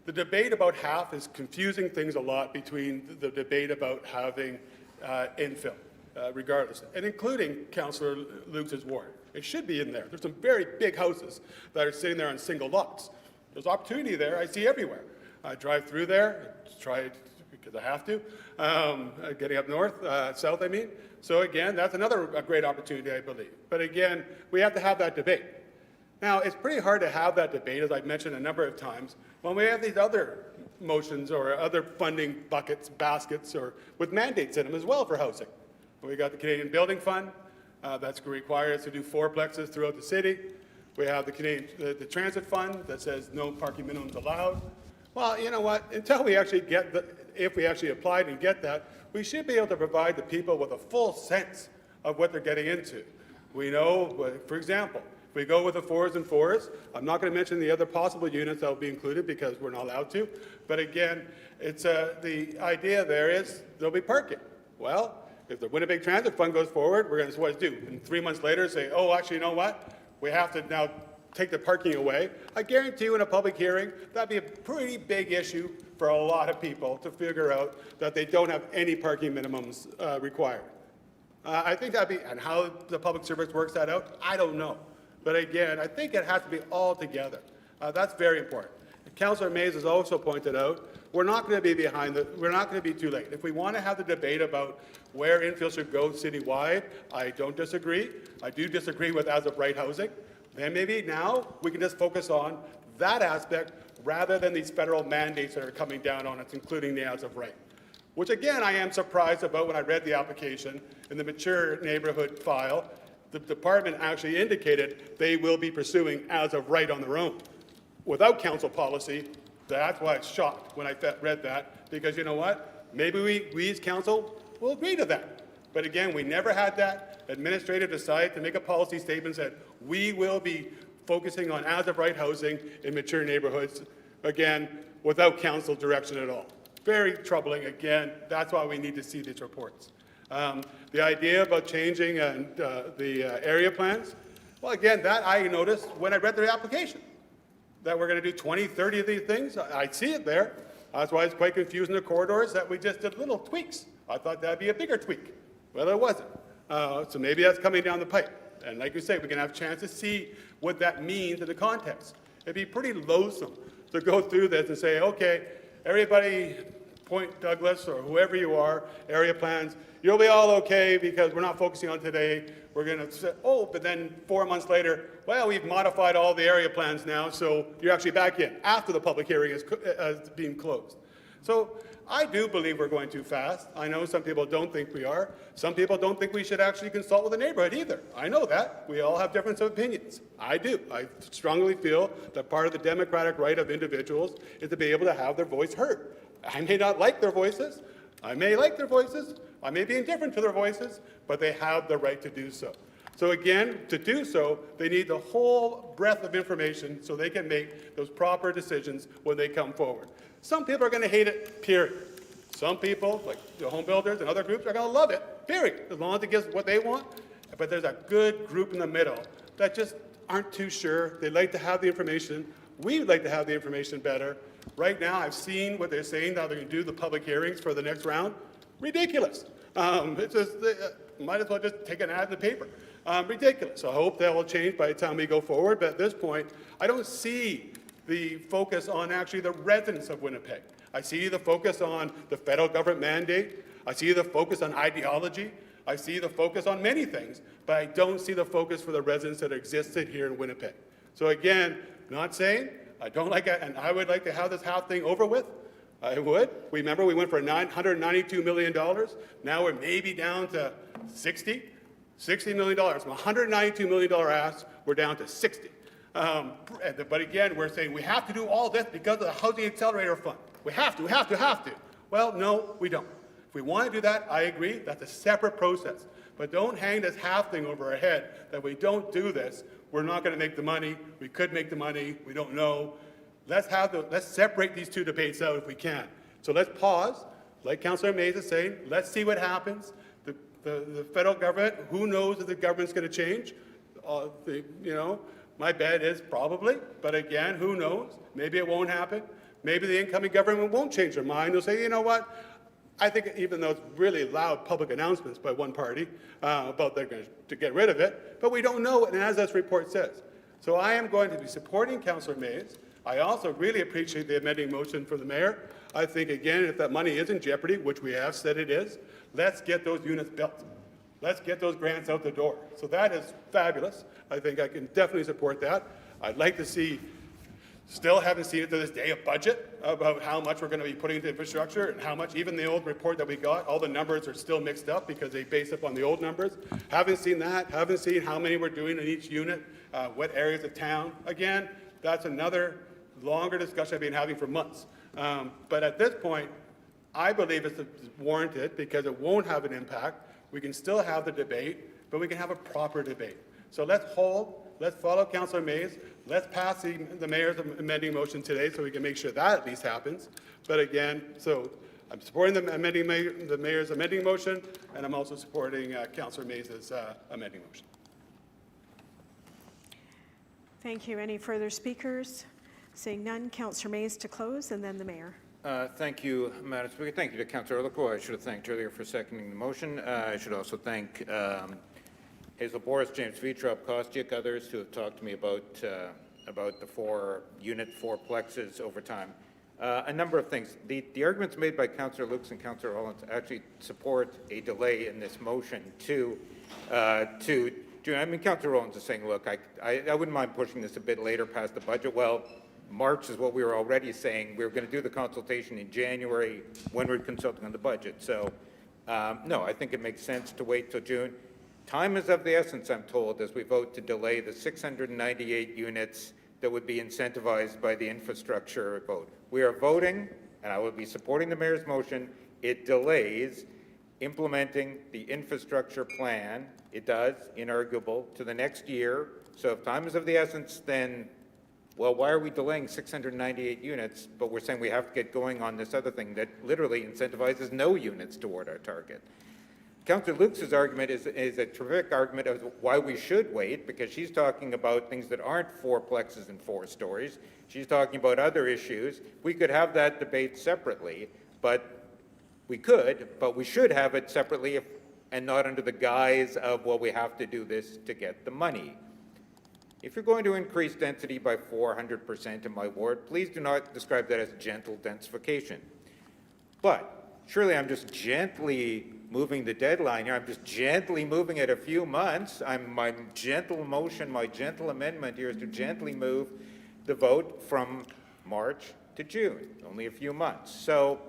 the debate about HAF is confusing things a lot between the debate about having infill, regardless, and including Councillor Luke's ward. It should be in there. There's some very big houses that are sitting there on single lots. There's opportunity there. I see everywhere. I drive through there, try it because I have to, getting up north, south, I mean. So again, that's another great opportunity, I believe. But again, we have to have that debate. Now, it's pretty hard to have that debate, as I've mentioned a number of times, when we have these other motions or other funding buckets, baskets, or with mandates in them as well for housing. We got the Canadian Building Fund, that's going to require us to do fourplexes throughout the city. We have the Transit Fund that says no parking minimums allowed. Well, you know what? Until we actually get if we actually applied and get that, we should be able to provide the people with a full sense of what they're getting into. We know, for example, if we go with the 4s and 4s, I'm not going to mention the other possible units that will be included because we're not allowed to. But again, it's the idea there is there'll be parking. Well, if the Winnipeg Transit Fund goes forward, we're going to what do? And 3 months later say, oh, actually, you know what? We have to now take the parking away. I guarantee you in a public hearing, that'd be a pretty big issue for a lot of people to figure out that they don't have any parking minimums required. I think that'd be, and how the public service works that out, I don't know. But again, I think it has to be all together. That's very important. Councillor Mays has also pointed out, we're not going to be we're not going to be too late. If we want to have the debate about where infill should go citywide, I don't disagree. I do disagree with as-of-right housing. Then maybe now we can just focus on that aspect rather than these federal mandates that are coming down on us, including the as-of-right. Which again, I am surprised about when I read the application in the mature neighborhood file. The department actually indicated they will be pursuing as-of-right on their own. Without council policy, that's why I was shocked when I read that, because you know what? Maybe we as council will agree to that. But again, we never had that. Administrator decided to make a policy statement that we will be focusing on as-of-right housing in mature neighborhoods, again, without council direction at all. Very troubling. Again, that's why we need to see these reports. The idea about changing the area plans, well, again, that I noticed when I read the application, that we're going to do 20, 30 of these things. I see it there. That's why it's quite confusing the corridors that we just did little tweaks. I thought that'd be a bigger tweak. Well, it wasn't. So maybe that's coming down the pipe. And like you say, we can have a chance to see what that means in the context. It'd be pretty loathsome to go through this and say, okay, everybody, Point Douglas or whoever you are, area plans, you'll be all okay because we're not focusing on today. We're going to say, oh, but then 4 months later, well, we've modified all the area plans now, so you're actually back in after the public hearing is being closed. So I do believe we're going too fast. I know some people don't think we are. Some people don't think we should actually consult with the neighborhood either. I know that. We all have different opinions. I do. I strongly feel that part of the democratic right of individuals is to be able to have their voice heard. I may not like their voices. I may like their voices, I may be indifferent to their voices, but they have the right to do so. So again, to do so, they need the whole breadth of information so they can make those proper decisions when they come forward. Some people are going to hate it, period. Some people, like the home builders and other groups, are going to love it, period, as long as it gives what they want. But there's a good group in the middle that just aren't too sure. They like to have the information. We would like to have the information better. Right now, I've seen what they're saying, how they're going to do the public hearings for the next round. Ridiculous. It's just, might as well just take an ad in the paper. Ridiculous. I hope that will change by the time we go forward. But at this point, I don't see the focus on actually the residents of Winnipeg. I see the focus on the federal government mandate. I see the focus on ideology. I see the focus on many things, but I don't see the focus for the residents that existed here in Winnipeg. So again, not saying I don't like it, and I would like to have this half thing over with. I would. Remember, we went for $992 million. Now we're maybe down to $60 million. From $192 million ask, we're down to 60. But again, we're saying we have to do all this because of the Housing Accelerator Fund. We have to. Well, no, we don't. If we want to do that, I agree. That's a separate process. But don't hang this half thing over our head that we don't do this. We're not going to make the money. We could make the money. We don't know. Let's separate these two debates out if we can. So let's pause. Like Councillor Mays is saying, let's see what happens. The federal government, who knows if the government's going to change? My bet is probably. But again, who knows? Maybe it won't happen. Maybe the incoming government won't change their mind. They'll say, you know what? I think even though it's really loud public announcements by one party about they're going to get rid of it, but we don't know, and as this report says. So I am going to be supporting Councillor Mays. I also really appreciate the amending motion for the mayor. I think, again, if that money is in jeopardy, which we have said it is, let's get those units built. Let's get those grants out the door. So that is fabulous. I think I can definitely support that. I'd like to see, still haven't seen it to this day, a budget about how much we're going to be putting into infrastructure and how much, even the old report that we got, all the numbers are still mixed up because they base up on the old numbers. Haven't seen that. Haven't seen how many we're doing in each unit, what areas of town. Again, that's another longer discussion I've been having for months. But at this point, I believe it's warranted because it won't have an impact. We can still have the debate, but we can have a proper debate. So let's hold, let's follow Councillor Mays, let's pass the mayor's amending motion today so we can make sure that at least happens. But again, so I'm supporting the mayor's amending motion, and I'm also supporting Councillor Mays' amending motion. Thank you. Any further speakers? Seeing none, Councillor Mays to close, and then the mayor. Thank you, Madam Speaker. Thank you to Councillor Orlico. I should have thanked earlier for seconding the motion. I should also thank Hazel Boris, James Vitrop, Kostyuk, others who have talked to me about the unit fourplexes over time. A number of things. The arguments made by Councillor Lukes and Councillor Hollins actually support a delay in this motion I mean, Councillor Owens is saying, look, I wouldn't mind pushing this a bit later past the budget. Well, March is what we were already saying. We were going to do the consultation in January when we're consulting on the budget. So, no, I think it makes sense to wait till June. Time is of the essence, I'm told, as we vote to delay the 698 units that would be incentivized by the infrastructure vote. We are voting, and I will be supporting the mayor's motion. It delays implementing the infrastructure plan. It does, inarguable, to the next year. So if time is of the essence, then, well, why are we delaying 698 units, but we're saying we have to get going on this other thing that literally incentivizes no units toward our target? Councillor Lukes' argument is a terrific argument of why we should wait, because she's talking about things that aren't fourplexes and 4 stories. She's talking about other issues. We could have that debate separately, but we should have it separately and not under the guise of, well, we have to do this to get the money. If you're going to increase density by 400% in my ward, please do not describe that as gentle densification. But surely I'm just gently moving the deadline here. I'm just gently moving it a few months. My gentle motion, my gentle amendment here is to gently move the vote from March to June, only a few months. So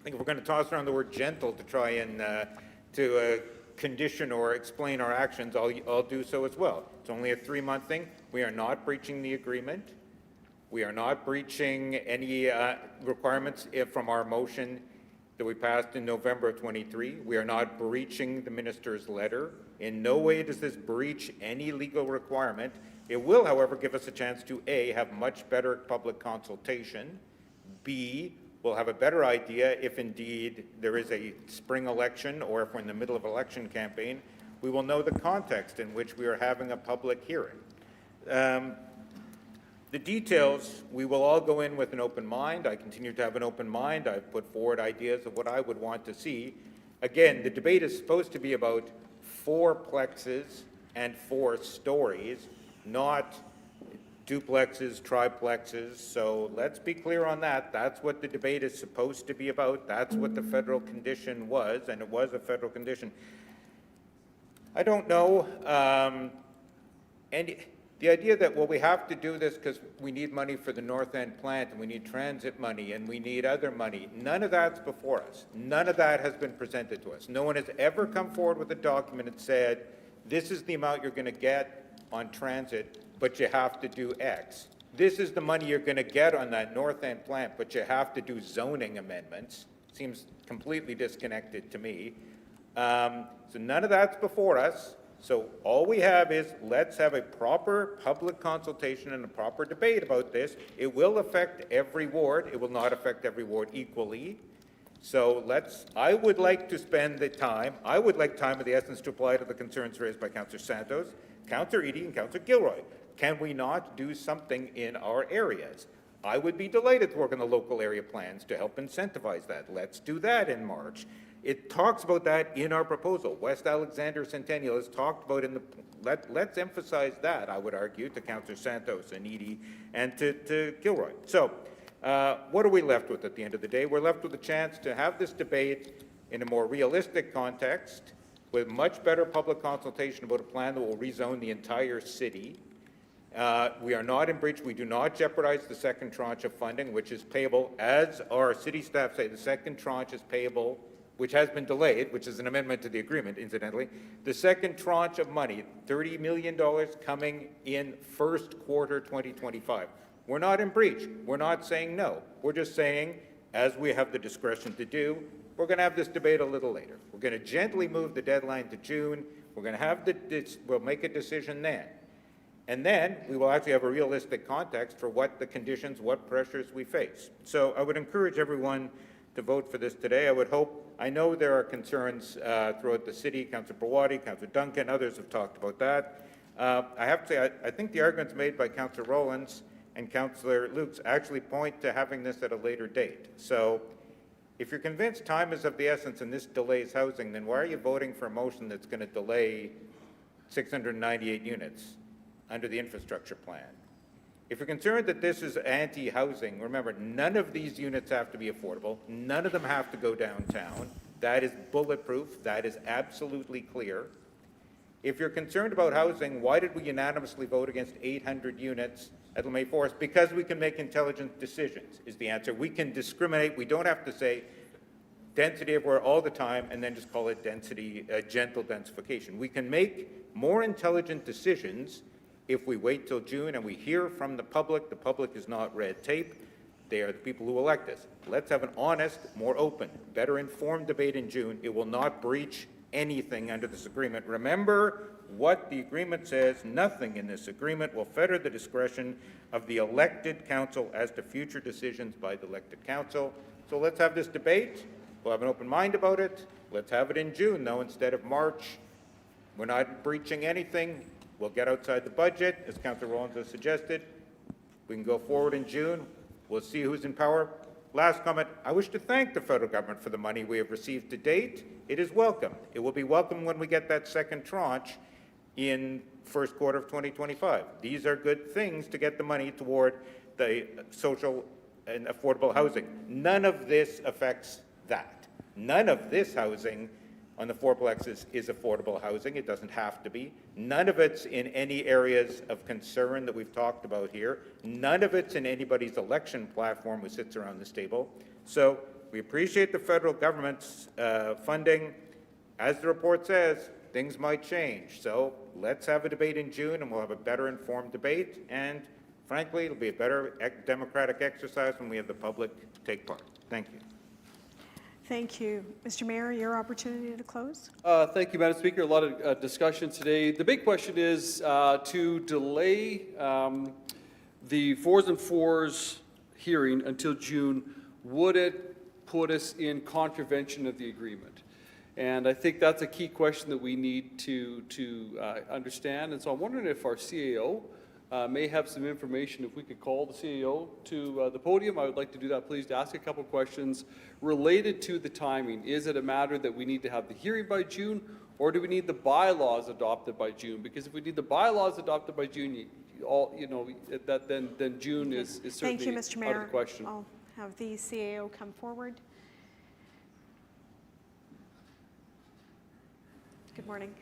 I think if we're going to toss around the word gentle to try and condition or explain our actions, I'll do so as well. It's only a 3-month thing. We are not breaching the agreement. We are not breaching any requirements from our motion. that we passed in November of 23. We are not breaching the minister's letter. In no way does this breach any legal requirement. It will, however, give us a chance to A, have much better public consultation, B, we'll have a better idea if indeed there is a spring election or if we're in the middle of an election campaign, we will know the context in which we are having a public hearing. The details, we will all go in with an open mind. I continue to have an open mind. I've put forward ideas of what I would want to see. Again, the debate is supposed to be about fourplexes and 4 stories, not duplexes, triplexes. So let's be clear on that. That's what the debate is supposed to be about. That's what the federal condition was, and it was a federal condition. I don't know. And the idea that, well, we have to do this because we need money for the North End plant, and we need transit money, and we need other money, none of that's before us. None of that has been presented to us. No one has ever come forward with a document that said, this is the amount you're going to get on transit, but you have to do X. This is the money you're going to get on that North End plant, but you have to do zoning amendments. Seems completely disconnected to me. So none of that's before us. So all we have is, let's have a proper public consultation and a proper debate about this. It will affect every ward. It will not affect every ward equally. So I would like to spend the time, I would like time of the essence to apply to the concerns raised by Councillor Santos, Councillor Eadie, and Councillor Gilroy. Can we not do something in our areas? I would be delighted to work on the local area plans to help incentivize that. Let's do that in March. It talks about that in our proposal. West Alexander Centennial is talked about in the, let's emphasize that, I would argue, to Councillor Santos and Eadie and to Gilroy. So what are we left with at the end of the day? We're left with a chance to have this debate in a more realistic context with much better public consultation about a plan that will rezone the entire city. We are not in breach. We do not jeopardize the second tranche of funding, which is payable, as our city staff say, the second tranche is payable, which has been delayed, which is an amendment to the agreement, incidentally. The second tranche of money, $30 million coming in first quarter 2025. We're not in breach. We're not saying no. We're just saying, as we have the discretion to do, we're going to have this debate a little later. We're going to gently move the deadline to June. We're going to have we'll make a decision then. And then we will actually have a realistic context for what the conditions, what pressures we face. So I would encourage everyone to vote for this today. I would hope, I know there are concerns throughout the city. Councillor Prawadi, Councillor Duncan, others have talked about that. I have to say, I think the arguments made by Councillor Rollins and Councillor Lukes actually point to having this at a later date. So if you're convinced time is of the essence and this delays housing, then why are you voting for a motion that's going to delay 698 units under the infrastructure plan? If you're concerned that this is anti-housing, remember, none of these units have to be affordable. None of them have to go downtown. That is bulletproof. That is absolutely clear. If you're concerned about housing, why did we unanimously vote against 800 units at LeMay Forest? Because we can make intelligent decisions, is the answer. We can discriminate. We don't have to say density everywhere all the time and then just call it density, gentle densification. We can make more intelligent decisions if we wait till June and we hear from the public is not red tape. They are the people who elect us. Let's have an honest, more open, better informed debate in June. It will not breach anything under this agreement. Remember what the agreement says. Nothing in this agreement will fetter the discretion of the elected council as to future decisions by the elected council. So let's have this debate. We'll have an open mind about it. Let's have it in June, though, instead of March. We're not breaching anything. We'll get outside the budget, as Councillor Rollins has suggested. We can go forward in June. We'll see who's in power. Last comment, I wish to thank the federal government for the money we have received to date. It is welcome. It will be welcome when we get that second tranche in first quarter of 2025. These are good things to get the money toward the social and affordable housing. None of this affects that. None of this housing on the fourplexes is affordable housing. It doesn't have to be. None of it's in any areas of concern that we've talked about here. None of it's in anybody's election platform who sits around this table. So we appreciate the federal government's funding. As the report says, things might change. So let's have a debate in June and we'll have a better informed debate. And frankly, it'll be a better democratic exercise when we have the public take part. Thank you. Thank you. Mr. Mayor, your opportunity to close. Thank you, Madam Speaker. A lot of discussion today. The big question is to delay the 4s and 4s hearing until June. Would it put us in contravention of the agreement? And I think that's a key question that we need to understand. And so I'm wondering if our CAO may have some information. If we could call the CAO to the podium, I would like to do that, please, to ask a couple questions related to the timing. Is it a matter that we need to have the hearing by June, or do we need the bylaws adopted by June? Because if we need the bylaws adopted by June, then June is Thank you, certainly Mr. out Mayor. of the question. I'll have the CAO come forward. Good morning.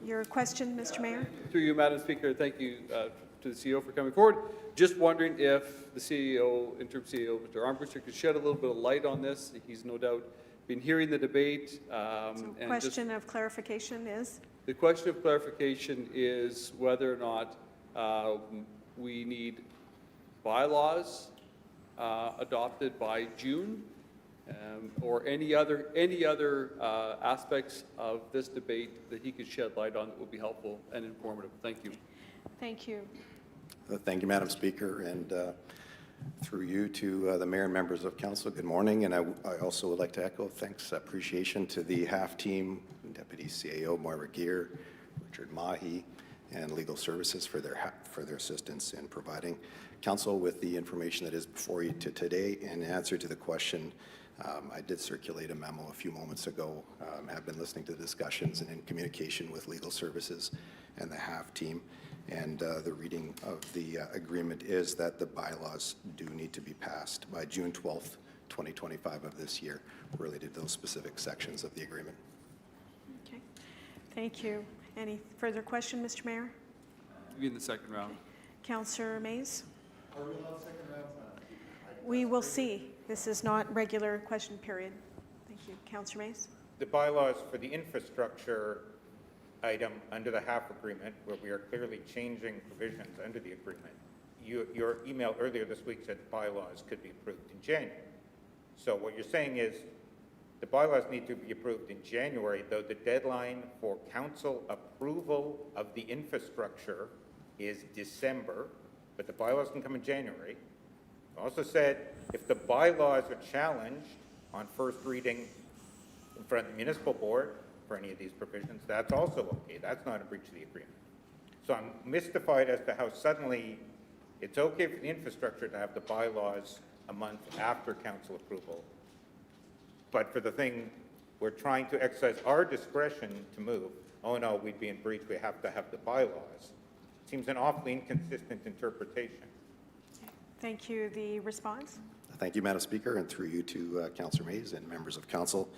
Your question, Mr. Mayor? Through you, Madam Speaker, thank you to the CEO for coming forward. Just wondering if the CEO, interim CEO, Mr. Armbruster, could shed a little bit of light on this. He's no doubt been hearing the debate. So and question of clarification is? The question of clarification is whether or not we need bylaws adopted by June, or any other aspects of this debate that he could shed light on that would be helpful and informative. Thank you. Thank you. Thank you, Madam Speaker, and through you to the Mayor and members of Council, good morning. And I also would like to echo thanks, appreciation to the HAF team, Deputy CAO Moira Gear, Richard Mahi, and Legal Services for their assistance in providing Council with the information that is before you today. In answer to the question, I did circulate a memo a few moments ago, have been listening to the discussions and in communication with Legal Services and the HAF team. And the reading of the agreement is that the bylaws do need to be passed by June 12th, 2025 of this year, related to those specific sections of the agreement. Okay. Thank you. Any further question, Mr. Mayor? Be in the second round. Councillor Mays? We will see. This is not regular question period. Thank you. Councillor Mays? The bylaws for the infrastructure item under the HAF agreement, where we are clearly changing provisions under the agreement. Your email earlier this week said bylaws could be approved in January. So what you're saying is the bylaws need to be approved in January, though the deadline for council approval of the infrastructure is December, but the bylaws can come in January. Also said if the bylaws are challenged on first reading in front of the municipal board for any of these provisions, that's also okay. That's not a breach of the agreement. So I'm mystified as to how suddenly it's okay for the infrastructure to have the bylaws a month after council approval. But for the thing we're trying to exercise our discretion to move, oh no, we'd be in breach, we have to have the bylaws. Seems an awfully inconsistent interpretation. Thank you. The response? Thank you, Madam Speaker, and through you to Councillor Mays and members of Council.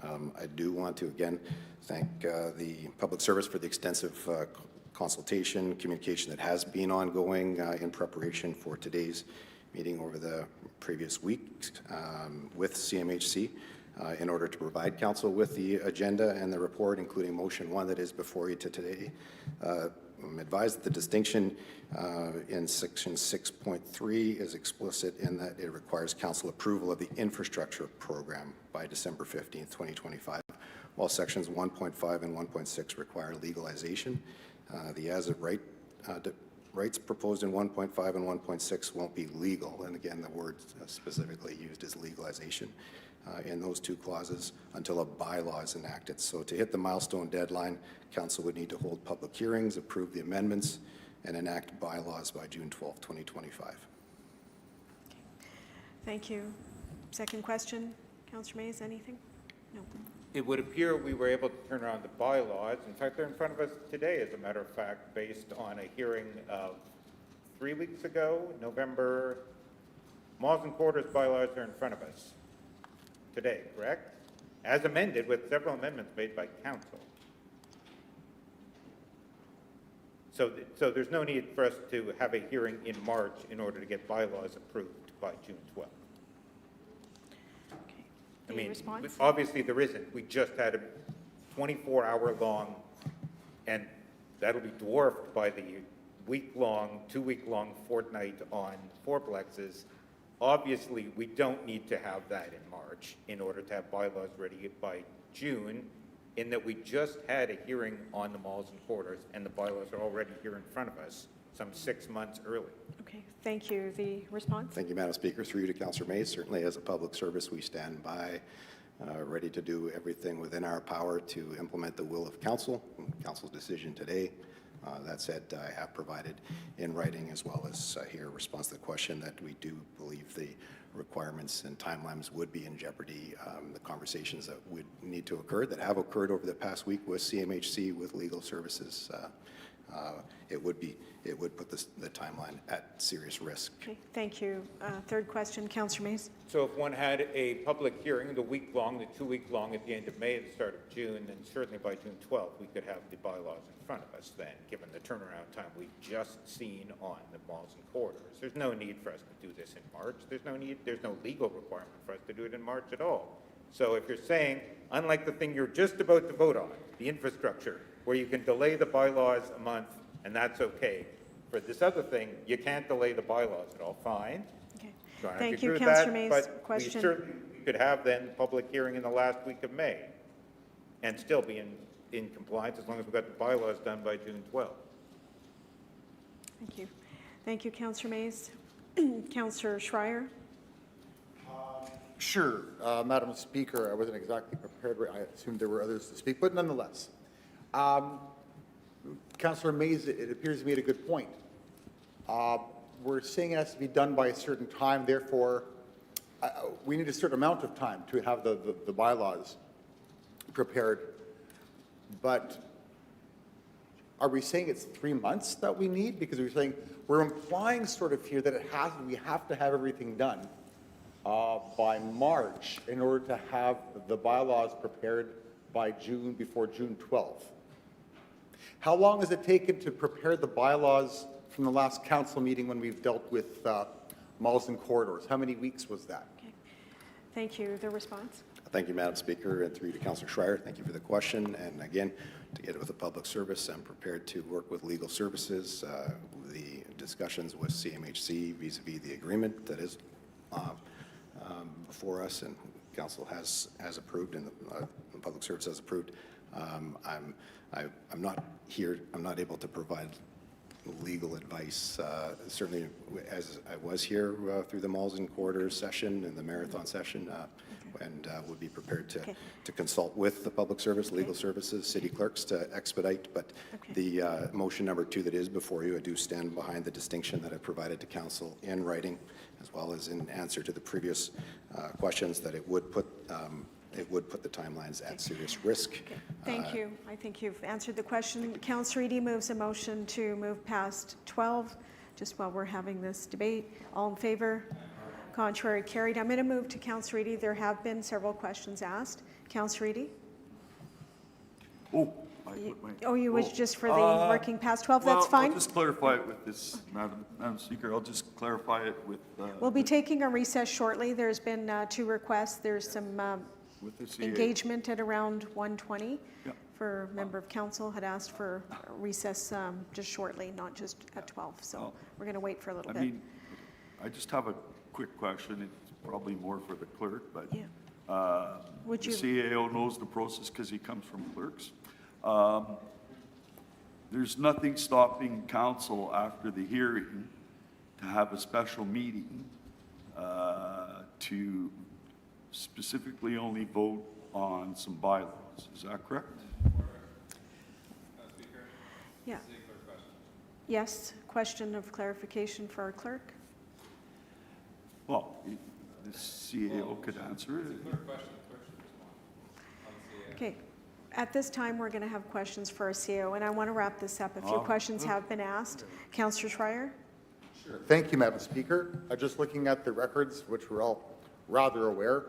I do want to again thank the Public Service for the extensive consultation, communication that has been ongoing in preparation for today's meeting over the previous weeks with CMHC in order to provide Council with the agenda and the report, including motion 1 that is before you today. I'm advised that the distinction in section 6.3 is explicit in that it requires council approval of the infrastructure program by December 15th, 2025, while sections 1.5 and 1.6 require legalization. The as-of rights proposed in 1.5 and 1.6 won't be legal, and again, the word specifically used is legalization in those two clauses until a bylaw is enacted. So to hit the milestone deadline, council would need to hold public hearings, approve the amendments, and enact bylaws by June 12, 2025. Thank you. Second question, Councillor Mays, anything? No. It would appear we were able to turn around the bylaws. In fact, they're in front of us today, as a matter of fact, based on a hearing of 3 weeks ago, November. Malls and Quarters bylaws are in front of us today, correct? As amended, with several amendments made by council. So there's no need for us to have a hearing in March in order to get bylaws approved by June 12th. Okay. I The mean, response? obviously there isn't. We just had a 24-hour-long, and that'll be dwarfed by the week-long, 2-week-long fortnight on fourplexes Obviously, we don't need to have that in March in order to have bylaws ready by June, in that we just had a hearing on the malls and corridors, and the bylaws are already here in front of us, some 6 months early. Okay, thank you. The response? Thank you, Madam Speaker. Through you to Councillor Mays. Certainly, as a public service, we stand by, ready to do everything within our power to implement the will of council, council's decision today. That said, I have provided in writing, as well as here, a response to the question that we do believe the requirements and timelines would be in jeopardy. The conversations that would need to occur, that have occurred over the past week with CMHC, with legal services, it would put the timeline at serious risk. Okay, thank you. Third question, Councillor Mays. So if one had a public hearing, the week-long, the 2-week-long at the end of May, at the start of June, then certainly by June 12th, we could have the bylaws in front of us then, given the turnaround time we've just seen on the malls and corridors. There's no need for us to do this in March. There's no legal requirement for us to do it in March at all. So if you're saying, unlike the thing you're just about to vote on, the infrastructure, where you can delay the bylaws a month and that's okay, for this other thing, you can't delay the bylaws at all, fine. Okay. Don't have to Thank you, agree with that, Councillor Mays. but Question. we certainly could have then public hearing in the last week of May and still be in compliance as long as we've got the bylaws done by June 12th. Thank you. Thank you, Councillor Mays. Councillor Schreier. Sure, Madam Speaker, I wasn't exactly prepared. I assumed there were others to speak, but nonetheless. Councillor Mays, it appears to me at a good point. We're saying it has to be done by a certain time, therefore, we need a certain amount of time to have the bylaws prepared. But are we saying it's 3 months that we need? Because we're implying sort of here that we have to have everything done by March in order to have the bylaws prepared by before June 12th. How long has it taken to prepare the bylaws from the last council meeting when we've dealt with malls and corridors? How many weeks was that? Okay. Thank you. The response? Thank you, Madam Speaker, and through you to Councillor Schreier. Thank you for the question. And again, to get it with the public service, I'm prepared to work with legal services, the discussions with CMHC vis-a-vis the agreement that is before us and council has approved and the public service has approved. I'm not able to provide legal advice, certainly as I was here through the malls and corridors session and the marathon session, and would be prepared to consult with the public service, legal services, city clerks to expedite. But the motion number 2 that is before you, I do stand behind the distinction that I provided to council in writing, as well as in answer to the previous questions, that it would put the timelines at serious risk. Okay. Thank you. I think you've answered the question. Councillor Eady moves a motion to move past 12, just while we're having this debate. All in favor? Contrary, carried. I'm going to move to Councillor Eady. There have been several questions asked. Councillor Eady? You wish just for the working past 12? That's fine. I'll just clarify it with this, Madam Speaker. I'll just clarify it with... We'll be taking a recess shortly. There's been 2 requests. There's some with the CA. engagement at around 1:20 for a member of council had asked for a recess just shortly, not just at 12. So we're going to wait for a little bit. I just have a quick question. It's probably more for the clerk, but the CAO knows the process because he comes from clerks. There's nothing stopping council after the hearing to have a special meeting to specifically only vote on some bylaws. Is that correct? Yeah. Yes, question of clarification for our clerk. Well, the CAO could answer it. Okay. At this time, we're going to have questions for our CEO, and I want to wrap this up. A few questions have been asked. Councillor Schreier? Sure. Thank you, Madam Speaker. Just looking at the records, which we're all rather aware,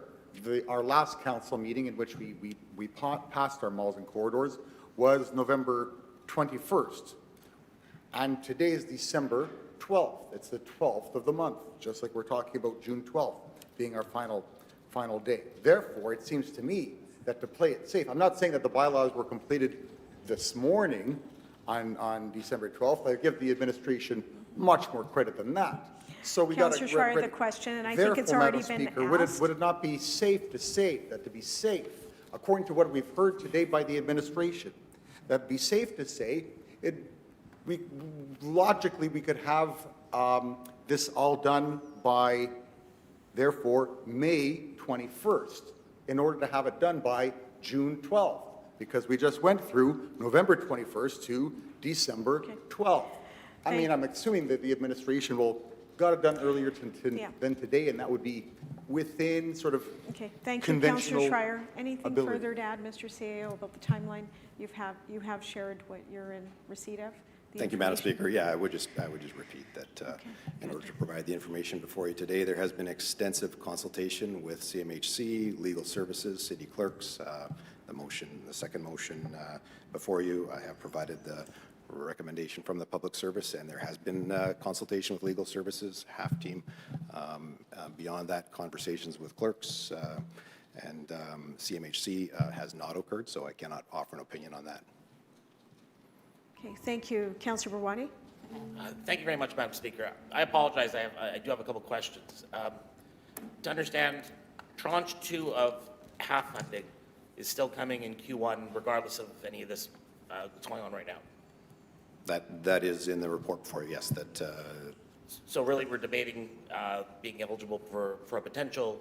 our last council meeting in which we passed our malls and corridors was November 21st. And today is December 12th. It's the 12th of the month, just like we're talking about June 12th being our final day. Therefore, it seems to me that to play it safe, I'm not saying that the bylaws were completed this morning on December 12th. I give the administration much more credit than that. So we got Councillor Schreier, the question, and I think it's Therefore, already Madam been Speaker, asked. would it not be safe to say that to be safe, according to what we've heard today by the administration, that be safe to say, logically, we could have this all done by, therefore, May 21st, in order to have it done by June 12th, because we just went through November 21st to December 12th. I mean, I'm assuming that the administration got it done earlier than today, and that would be within sort of Okay, thank you, conventional Councillor Schreier. Anything ability. further to add, Mr. CAO, about the timeline? You have shared what you're in receipt of? the Thank you, Madam information? Speaker. Yeah, I would just repeat that in order to provide the information before you today, there has been extensive consultation with CMHC, legal services, city clerks. The second motion before you, I have provided the recommendation from the public service, and there has been consultation with legal services, half team. Beyond that, conversations with clerks and CMHC has not occurred, so I cannot offer an opinion on that. Okay, thank you. Councillor Barwani? Thank you very much, Madam Speaker. I apologize. I do have a couple questions. To understand, tranche 2 of half funding is still coming in Q1, regardless of any of this that's going on right now. That is in the report before you, yes, that So really, we're debating being eligible for a potential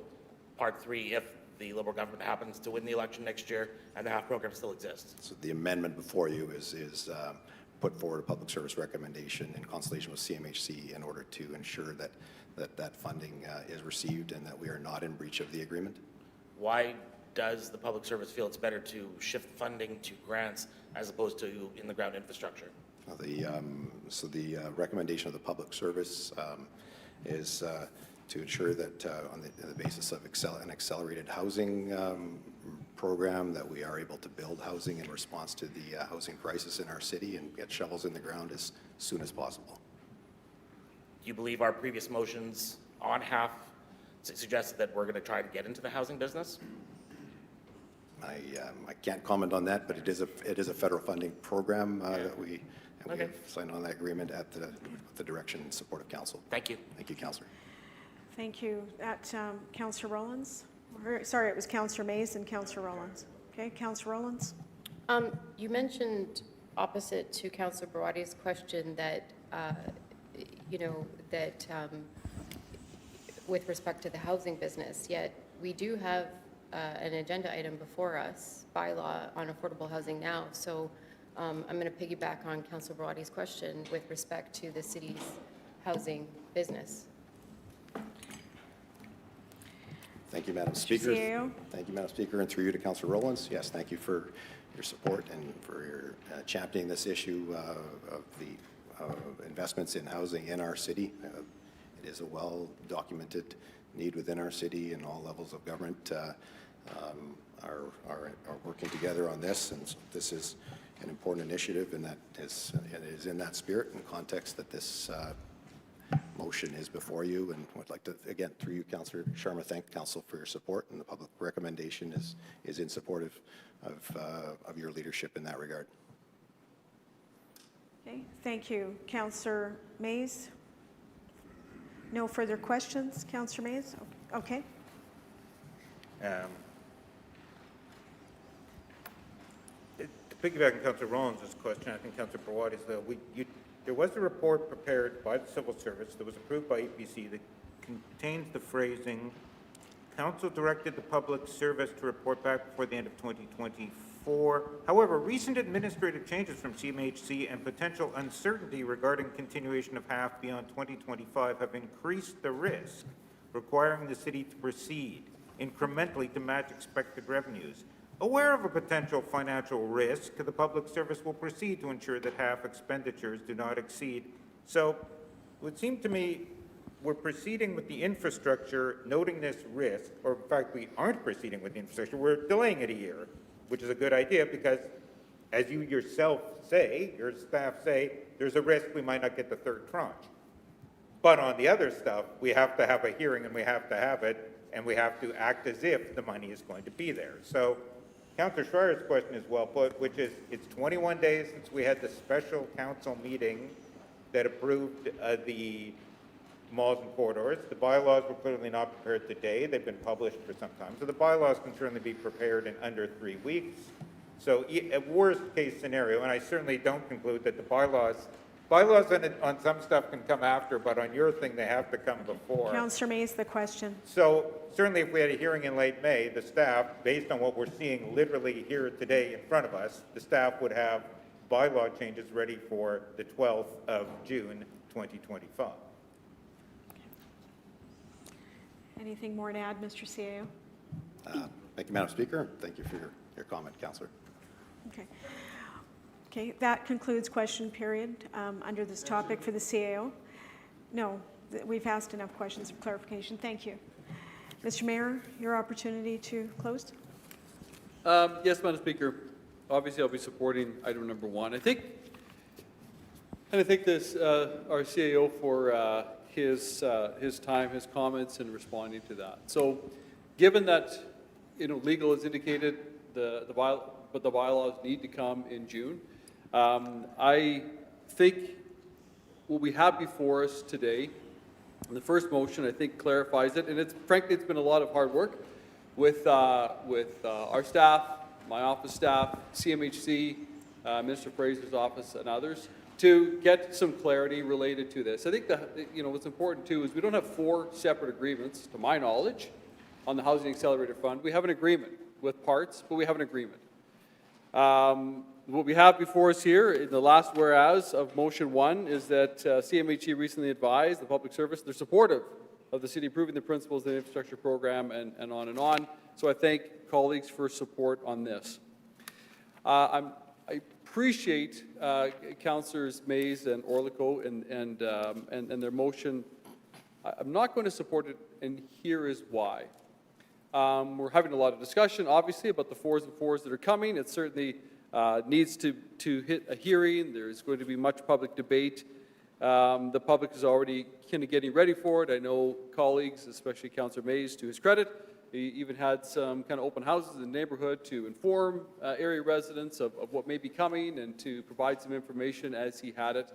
Part 3 if the Liberal government happens to win the election next year and the HAF program still exists. so the amendment before you is put forward a public service recommendation in consultation with CMHC in order to ensure that funding is received and that we are not in breach of the agreement. Why does the public service feel it's better to shift funding to grants as opposed to in-the-ground infrastructure? So the recommendation of the public service is to ensure that on the basis of an accelerated housing program, that we are able to build housing in response to the housing crisis in our city and get shovels in the ground as soon as possible. Do you believe our previous motions on HAF suggested that we're going to try to get into the housing business? I can't comment on that, but it is a federal funding program that we have signed on that agreement at the direction and support of council. Thank you. Thank you, Councillor. Thank you. Councillor Rollins? Sorry, it was Councillor Mays and Councillor Rollins. Okay, Councillor Rollins? You mentioned, opposite to Councillor Barwadi's question, that, with respect to the housing business, yet we do have an agenda item before us, bylaw on affordable housing now. So I'm going to piggyback on Councillor Barwadi's question with respect to the city's housing business. Thank you, Madam Speaker. CAO? Thank you, Madam Speaker, and through you to Councillor Rowlands. Yes, thank you for your support and for your championing this issue of the investments in housing in our city. It is a well-documented need within our city, and all levels of government are working together on this, and so this is an important initiative, and it is in that spirit and context that this motion is before you, and would like to, again, through you, Councillor Sharma, thank Council for your support, and the public recommendation is in support of your leadership in that regard. Okay, thank you. Councillor Mays? No further questions, Councillor Mays? Okay. To piggyback on Councillor Rollins' question, I think Councillor Barwadi's, there was a report prepared by the Civil Service that was approved by APC that contains the phrasing, Council directed the public service to report back before the end of 2024. However, recent administrative changes from CMHC and potential uncertainty regarding continuation of HAF beyond 2025 have increased the risk, requiring the city to proceed incrementally to match expected revenues. Aware of a potential financial risk, the public service will proceed to ensure that HAF expenditures do not exceed. So it would seem to me we're proceeding with the infrastructure, noting this risk, or in fact, we aren't proceeding with the infrastructure, we're delaying it a year, which is a good idea because, as you yourself say, your staff say, there's a risk we might not get the third tranche. But on the other stuff, we have to have a hearing and we have to have it, and we have to act as if the money is going to be there. So Councillor Schreier's question is well put, which is, it's 21 days since we had the special council meeting that approved the malls and corridors. The bylaws were clearly not prepared today. They've been published for some time. So the bylaws can certainly be prepared in under 3 weeks. So a worst case scenario, and I certainly don't conclude that the bylaws on some stuff can come after, but on your thing, they have to come before. Councillor Mays, the question. So certainly if we had a hearing in late May, the staff, based on what we're seeing literally here today in front of us, the staff would have bylaw changes ready for the 12th of June, 2025. Anything more to add, Mr. CAO? Thank you, Madam Speaker. Thank you for your comment, Councillor. Okay. Okay, that concludes question period under this topic for the CAO. No, we've asked enough questions for clarification. Thank you. Mr. Mayor, your opportunity to close. Yes, Madam Speaker. Obviously, I'll be supporting item number 1. I think this our CAO for his time, his comments, and responding to that. So, given that legal has indicated the bylaws need to come in June, I think what we have before us today, the first motion, I think clarifies it, and frankly it's been a lot of hard work with our staff, my office staff, CMHC, Minister Fraser's office, and others, to get some clarity related to this. I think that what's important too is we don't have 4 separate agreements, to my knowledge, on the Housing Accelerator Fund. We have an agreement with parts, but we have an agreement. What we have before us here in the last whereas of motion 1 is that CMHC recently advised the public service they're supportive of the city approving the principles of the infrastructure program and on and on. So I thank colleagues for support on this. I appreciate Councillors Mays and Orlikow and their motion. I'm not going to support it, and here is why. We're having a lot of discussion, obviously, about the 4s and 4s that are coming. It certainly needs to hit a hearing. There's going to be much public debate. The public is already kind of getting ready for it. I know colleagues, especially Councillor Mays, to his credit, he even had some kind of open houses in the neighborhood to inform area residents of what may be coming and to provide some information as he had it.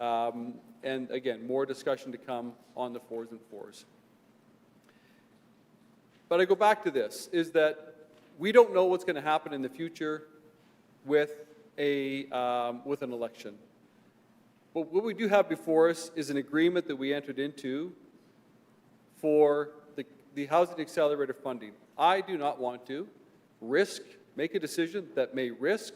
And again, more discussion to come on the 4s and 4s. But I go back to this, is that we don't know what's going to happen in the future with an election. But what we do have before us is an agreement that we entered into for the Housing Accelerator funding. I do not want to make a decision that may risk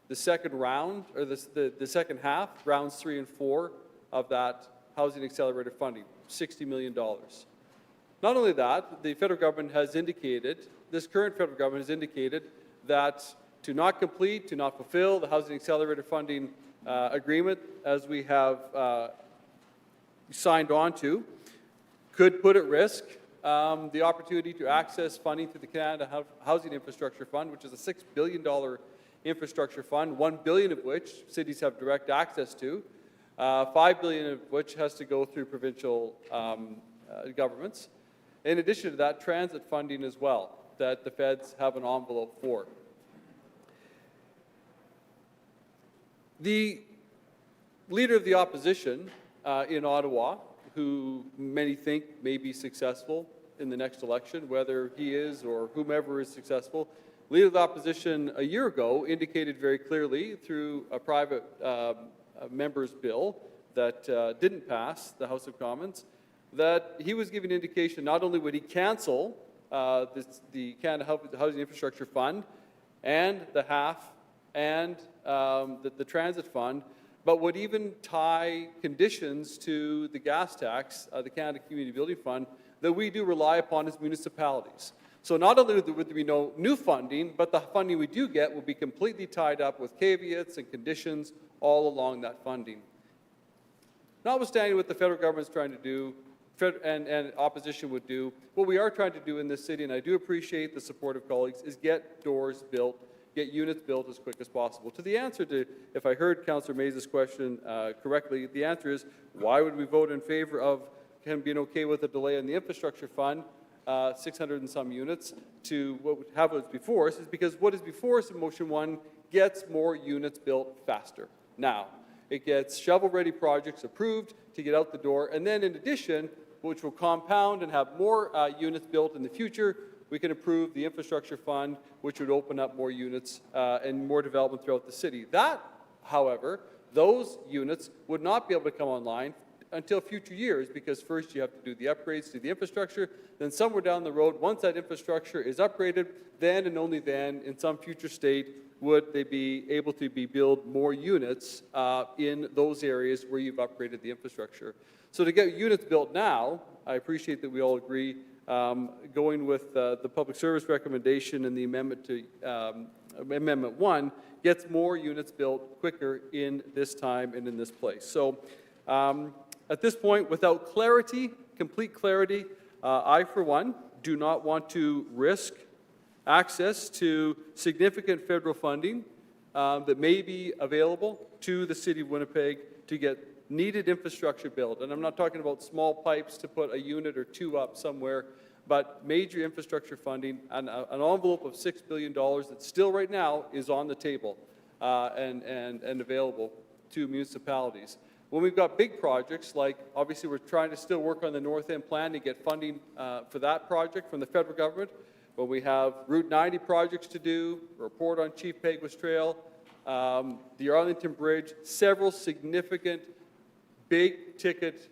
the second round, or the second half, rounds 3 and 4 of that Housing Accelerator funding, $60 million. Not only that, the federal government has indicated, this current federal government has indicated that to not complete, to not fulfill the Housing Accelerator funding agreement as we have signed on to, could put at risk the opportunity to access funding through the Canada Housing Infrastructure Fund, which is a $6 billion infrastructure fund, $1 billion of which cities have direct access to, $5 billion of which has to go through provincial governments. In addition to that, transit funding as well, that the feds have an envelope for. The leader of the opposition in Ottawa, who many think may be successful in the next election, whether he is or whomever is successful, leader of the opposition a year ago indicated very clearly through a private member's bill that didn't pass the House of Commons, that he was giving indication not only would he cancel the Canada Housing Infrastructure Fund and the HAF and the Transit Fund, but would even tie conditions to the gas tax, the Canada Community Building Fund, that we do rely upon as municipalities. So not only would there be no new funding, but the funding we do get will be completely tied up with caveats and conditions all along that funding. Notwithstanding what the federal government is trying to do, and opposition would do, what we are trying to do in this city, and I do appreciate the support of colleagues, is get doors built, get units built as quick as possible. To the answer to, if I heard Councillor Mays' question correctly, the answer is, why would we vote in favor of being okay with a delay in the infrastructure fund, 600 and some units, to what would have what's before us, is because what is before us in motion 1 gets more units built faster. Now, It gets shovel-ready projects approved to get out the door, and then in addition, which will compound and have more units built in the future, we can approve the infrastructure fund, which would open up more units and more development throughout the city. That, however, those units would not be able to come online until future years, because first you have to do the upgrades to the infrastructure, then somewhere down the road, once that infrastructure is upgraded, then and only then, in some future state, would they be able to build more units in those areas where you've upgraded the infrastructure. So to get units built now, I appreciate that we all agree, going with the public service recommendation and the amendment to Amendment 1 gets more units built quicker in this time and in this place. So at this point, without clarity, complete clarity, I, for one, do not want to risk access to significant federal funding that may be available to the City of Winnipeg to get needed infrastructure built. And I'm not talking about small pipes to put a unit or two up somewhere, but major infrastructure funding, an envelope of $6 billion that still right now is on the table and available to municipalities. When we've got big projects, like obviously we're trying to still work on the North End plan to get funding for that project from the federal government, when we have Route 90 projects to do, a report on Chief Peguis Trail, the Arlington Bridge, several significant big-ticket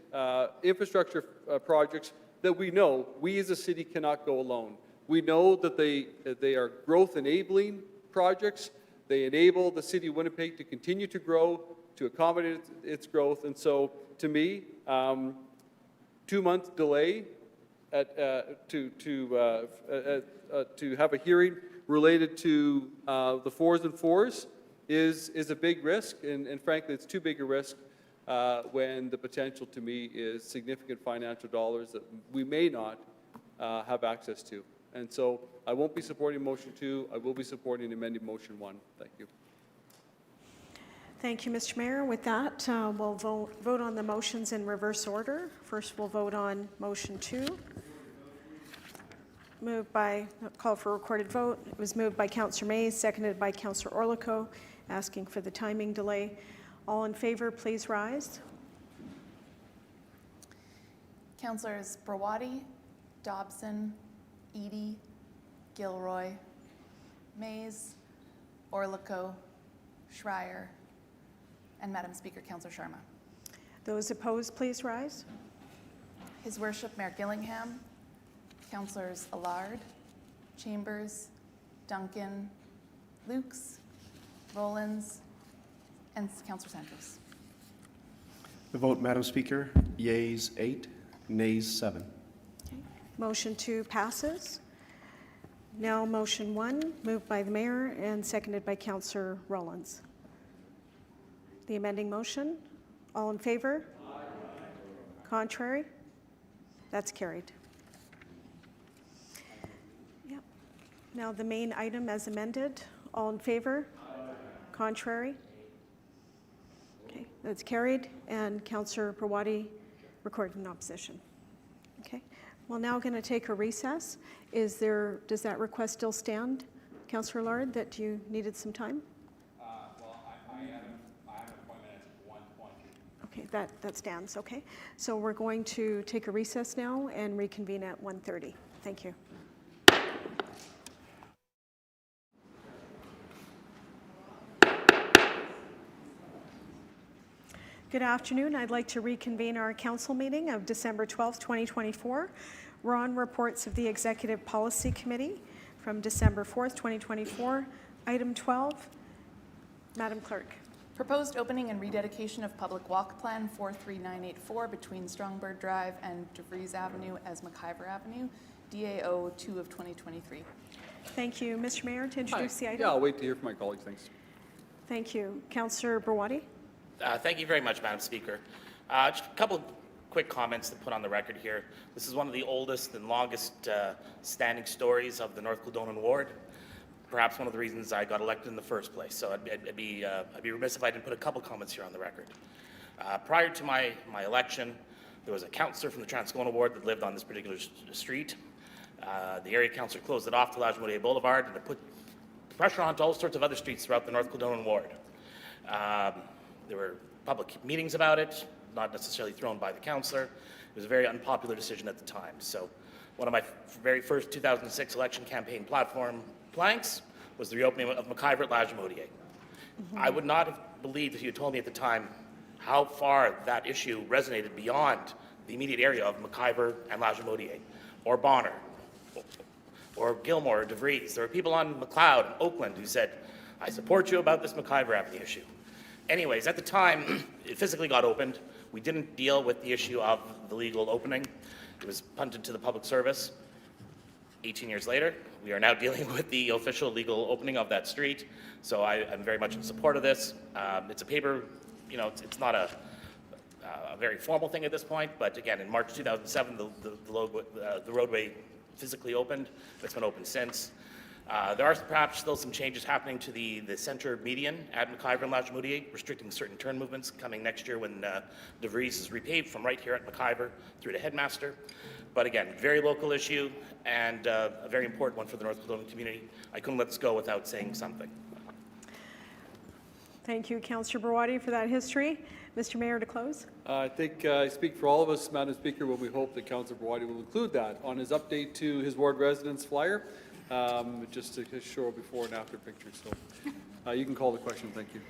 infrastructure projects that we know we as a city cannot go alone. We know that they are growth-enabling projects. They enable the City of Winnipeg to continue to grow, to accommodate its growth. And so, to me, 2-month delay to have a hearing related to the 4s and 4s is a big risk, and frankly, it's too big a risk when the potential, to me, is significant financial dollars that we may not have access to. And so I won't be supporting motion 2. I will be supporting amended motion 1. Thank you. Thank you, Mr. Mayor. With that, we'll vote on the motions in reverse order. First, we'll vote on motion 2. Moved by, call for recorded vote. It was moved by Councillor Mays, seconded by Councillor Orlikow, asking for the timing delay. All in favor, please rise. Councillors Brawadi, Dobson, Eady, Gilroy, Mays, Orlikow, Schreier, and Madam Speaker, Councillor Sharma. Those opposed, please rise. His Worship Mayor Gillingham, Councillors Allard, Chambers, Duncan, Lukes, Rollins, and Councillor Santos. The vote, Madam Speaker, yeas 8, nays 7. Okay. Motion 2 passes. Now motion 1, moved by the Mayor and seconded by Councillor Rollins. The amending motion, all in favor? Aye. Contrary? That's carried. Yep. Now the main item as amended, all in favor? Aye. Contrary? Okay, that's carried, and Councillor Brawadi recorded in opposition. Okay, we're now going to take a recess. Does that request still stand, Councillor Lard, that you needed some time? Well, I have an appointment at 1:20. Okay, that stands, okay. So we're going to take a recess now and reconvene at 1:30. Thank you. Good afternoon. I'd like to reconvene our council meeting of December 12th, 2024. We're on reports of the Executive Policy Committee from December 4th, 2024. Item 12, Madam Clerk. Proposed opening and rededication of Public Walk Plan 43984 between Strongbird Drive and DeVries Avenue as McIver Avenue, DAO 2 of 2023. Thank you. Mr. Mayor, to introduce the item. Yeah, I'll wait to hear from my colleagues. Thanks. Thank you. Councillor Brawadi. Thank you very much, Madam Speaker. Just a couple of quick comments to put on the record here. This is one of the oldest and longest standing stories of the North Kildonan Ward. Perhaps one of the reasons I got elected in the first place. So I'd be remiss if I didn't put a couple comments here on the record. Prior to my election, there was a councillor from the Transcona Ward that lived on this particular street. The area councillor closed it off to Lajmodier Boulevard, and it put pressure onto all sorts of other streets throughout the North Kildonan Ward. There were public meetings about it, not necessarily thrown by the councillor. It was a very unpopular decision at the time. So one of my very first 2006 election campaign platform planks was the reopening of McIver at Lagimodiere. I would not have believed if you had told me at the time how far that issue resonated beyond the immediate area of McIver and Lagimodiere, or Bonner, or Gilmore, or DeVries. There were people on McLeod and Oakland who said, I support you about this McIver Avenue issue. Anyways, at the time, it physically got opened. We didn't deal with the issue of the legal opening. It was punted to the public service. 18 years later, we are now dealing with the official legal opening of that street. So I'm very much in support of this. It's a paper, you know, it's not a very formal thing at this point, but again, in March 2007, the roadway physically opened. It's been open since. There are perhaps still some changes happening to the center median at McIver and Lagimodiere, restricting certain turn movements coming next year when DeVries is repaved from right here at McIver through to Headmaster. But again, very local issue and a very important one for the North Kildonan community. I couldn't let this go without saying something. Thank you, Councillor Barwadi, for that history. Mr. Mayor, to close. I think I speak for all of us, Madam Speaker, when we hope that Councillor Barwadi will include that on his update to his ward residents flyer, just to show a before and after picture. So you can call the question. Thank you.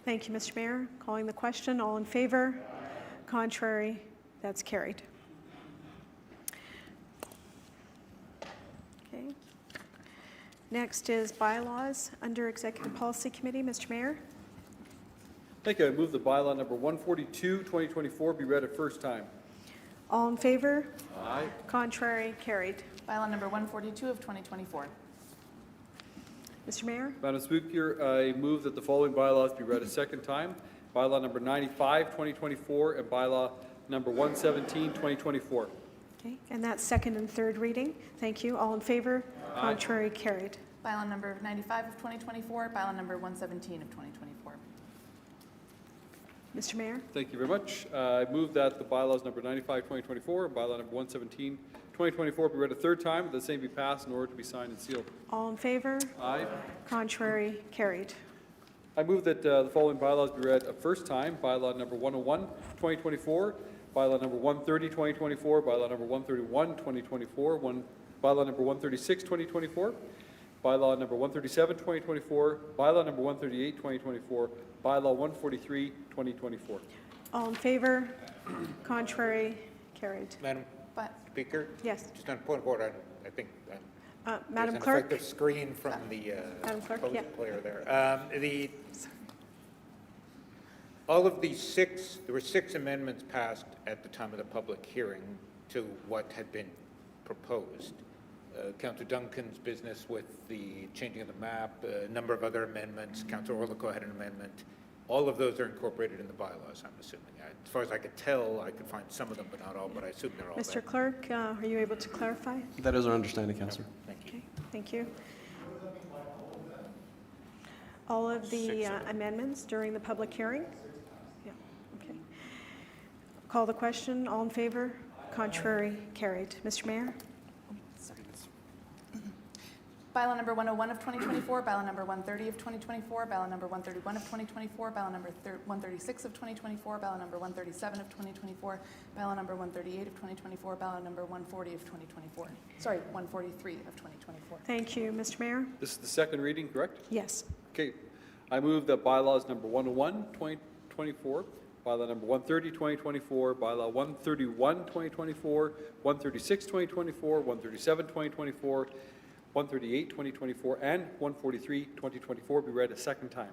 Thank you, Mr. Mayor. Calling the question. All in favor? Contrary? That's carried. Okay. Next is bylaws under Executive Policy Committee. Mr. Mayor. Thank you. I move that bylaw number 142, 2024 be read a first time. All in favor? Aye. Contrary? Carried. Bylaw number 142 of 2024. Mr. Mayor. Madam Speaker, I move that the following bylaws be read a second time. Bylaw number 95, 2024, and bylaw number 117, 2024. Okay, and that's second and third reading. Thank you. All in favor? Aye. Contrary? Carried. Bylaw number 95 of 2024, bylaw number 117 of 2024. Mr. Mayor. Thank you very much. I move that the bylaws number 95, 2024, and bylaw number 117, 2024 be read a third time, and the same be passed in order to be signed and sealed. All in favor? Aye. Contrary? Carried. I move that the following bylaws be read a first time. Bylaw number 101, 2024, bylaw number 130, 2024, bylaw number 131, 2024, bylaw number 136, 2024, bylaw number 137, 2024, bylaw number 138, 2024, bylaw 143, 2024. All in favor? Contrary? Carried. Madam But, Speaker? yes. Just on point of order, I think Madam there's an Clerk. effective screen from the Madam Clerk, opposing yeah. player there. All of these there were 6 amendments passed at the time of the public hearing to what had been proposed. Councillor Duncan's business with the changing of the map, a number of other amendments. Councillor Orlico had an amendment. All of those are incorporated in the bylaws, I'm assuming. As far as I could tell, I could find some of them, but not all, but I assume they're all there. Mr. Clerk, are you able to clarify? That is our understanding, Councillor. Thank you. Okay, thank you. All of the amendments during the public hearing? Yeah, okay. Call the question. All in favor? Contrary? Carried. Mr. Mayor? Bylaw number 101 of 2024, bylaw number 130 of 2024, bylaw number 131 of 2024, bylaw number 136 of 2024, bylaw number 137 of 2024, bylaw number 138 of 2024, bylaw number 140 of 2024. Sorry, 143 of 2024. Thank you, Mr. Mayor. This is the second reading, correct? Yes. Okay. I move that bylaws number 101, 2024, bylaw number 130, 2024, bylaw 131, 2024, 136, 2024, 137, 2024, 138, 2024, and 143, 2024 be read a second time.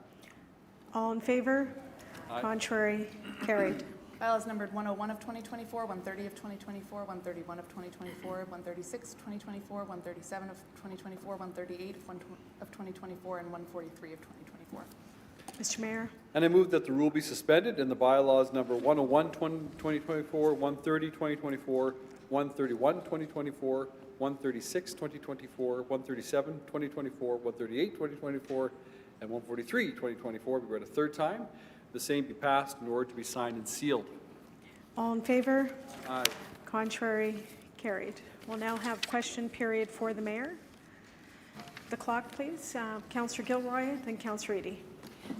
All in favor? Aye. Contrary? Carried. Bylaws numbered 101 of 2024, 130 of 2024, 131 of 2024, 136 of 2024, 137 of 2024, 138 of 2024, and 143 of 2024. Mr. Mayor? And I move that the rule be suspended and the bylaws number 101, 2024, 130, 2024, 131, 2024, 136, 2024, 137, 2024, 138, 2024, and 143, 2024 be read a third time. The same be passed in order to be signed and sealed. All in favor? Aye. Contrary? Carried. We'll now have question period for the mayor. The clock, please. Councillor Gilroy, then Councillor Eady.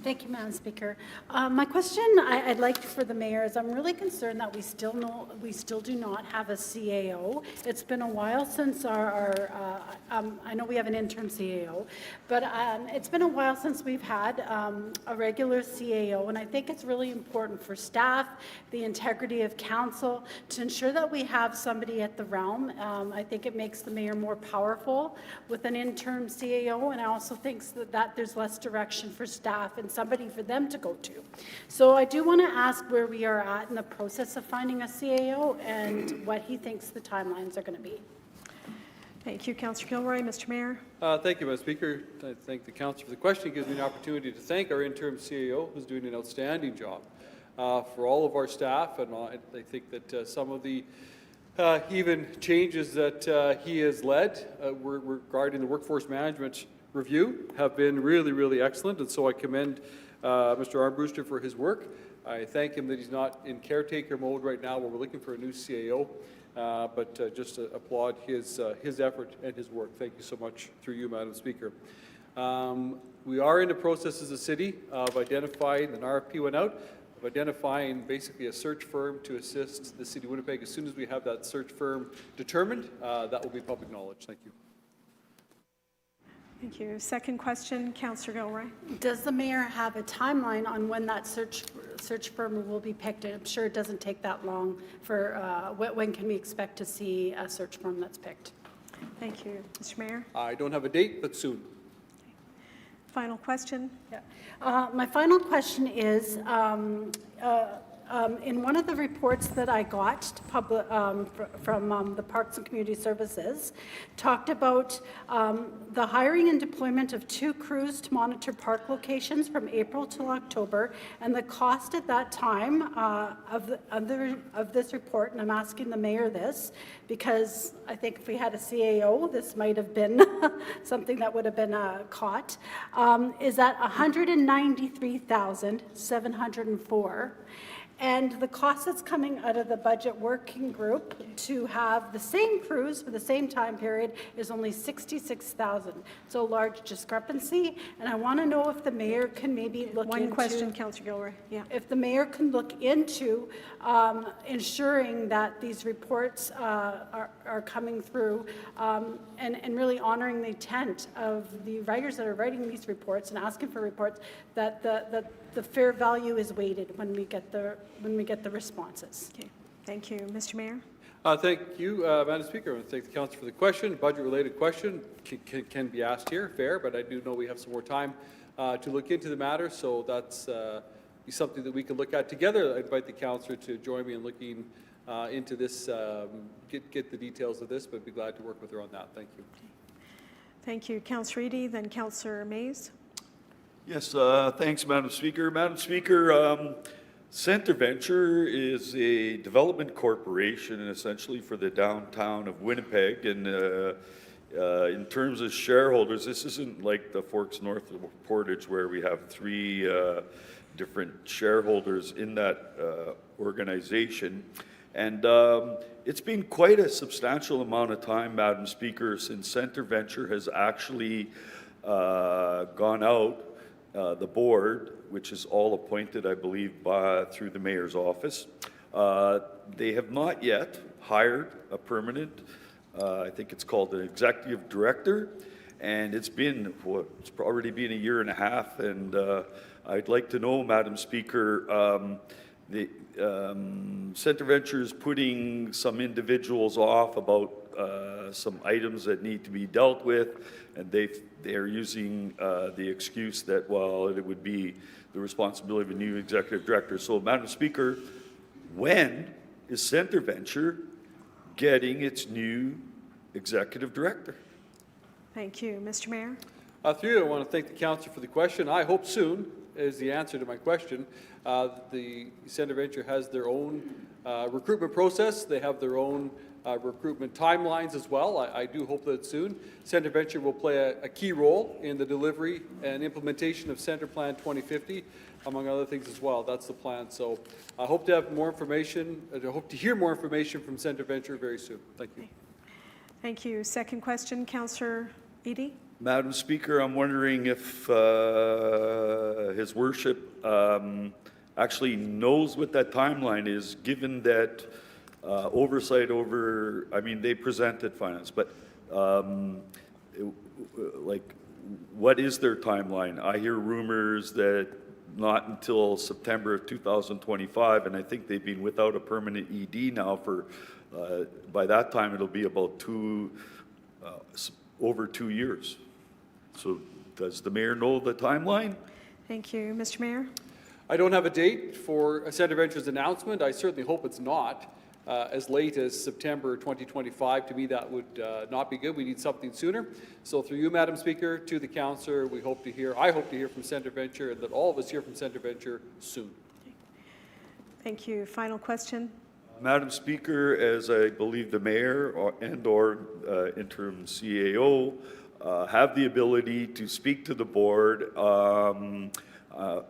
Thank you, Madam Speaker. My question I'd like for the mayor is I'm really concerned that we still do not have a CAO. It's been a while since I know we have an interim CAO, but it's been a while since we've had a regular CAO, and I think it's really important for staff, the integrity of council, to ensure that we have somebody at the realm. I think it makes the mayor more powerful with an interim CAO, and I also think that there's less direction for staff and somebody for them to go to. So I do want to ask where we are at in the process of finding a CAO and what he thinks the timelines are going to be. Thank you, Councillor Gilroy. Mr. Mayor. Thank you, Madam Speaker. I thank the council for the question. It gives me an opportunity to thank our interim CAO, who's doing an outstanding job for all of our staff. And I think that some of the even changes that he has led regarding the workforce management review have been really, really excellent. And so I commend Mr. Armbruster for his work. I thank him that he's not in caretaker mode right now where we're looking for a new CAO. But just to applaud his effort and his work. Thank you so much through you, Madam Speaker. We are in the process as a city of identifying, an RFP went out, of identifying basically a search firm to assist the City of Winnipeg. As soon as we have that search firm determined, that will be public knowledge. Thank you. Thank you. Second question, Councillor Gilroy. Does the mayor have a timeline on when that search firm will be picked? I'm sure it doesn't take that long. For when can we expect to see a search firm that's picked? Thank you. Mr. Mayor. I don't have a date, but soon. Final question. Yeah. My final question is, in one of the reports that I got from the Parks and Community Services, talked about the hiring and deployment of 2 crews to monitor park locations from April till October, and the cost at that time of this report, and I'm asking the mayor this, because I think if we had a CAO, this might have been something that would have been caught, is at $193,704. And the cost that's coming out of the budget working group to have the same crews for the same time period is only $66,000. So a large discrepancy, and I want to know if the mayor can maybe look into... One question, Councillor Gilroy. Yeah. If the mayor can look into ensuring that these reports are coming through and really honoring the intent of the writers that are writing these reports and asking for reports, that the fair value is weighted when we get the responses. Okay. Thank you. Mr. Mayor. Thank you, Madam Speaker. I want to thank the council for the question. Budget-related question can be asked here, fair, but I do know we have some more time to look into the matter, so that's something that we can look at together. I invite the councillor to join me in looking into this, get the details of this, but be glad to work with her on that. Thank you. Thank you. Councillor Eady, then Councillor Mays. Yes, thanks, Madam Speaker. Madam Speaker, Centre Venture is a development corporation essentially for the downtown of Winnipeg. And in terms of shareholders, this isn't like the Forks North Portage where we have 3 different shareholders in that organization. And it's been quite a substantial amount of time, Madam Speaker, since Centre Venture has actually gone out. The board, which is all appointed, I believe, through the mayor's office. They have not yet hired a permanent, I think it's called an executive director, and it's been, it's already been 1.5 years, and I'd like to know, Madam Speaker, the Centre Venture is putting some individuals off about some items that need to be dealt with, and they're using the excuse that, well, it would be the responsibility of a new executive director. So, Madam Speaker, when is Centre Venture getting its new executive director? Thank you. Mr. Mayor. Through you, I want to thank the council for the question. I hope soon is the answer to my question. The Centre Venture has their own recruitment process. They have their own recruitment timelines as well. I do hope that soon. Centre Venture will play a key role in the delivery and implementation of Centre Plan 2050, among other things as well. That's the plan. So I hope to have more information, I hope to hear more information from Centre Venture very soon. Thank you. Thank you. Second question, Councillor Eady. Madam Speaker, I'm wondering if His Worship actually knows what that timeline is, given that oversight over, I mean, they presented finance, but like, what is their timeline? I hear rumors that not until September of 2025, and I think they've been without a permanent ED now for, by that time, it'll be about over 2 years. So does the mayor know the timeline? Thank you. Mr. Mayor? I don't have a date for CentreVenture's announcement. I certainly hope it's not as late as September 2025. To me, that would not be good. We need something sooner. So through you, Madam Speaker, to the councillor, I hope to hear from CentreVenture, and that all of us hear from CentreVenture soon. Thank you. Final question. Madam Speaker, as I believe the mayor or interim CAO have the ability to speak to the board,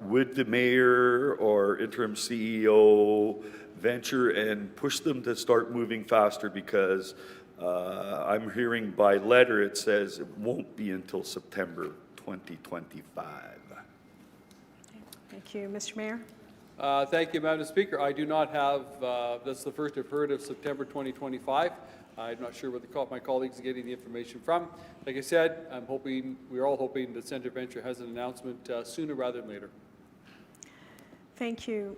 would the mayor or interim CEO venture and push them to start moving faster? Because I'm hearing by letter it says it won't be until September 2025. Thank you. Mr. Mayor? Thank you, Madam Speaker. I do not have, that's the first I've heard of September 2025. I'm not sure where my colleagues are getting the information from. Like I said, we're all hoping that CentreVenture has an announcement sooner rather than later. Thank you.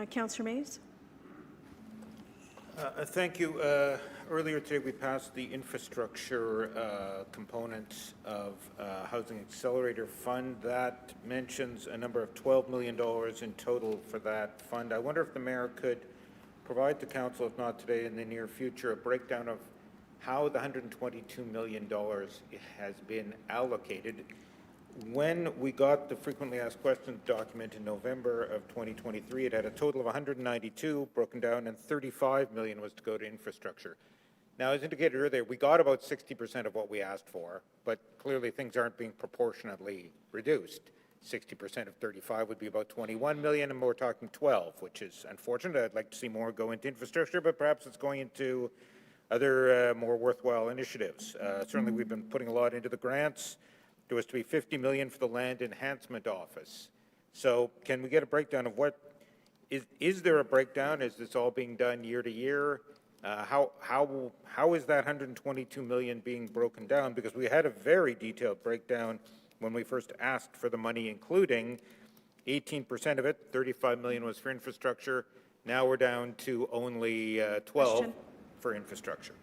Councillor Mays? Thank you. Earlier today, we passed the infrastructure component of Housing Accelerator Fund. That mentions a number of $12 million in total for that fund. I wonder if the mayor could provide to council, if not today, in the near future, a breakdown of how the $122 million has been allocated. When we got the frequently asked questions document in November of 2023, it had a total of 192 broken down, and 35 million was to go to infrastructure. Now, as indicated earlier, we got about 60% of what we asked for, but clearly things aren't being proportionately reduced. 60% of 35 would be about 21 million, and we're talking 12, which is unfortunate. I'd like to see more go into infrastructure, but perhaps it's going into other more worthwhile initiatives. Certainly, we've been putting a lot into the grants. There was to be 50 million for the Land Enhancement Office. So can we get a breakdown of what, is there a breakdown? Is this all being done year to year? How is that 122 million being broken down? Because we had a very detailed breakdown when we first asked for the money, including 18% of it, 35 million was for infrastructure. Now we're down to only 12 for infrastructure.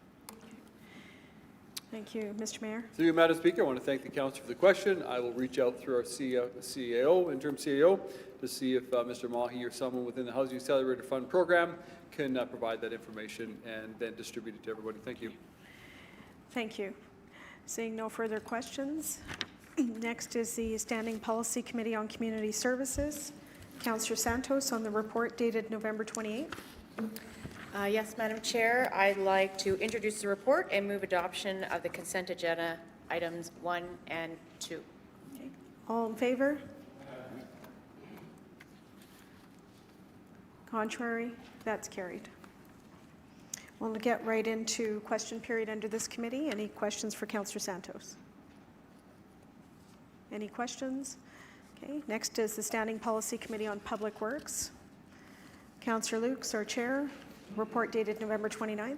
Thank you. Mr. Mayor? Through you, Madam Speaker, I want to thank the councillor for the question. I will reach out through our CAO, interim CAO, to see if Mr. Mahi or someone within the Housing Accelerator Fund program can provide that information and then distribute it to everybody. Thank you. Thank you. Seeing no further questions, next is the Standing Policy Committee on Community Services. Councillor Santos on the report dated November 28th. Yes, Madam Chair, I'd like to introduce the report and move adoption of the consent agenda items 1 and 2. Okay. All in favor? Contrary? That's carried. We'll get right into question period under this committee. Any questions for Councillor Santos? Any questions? Okay. Next is the Standing Policy Committee on Public Works. Councillor Lukes, our chair. Report dated November 29th.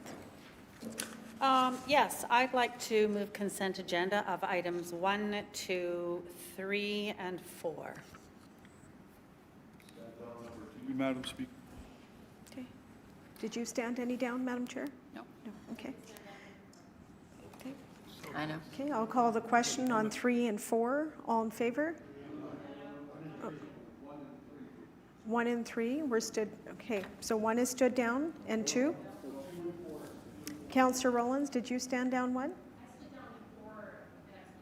Yes, I'd like to move consent agenda of items 1, 2, 3, and 4. Madam Speaker. Okay. Did you stand any down, Madam Chair? No. No. Okay. Okay. I know. Okay, I'll call the question on 3 and 4. All in favor? 1 and 3 were stood, okay, so 1 is stood down, and 2? Councillor Rollins, did you stand down 1?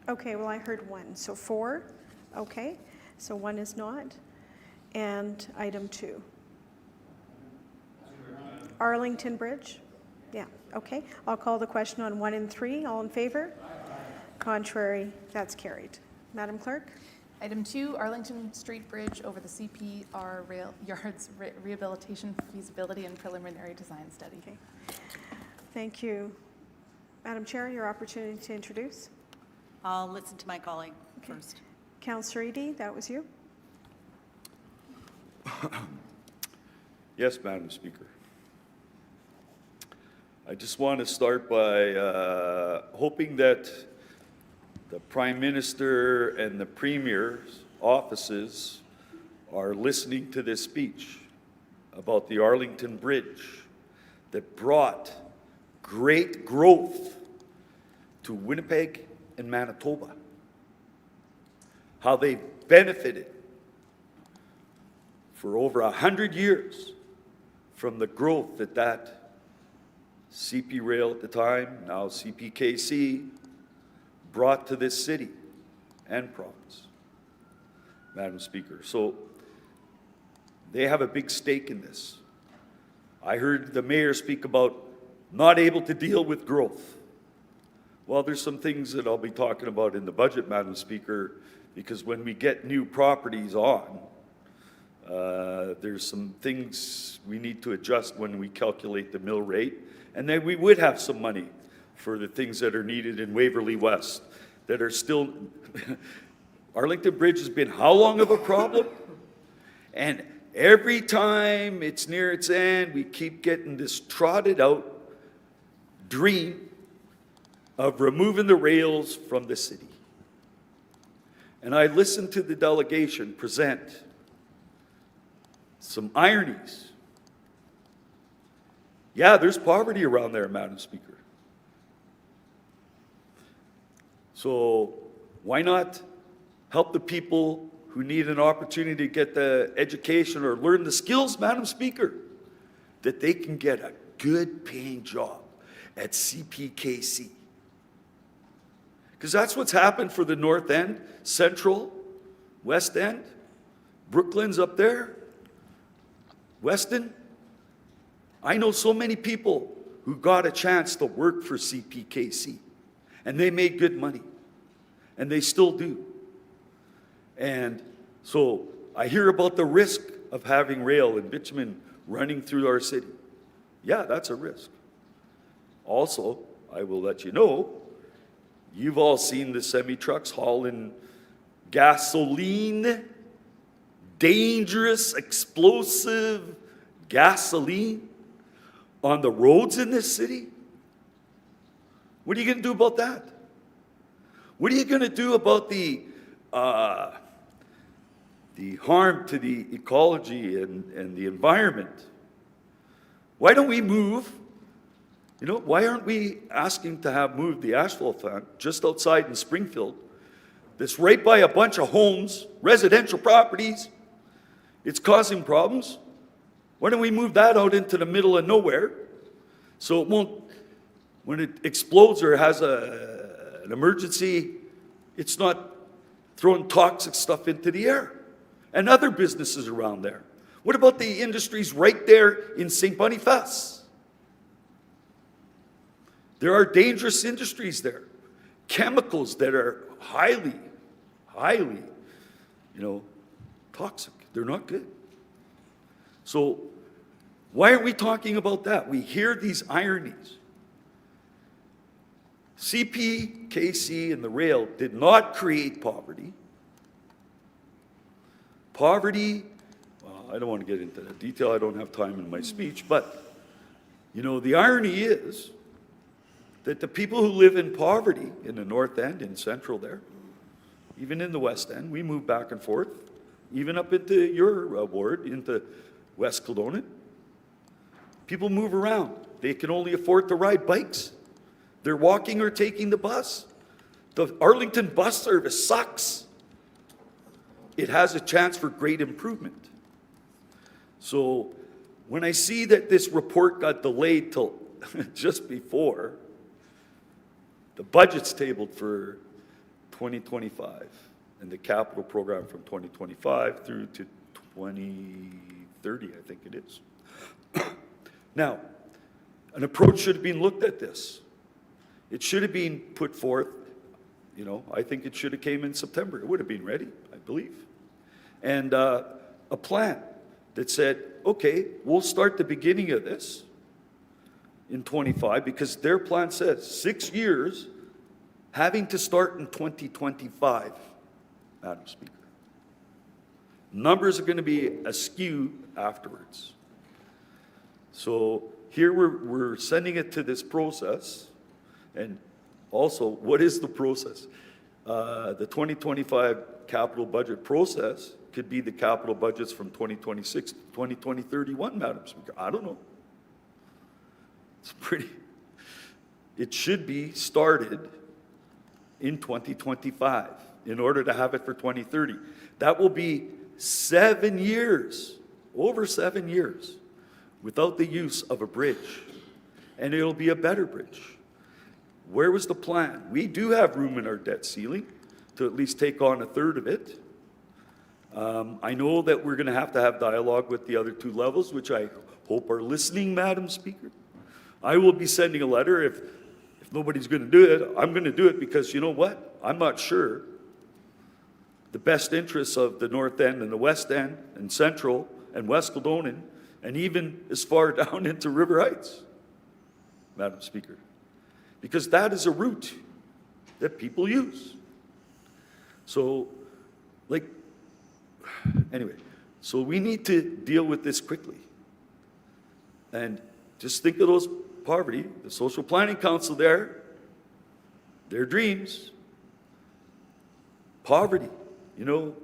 Okay, well, I heard 1, so 4, okay, so 1 is not, and item 2. Arlington Bridge? Yeah, okay, I'll call the question on 1 and 3, all in favor? Contrary, that's carried. Madam Clerk? Item 2, Arlington Street Bridge over the CPR Rail Yards Rehabilitation Feasibility and Preliminary Design Study. Okay. Thank you. Madam Chair, your opportunity to introduce. I'll listen to my colleague first. Councillor Edie, that was you? Yes, Madam Speaker. I just want to start by hoping that the Prime Minister and the Premier's offices are listening to this speech about the Arlington Bridge that brought great growth to Winnipeg and Manitoba. How they benefited for over 100 years from the growth that CP Rail at the time, now CPKC, brought to this city and province, Madam Speaker. So they have a big stake in this. I heard the mayor speak about not able to deal with growth. Well, there's some things that I'll be talking about in the budget, Madam Speaker, because when we get new properties on, there's some things we need to adjust when we calculate the mill rate. And then we would have some money for the things that are needed in Waverly West that are still... Arlington Bridge has been how long of a problem? And every time it's near its end, we keep getting this trotted out dream of removing the rails from the city. And I listened to the delegation present some ironies. Yeah, there's poverty around there, Madam Speaker. So why not help the people who need an opportunity to get the education or learn the skills, Madam Speaker, that they can get a good paying job at CPKC? Because that's what's happened for the North End, Central, West End, Brooklands up there, Weston. I know so many people who got a chance to work for CPKC, and they made good money, and they still do. And so I hear about the risk of having rail and bitumen running through our city. Yeah, that's a risk. Also, I will let you know, you've all seen the semi-trucks hauling gasoline, dangerous, explosive gasoline on the roads in this city. What are you going to do about that? What are you going to do about the harm to the ecology and the environment? Why don't we move? You know, why aren't we asking to have moved the asphalt plant just outside in Springfield? That's right by a bunch of homes, residential properties. It's causing problems. Why don't we move that out into the middle of nowhere so it won't, when it explodes or has an emergency, it's not throwing toxic stuff into the air? And other businesses around there. What about the industries right there in St. Boniface? There are dangerous industries there. Chemicals that are highly, toxic. They're not good. So why aren't we talking about that? We hear these ironies. CPKC and the rail did not create poverty. Poverty, well, I don't want to get into that detail. I don't have time in my speech. But, the irony is that the people who live in poverty in the North End, in Central there, even in the West End, we move back and forth, even up into your ward, into West Kildonan. People move around. They can only afford to ride bikes. They're walking or taking the bus. The Arlington bus service sucks. It has a chance for great improvement. So when I see that this report got delayed till just before, the budget's tabled for 2025 and the capital program from 2025 through to 2030, I think it is. Now, an approach should have been looked at this. It should have been put forth, I think it should have came in September. It would have been ready, I believe. And a plan that said, okay, we'll start the beginning of this in 25 because their plan says 6 years having to start in 2025, Madam Speaker. Numbers are going to be askew afterwards. So here we're sending it to this process. And also, what is the process? The 2025 capital budget process could be the capital budgets from 2026 to 2031, Madam Speaker. I don't know. It should be started in 2025 in order to have it for 2030. That will be 7 years, over 7 years, without the use of a bridge. And it'll be a better bridge. Where was the plan? We do have room in our debt ceiling to at least take on a third of it. I know that we're going to have dialogue with the other two levels, which I hope are listening, Madam Speaker. I will be sending a letter. If nobody's going to do it, I'm going to do it because you know what? I'm not sure the best interests of the North End and the West End and Central and West Kildonan and even as far down into River Heights, Madam Speaker. Because that is a route that people use. So, anyway, so we need to deal with this quickly. And just think of those poverty, the Social Planning Council there, their dreams, poverty, you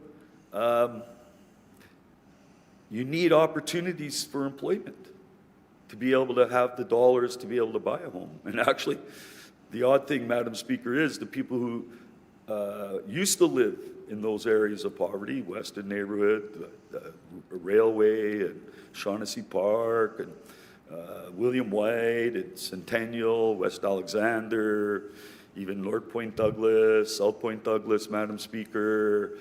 need opportunities for employment to be able to have the dollars to be able to buy a home. And actually, the odd thing, Madam Speaker, is the people who used to live in those areas of poverty, Weston neighborhood, the Railway and Shaughnessy Park and William White and Centennial, West Alexander, even North Point Douglas, South Point Douglas, Madam Speaker,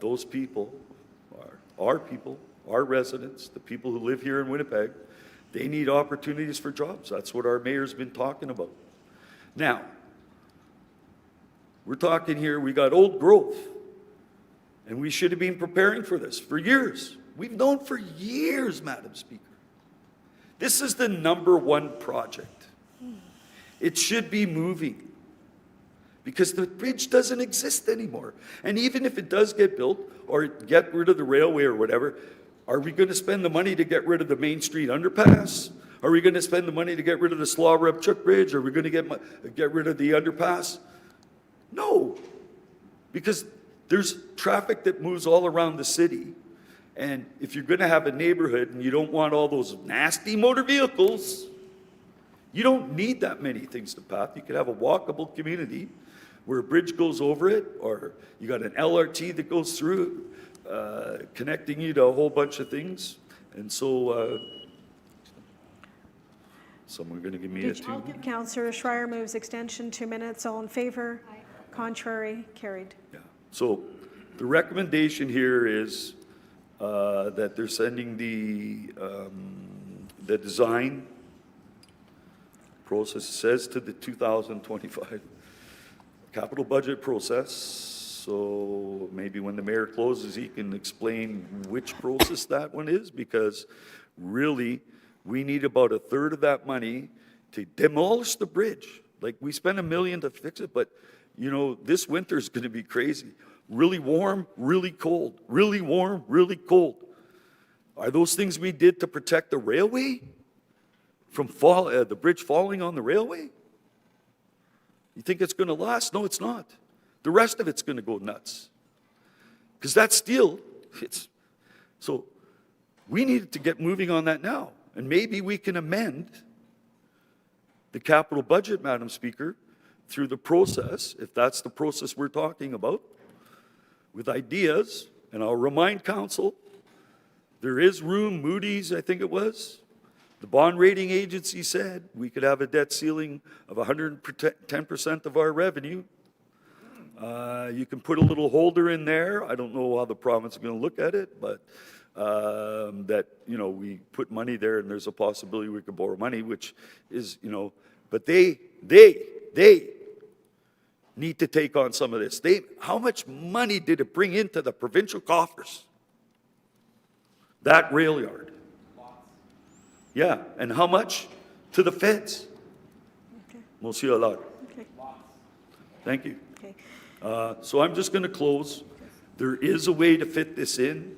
those people are our people, our residents, the people who live here in Winnipeg. They need opportunities for jobs. That's what our mayor's been talking about. Now, we're talking here, we got old growth, and we should have been preparing for this for years. We've known for years, Madam Speaker. This is the #1 project. It should be moving because the bridge doesn't exist anymore. And even if it does get built or get rid of the railway or whatever, are we going to spend the money to get rid of the Main Street underpass? Are we going to spend the money to get rid of the Slaw-Repchuk Bridge? Are we going to get rid of the underpass? No, because there's traffic that moves all around the city. And if you're going to have a neighborhood and you don't want all those nasty motor vehicles, you don't need that many things to pass. You could have a walkable community where a bridge goes over it, or you got an LRT that goes through, connecting you to a whole bunch of things. And so, someone going to give me a 2? Councillor Schreier moves extension 2 minutes. All in favor? Aye. Contrary? Carried. Yeah. So the recommendation here is that they're sending the design process, says to the 2025 capital budget process. So maybe when the mayor closes, he can explain which process that one is, because really we need about a third of that money to demolish the bridge. Like, we spent $1 million to fix it, but this winter is going to be crazy. Really warm, really cold. Really warm, really cold. Are those things we did to protect the railway from the bridge falling on the railway? You think it's going to last? No, it's not. The rest of it's going to go nuts. Because that steel, so we needed to get moving on that now. And maybe we can amend the capital budget, Madam Speaker, through the process, if that's the process we're talking about, with ideas. And I'll remind Council, there is room. Moody's, I think it was, the bond rating agency said we could have a debt ceiling of 110% of our revenue. You can put a little holder in there. I don't know how the province is going to look at it, but that, we put money there and there's a possibility we could borrow money, which is, but they need to take on some of this. How much money did it bring into the provincial coffers? That rail yard. Yeah, and how much to the feds? Mosialar. Okay. Thank you. Okay. So I'm just going to close. There is a way to fit this in.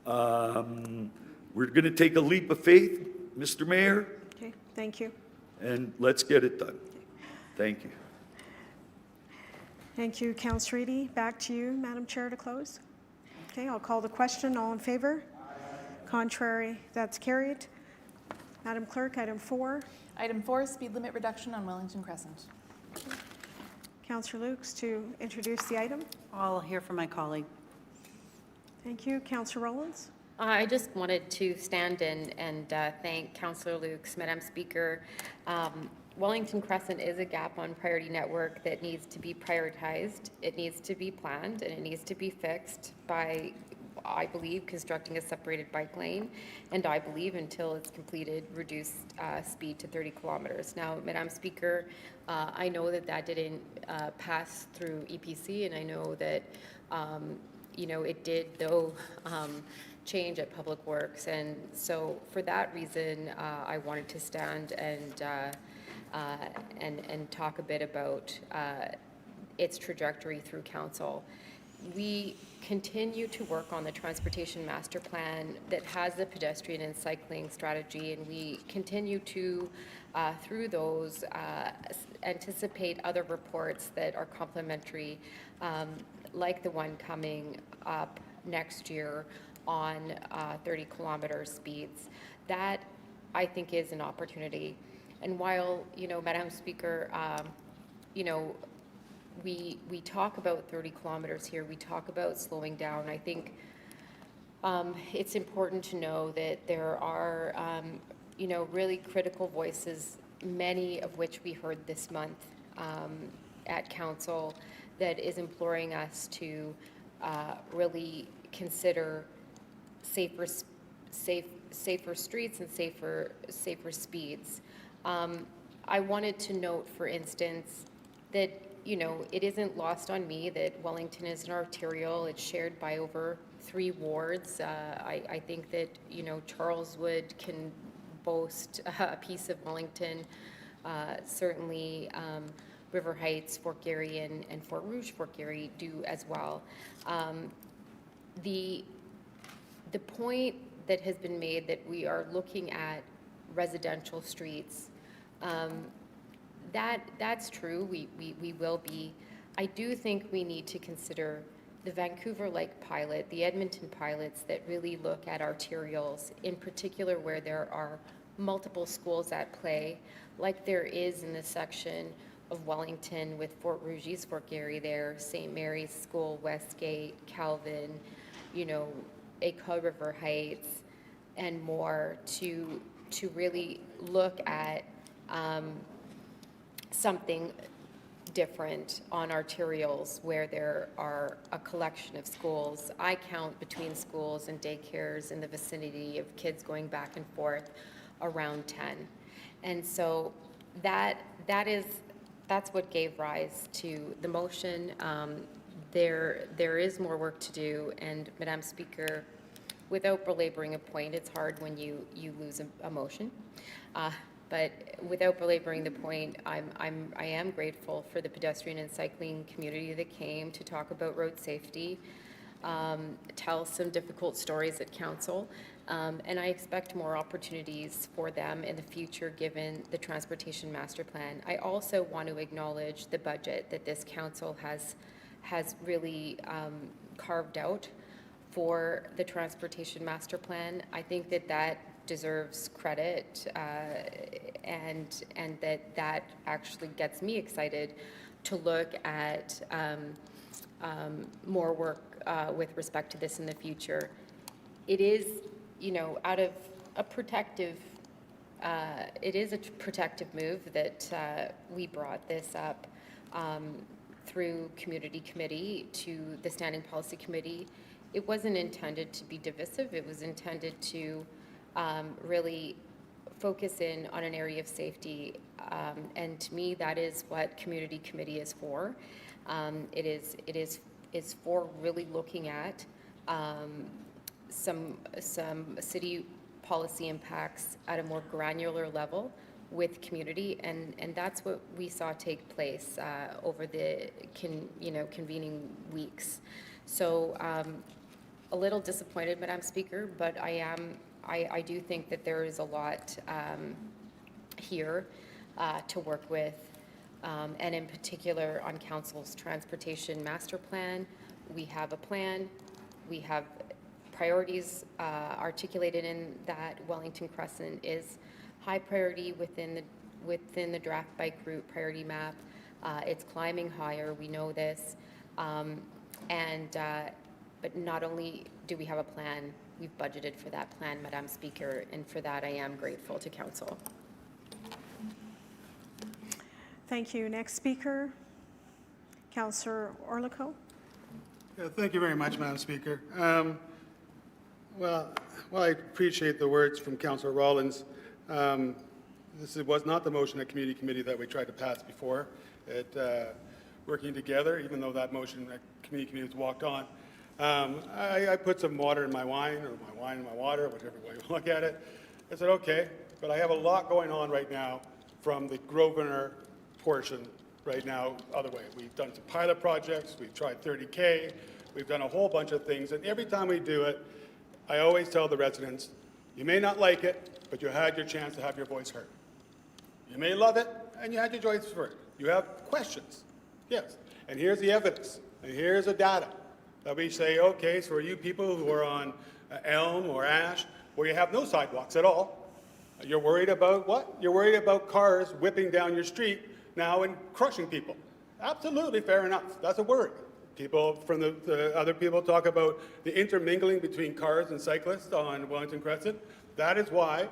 We're going to take a leap of faith, Mr. Mayor, Okay, thank you. and let's get it done. Thank you. Thank you, Councillor Eady. Back to you, Madam Chair, to close. Okay, I'll call the question. All in favor? Contrary? That's carried. Madam Clerk, item 4. Item 4, speed limit reduction on Wellington Crescent. Councillor Lukes to introduce the item. I'll hear from my colleague. Thank you. Councillor Rollins? I just wanted to stand and thank Councillor Lukes, Madam Speaker. Wellington Crescent is a gap on priority network that needs to be prioritized. It needs to be planned, and it needs to be fixed by, I believe, constructing a separated bike lane, and I believe until it's completed, reduce speed to 30 kilometers. Now, Madam Speaker, I know that didn't pass through EPC, and I know that it did, though, change at Public Works, and so for that reason, I wanted to stand and talk a bit about its trajectory through council. We continue to work on the transportation master plan that has the pedestrian and cycling strategy, and we continue to, through those, anticipate other reports that are complementary, like the one coming up next year on 30-kilometer speeds. That, I think, is an opportunity. And while, Madam Speaker, we talk about 30 kilometers here, we talk about slowing down. I think it's important to know that there are, really critical voices, many of which we heard this month at Council, that is imploring us to really consider safer streets and safer speeds. I wanted to note, for instance, that it isn't lost on me that Wellington is an arterial. It's shared by over 3 wards. I think that Charleswood can boast a piece of Wellington. Certainly, River Heights, Fort Garry, and Fort Rouge, Fort Garry do as well. The point that has been made that we are looking at residential streets, that's true. We will be. I do think we need to consider the Vancouver-like pilot, the Edmonton pilots that really look at arterials, in particular where there are multiple schools at play, like there is in the section of Wellington with Fort Rouge, East Fort Garry there, St. Mary's School, Westgate, Calvin, École River Heights, and more, to really look at something different on arterials where there are a collection of schools. I count between schools and daycares in the vicinity of kids going back and forth around 10. And so that's what gave rise to the motion. There is more work to do, and Madam Speaker, without belaboring a point, it's hard when you lose a motion. But without belaboring the point, I am grateful for the pedestrian and cycling community that came to talk about road safety, tell some difficult stories at council, and I expect more opportunities for them in the future given the transportation master plan. I also want to acknowledge the budget that this council has really carved out for the transportation master plan. I think that deserves credit, and that actually gets me excited to look at more work with respect to this in the future. It is, out of a protective, it is a protective move that we brought this up through community committee to the standing policy committee. It wasn't intended to be divisive. It was intended to really focus in on an area of safety, and to me, that is what community committee is for. It is for really looking at some city policy impacts at a more granular level, with community, and that's what we saw take place over the convening weeks. So a little disappointed, Madam Speaker, but I do think that there is a lot here to work with, and in particular on Council's transportation master plan. We have a plan, we have priorities articulated in that. Wellington Crescent is high priority within the draft bike route priority map. It's climbing higher, we know this, but not only do we have a plan, we've budgeted for that plan, Madam Speaker, and for that I am grateful to Council. Thank you. Next speaker, Councillor Orlikow. Yeah, thank you very much, Madam Speaker. Well, I appreciate the words from Councillor Rollins. This was not the motion at Community Committee that we tried to pass before. Working together, even though that motion at Community Committee was walked on. I put some water in my wine, or my wine in my water, whichever way you look at it. I said, okay, but I have a lot going on right now from the Grosvenor portion right now, other way. We've done some pilot projects, we've tried 30K, we've done a whole bunch of things, and every time we do it, I always tell the residents, you may not like it, but you had your chance to have your voice heard. You may love it, and you had your voice heard. You have questions, yes, and here's the evidence, and here's the data that we say, okay, so for you people who are on Elm or Ash, where you have no sidewalks at all, you're worried about what? You're worried about cars whipping down your street now and crushing people. Absolutely fair enough. That's a worry. People from the other people talk about the intermingling between cars and cyclists on Wellington Crescent. That is why,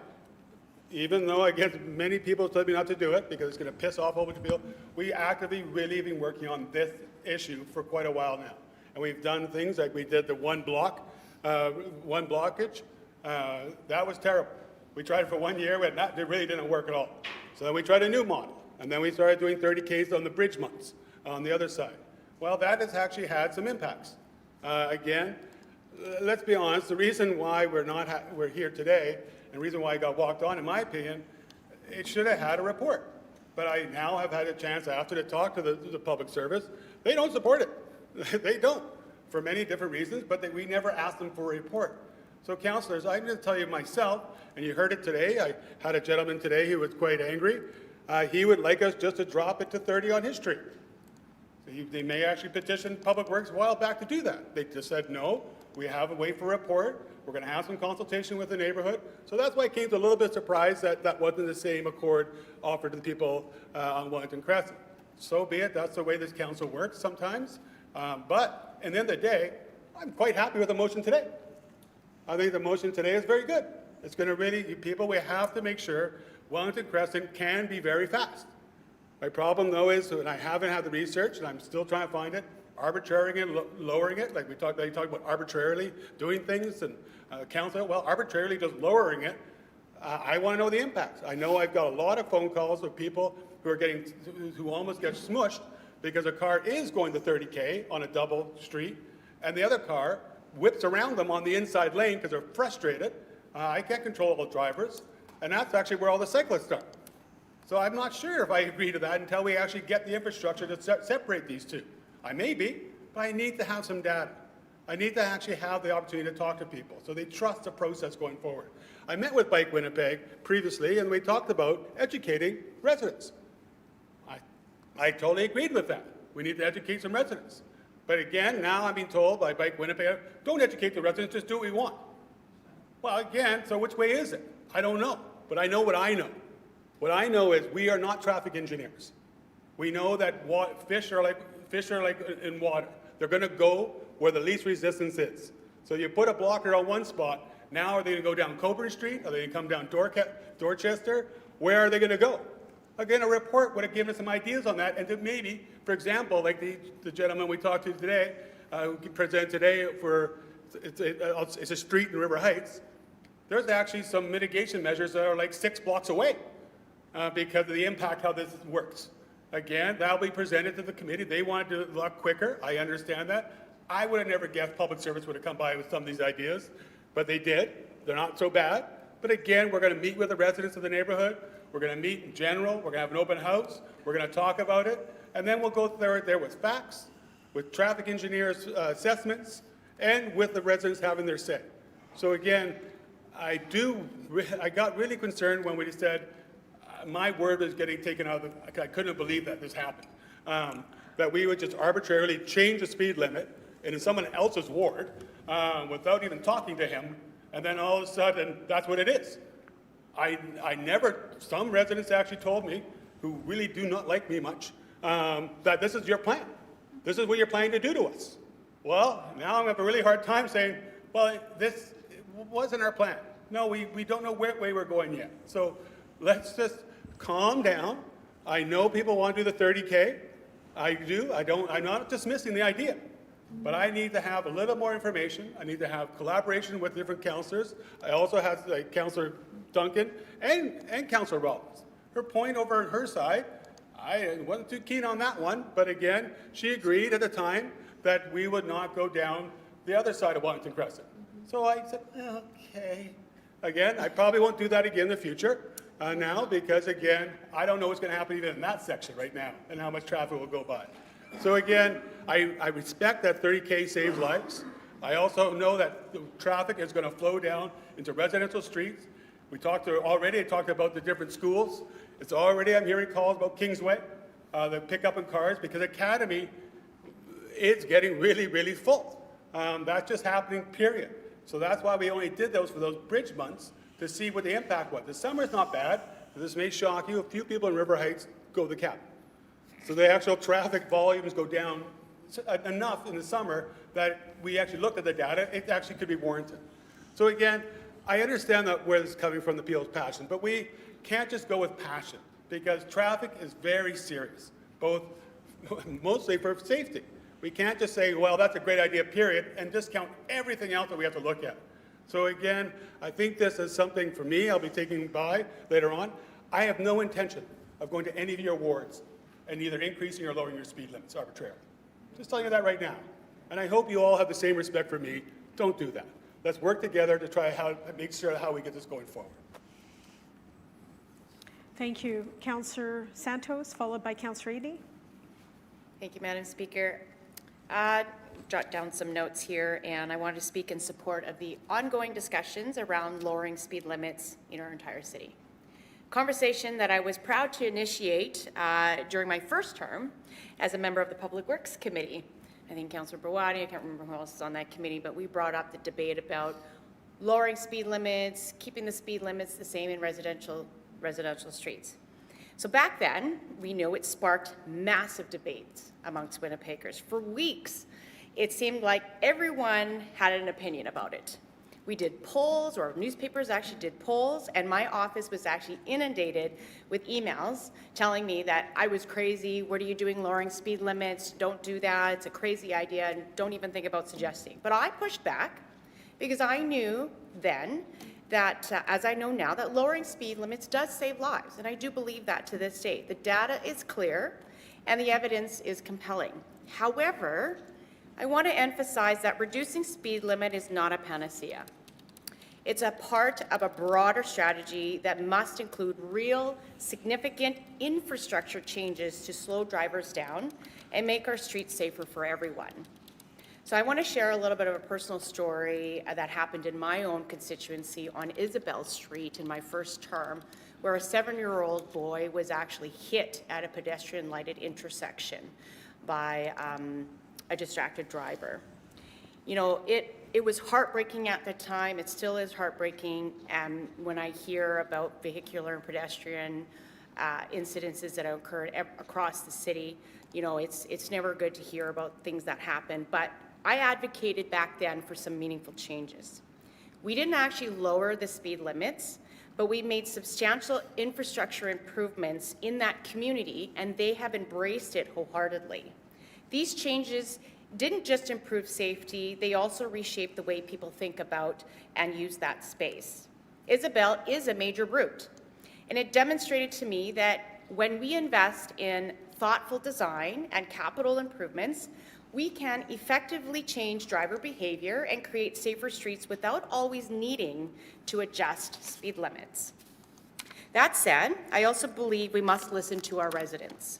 even though I get many people tell me not to do it because it's going to piss off a whole bunch of people, we actively really have been working on this issue for quite a while now. And we've done things like we did the one blockage. That was terrible. We tried it for 1 year, and it really didn't work at all. So then we tried a new model. And then we started doing 30Ks on the bridge months on the other side. Well, that has actually had some impacts. Again, let's be honest, the reason why we're here today, and the reason why it got walked on, in my opinion, it should have had a report. But I now have had a chance after to talk to the public service. They don't support it. They don't, for many different reasons, but we never asked them for a report. So councillors, I'm going to tell you myself, and you heard it today, I had a gentleman today who was quite angry. He would like us just to drop it to 30 on his street. They may actually petition Public Works a while back to do that. They just said, no, we have to wait for a report. We're going to have some consultation with the neighborhood. So that's why I came to a little bit surprised that that wasn't the same accord offered to the people on Wellington Crescent. So be it. That's the way this council works sometimes. But at the end of the day, I'm quite happy with the motion today. I think the motion today is very good. It's going to really, people, we have to make sure Wellington Crescent can be very fast. My problem, though, is, and I haven't had the research, and I'm still trying to find it, arbitraring it, lowering it, like they talk about arbitrarily doing things, and council, well, arbitrarily just lowering it. I want to know the impacts. I know I've got a lot of phone calls of people who almost get smushed because a car is going to 30K on a double street, and the other car whips around them on the inside lane because they're frustrated. I can't control all drivers, and that's actually where all the cyclists are. So I'm not sure if I agree to that until we actually get the infrastructure to separate these two. I may be, but I need to have some data. I need to actually have the opportunity to talk to people so they trust the process going forward. I met with Bike Winnipeg previously, and we talked about educating residents. I totally agreed with that. We need to educate some residents. But again, now I'm being told by Bike Winnipeg, don't educate the residents, just do what we want. Well, again, so which way is it? I don't know, but I know what I know. What I know is we are not traffic engineers. We know that fish are like in water. They're going to go where the least resistance is. So you put a blocker on one spot, now are they going to go down Coburn Street? Are they going to come down Dorchester? Where are they going to go? Again, a report would have given us some ideas on that, and to maybe, for example, like the gentleman we talked to today, who presented today for, it's a street in River Heights, there's actually some mitigation measures that are like 6 blocks away because of the impact how this works. Again, that'll be presented to the committee. They want to do it a lot quicker. I understand that. I would have never guessed Public Service would have come by with some of these ideas, but they did. They're not so bad. But again, we're going to meet with the residents of the neighborhood. we're going to meet in general, we're going to have an open house, we're going to talk about it, and then we'll go there with facts, with traffic engineers' assessments, and with the residents having their say. So again, I got really concerned when we said my word was getting taken out of I couldn't believe that this happened. That we would just arbitrarily change the speed limit in someone else's ward without even talking to him, and then all of a sudden, that's what it is. Some residents actually told me, who really do not like me much, that this is your plan. This is what you're planning to do to us. Well, now I'm going to have a really hard time saying, well, this wasn't our plan. No, we don't know where way we're going yet. So let's just calm down. I know people want to do the 30K. I do. I'm not dismissing the idea. But I need to have a little more information. I need to have collaboration with different councillors. I also have Councillor Duncan and Councillor Rollins. Her point over on her side, I wasn't too keen on that one, but again, she agreed at the time that we would not go down the other side of Wellington Crescent. So I said, okay. Again, I probably won't do that again in the future now because, again, I don't know what's going to happen even in that section right now and how much traffic will go by. So again, I respect that 30K saves lives. I also know that the traffic is going to flow down into residential streets. I talked about the different schools. I'm hearing calls about Kingsway, the pickup in cars, because Academy is getting really, really full. That's just happening, period. So that's why we only did those for those bridge months to see what the impact was. The summer's not bad. This may shock you. A few people in River Heights go to the cap. So the actual traffic volumes go down enough in the summer that we actually looked at the data. It actually could be warranted. So again, I understand that where this is coming from, the people's passion, but we can't just go with passion because traffic is very serious, mostly for safety. We can't just say, well, that's a great idea, period, and discount everything else that we have to look at. So again, I think this is something for me I'll be taking by later on. I have no intention of going to any of your wards and either increasing or lowering your speed limits arbitrarily. Just telling you that right now. And I hope you all have the same respect for me. Don't do that. Let's work together to try to make sure how we get this going forward. Thank you. Councillor Santos, followed by Councillor Ely. Thank you, Madam Speaker. Jot down some notes here, and I want to speak in support of the ongoing discussions around lowering speed limits in our entire city. Conversation that I was proud to initiate during my first term as a member of the Public Works Committee. I think Councillor Brawadi, I can't remember who else is on that committee, but we brought up the debate about lowering speed limits, keeping the speed limits the same in residential streets. So back then, we know it sparked massive debates amongst Winnipeggers. For weeks, it seemed like everyone had an opinion about it. We did polls, or newspapers actually did polls, and my office was actually inundated with emails telling me that I was crazy. What are you doing lowering speed limits? Don't do that. It's a crazy idea, and don't even think about suggesting. But I pushed back because I knew then that, as I know now, that lowering speed limits does save lives, and I do believe that to this day. The data is clear, and the evidence is compelling. However, I want to emphasize that reducing speed limit is not a panacea. It's a part of a broader strategy that must include real, significant infrastructure changes to slow drivers down and make our streets safer for everyone. So I want to share a little bit of a personal story that happened in my own constituency on Isabel Street in my first term, where a 7-year-old boy was actually hit at a pedestrian lighted intersection by a distracted driver. You know, it was heartbreaking at the time. It still is heartbreaking when I hear about vehicular and pedestrian incidences that have occurred across the city. You know, it's never good to hear about things that happen, but I advocated back then for some meaningful changes. We didn't actually lower the speed limits, but we made substantial infrastructure improvements in that community, and they have embraced it wholeheartedly. These changes didn't just improve safety, they also reshaped the way people think about and use that space. Isabel is a major route, and it demonstrated to me that when we invest in thoughtful design and capital improvements, we can effectively change driver behavior and create safer streets without always needing to adjust speed limits. That said, I also believe we must listen to our residents.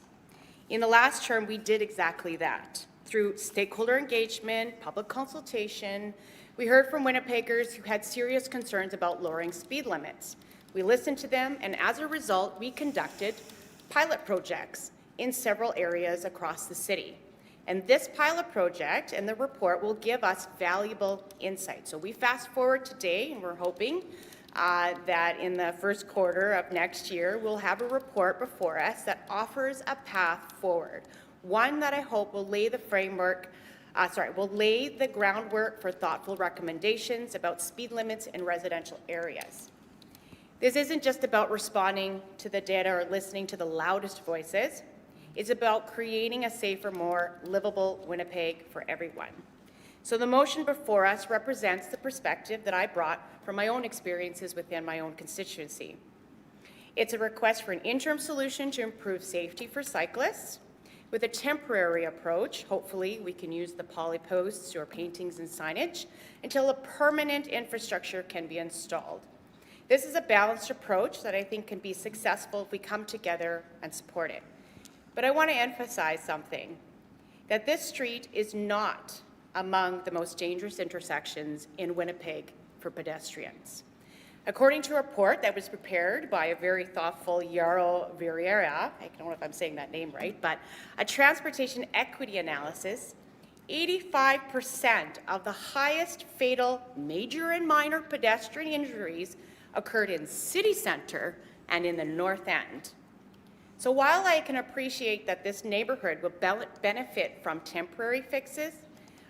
In the last term, we did exactly that. Through stakeholder engagement, public consultation, we heard from Winnipeggers who had serious concerns about lowering speed limits. We listened to them, and as a result, we conducted pilot projects in several areas across the city. And this pilot project and the report will give us valuable insight. So we fast forward today, and we're hoping that in the first quarter of next year, we'll have a report before us that offers a path forward, one that I hope will lay the groundwork for thoughtful recommendations about speed limits in residential areas. This isn't just about responding to the data or listening to the loudest voices. It's about creating a safer, more livable Winnipeg for everyone. So the motion before us represents the perspective that I brought from my own experiences within my own constituency. It's a request for an interim solution to improve safety for cyclists. With a temporary approach, hopefully we can use the poly posts or paintings and signage until a permanent infrastructure can be installed. This is a balanced approach that I think can be successful if we come together and support it. But I want to emphasize something, that this street is not among the most dangerous intersections in Winnipeg for pedestrians. According to a report that was prepared by a very thoughtful Yarrow Vieira, I don't know if I'm saying that name right, but a transportation equity analysis, 85% of the highest fatal major and minor pedestrian injuries occurred in city centre and in the North End. So while I can appreciate that this neighborhood will benefit from temporary fixes,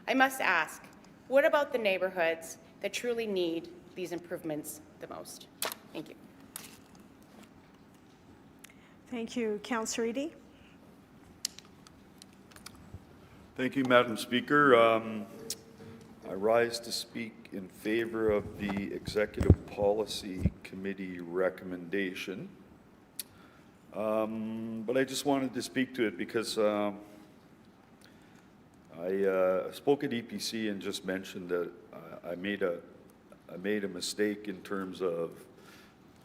I must ask, what about the neighborhoods that truly need these improvements the most? Thank you. Thank you. Councillor Eady. Thank you, Madam Speaker. I rise to speak in favor of the Executive Policy Committee recommendation. But I just wanted to speak to it because I spoke at EPC and just mentioned that I made a mistake in terms of,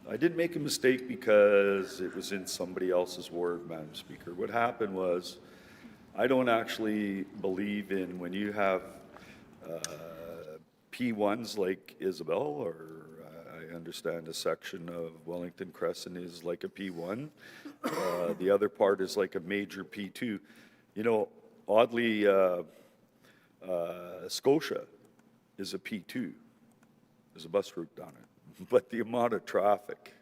I didn't make a mistake because it was in somebody else's ward, Madam Speaker. What happened was, I don't actually believe in when you have P1s like Isabel, or I understand a section of Wellington Crescent is like a P1. The other part is like a major P2. You know, oddly, Scotia is a P2. There's a bus route down it. But the amount of traffic,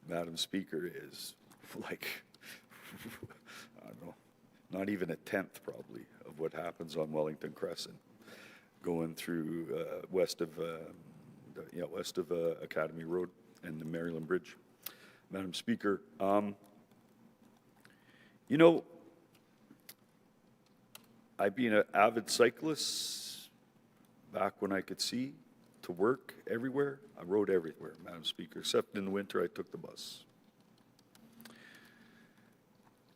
Madam Speaker, is like, I don't know, not even a tenth probably of what happens on Wellington Crescent going through west of Academy Road and the Maryland Bridge. Madam Speaker, you know, I've been an avid cyclist back when I could see to work everywhere. I rode everywhere, Madam Speaker, except in the winter I took the bus.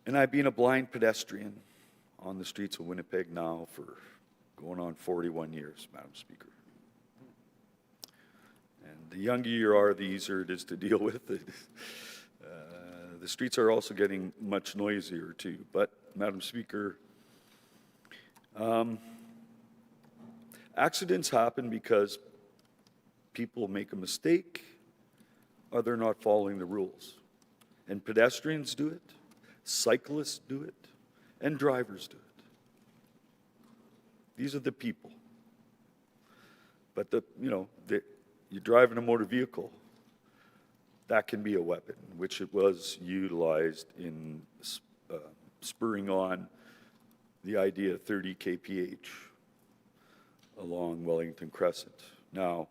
And I've been a blind pedestrian on the streets of Winnipeg now for going on 41 years, Madam Speaker. And the younger you are, the easier it is to deal with. The streets are also getting much noisier too. But, Madam Speaker, accidents happen because people make a mistake or they're not following the rules. And pedestrians do it, cyclists do it, and drivers do it. These are the people. But you're driving a motor vehicle, that can be a weapon, which it was utilized in spurring on the idea of 30 kph along Wellington Crescent. Now,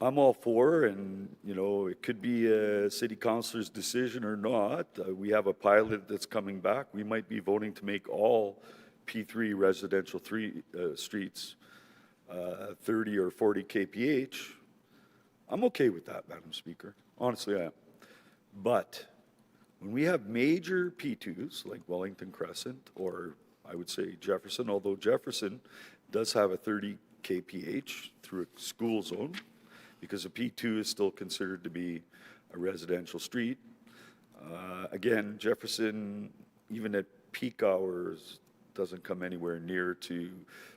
I'm all for, and it could be a city councilor's decision or not. We have a pilot that's coming back. We might be voting to make all P3 residential streets 30 or 40 kph. I'm okay with that, Madam Speaker. Honestly, I am. But when we have major P2s like Wellington Crescent, or I would say Jefferson, although Jefferson does have a 30 kph through a school zone, because a P2 is still considered to be a residential street. Again, Jefferson, even at peak hours, doesn't come anywhere near to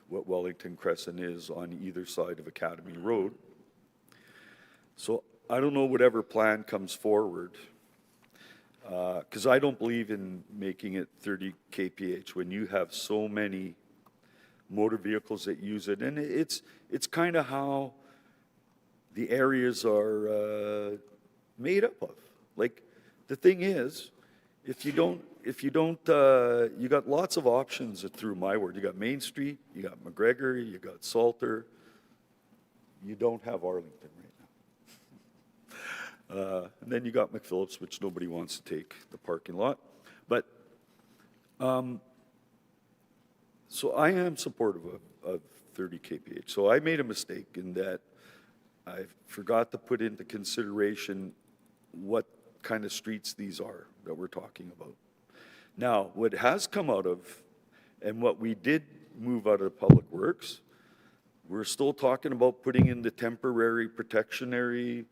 what Wellington Crescent is on either side of Academy Road. So I don't know whatever plan comes forward, because I don't believe in making it 30 kph when you have so many motor vehicles that use it. And it's kind of how the areas are made up of. Like, the thing is, if you don't, you got lots of options through my ward. You got Main Street, you got McGregor, you got Salter. You don't have Arlington right now. And then you got McPhillips, which nobody wants to take the parking lot. But, so I am supportive of 30 kph. So I made a mistake in that I forgot to put into consideration what kind of streets these are that we're talking about. Now, what has come out of, and what we did move out of Public Works, we're still talking about putting in the temporary protectionary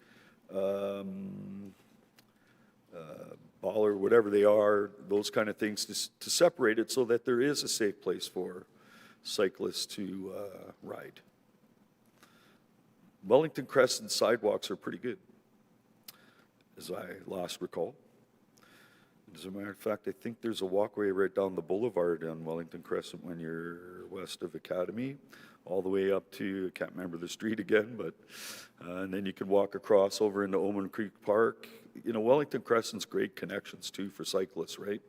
baller, whatever they are, those kind of things to separate it so that there is a safe place for cyclists to ride. Wellington Crescent sidewalks are pretty good, as I last recall. As a matter of fact, I think there's a walkway right down the boulevard on Wellington Crescent when you're west of Academy, all the way up to, I can't remember the street again, but, and then you can walk across over into Oman Creek Park. You know, Wellington Crescent's great connections too for cyclists, right?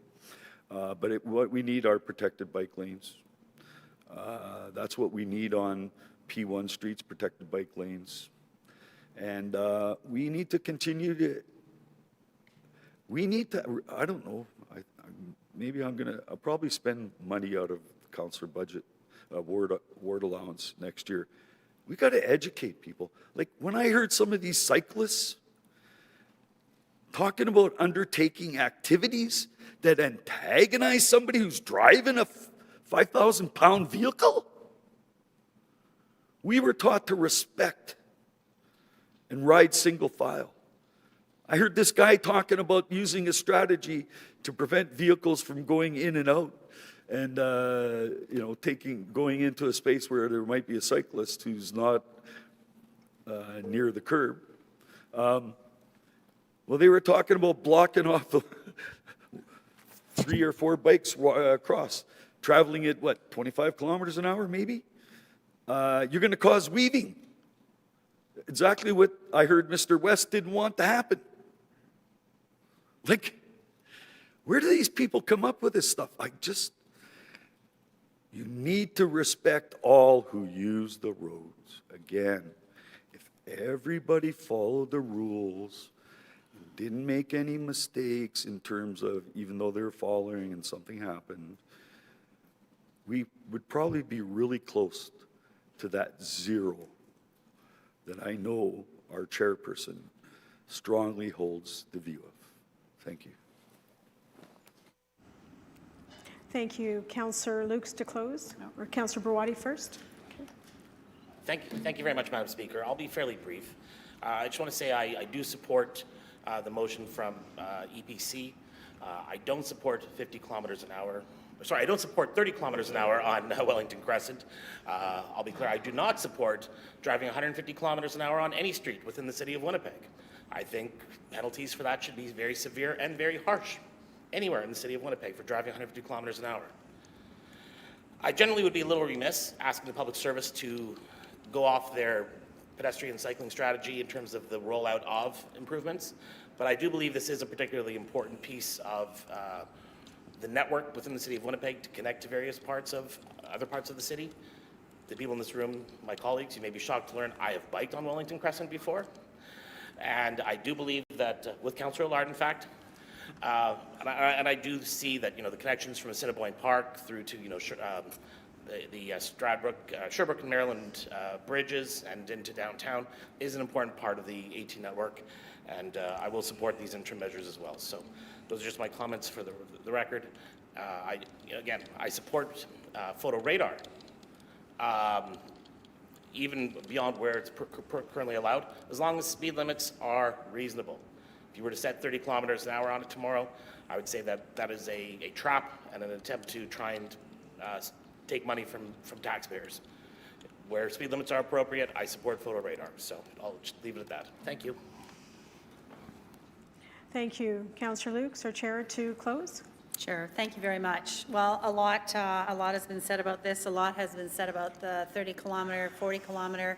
But what we need are protected bike lanes. That's what we need on P1 streets, protected bike lanes. And we need to continue to, I don't know, maybe I'll probably spend money out of councillor budget, ward allowance next year. We got to educate people. Like, when I heard some of these cyclists talking about undertaking activities that antagonize somebody who's driving a 5,000-pound vehicle, we were taught to respect and ride single file. I heard this guy talking about using a strategy to prevent vehicles from going in and out, and you know, going into a space where there might be a cyclist who's not near the curb. Well, they were talking about blocking off 3 or 4 bikes across, traveling at what, 25 kilometers an hour, maybe? You're going to cause weaving. Exactly what I heard Mr. West didn't want to happen. Like, where do these people come up with this stuff? You need to respect all who use the roads. Again, if everybody followed the rules, didn't make any mistakes in terms of, even though they're following and something happened, we would probably be really close to that 0 that I know our chairperson strongly holds the view of. Thank you. Thank you. Councillor Lukes to close, or Councillor Brawadi first. Thank you very much, Madam Speaker. I'll be fairly brief. I just want to say I do support the motion from EPC. I don't support 50 kilometers an hour. Sorry, I don't support 30 kilometers an hour on Wellington Crescent. I'll be clear, I do not support driving 150 kilometers an hour on any street within the city of Winnipeg. I think penalties for that should be very severe and very harsh anywhere in the city of Winnipeg for driving 150 kilometers an hour. I generally would be a little remiss asking the public service to go off their pedestrian cycling strategy in terms of the rollout of improvements, but I do believe this is a particularly important piece of the network within the city of Winnipeg to connect to various parts of other parts of the city. The people in this room, my colleagues, you may be shocked to learn I have biked on Wellington Crescent before. And I do believe that with Councillor Allard, in fact, and I do see that, you know, the connections from Assiniboine Park through to, you know, the Stradbrook, Sherbrooke and Maryland bridges and into downtown is an important part of the AT network, and I will support these interim measures as well. So those are just my comments for the record. Again, I support photo radar. even beyond where it's currently allowed, as long as speed limits are reasonable. If you were to set 30 kilometers an hour on it tomorrow, I would say that that is a trap and an attempt to try and take money from taxpayers. Where speed limits are appropriate, I support photo radar. So I'll just leave it at that. Thank you. Thank you. Councillor Lukes, our chair, to close. Sure, thank you very much. Well, a lot has been said about this. A lot has been said about the 30-kilometer, 40-kilometer.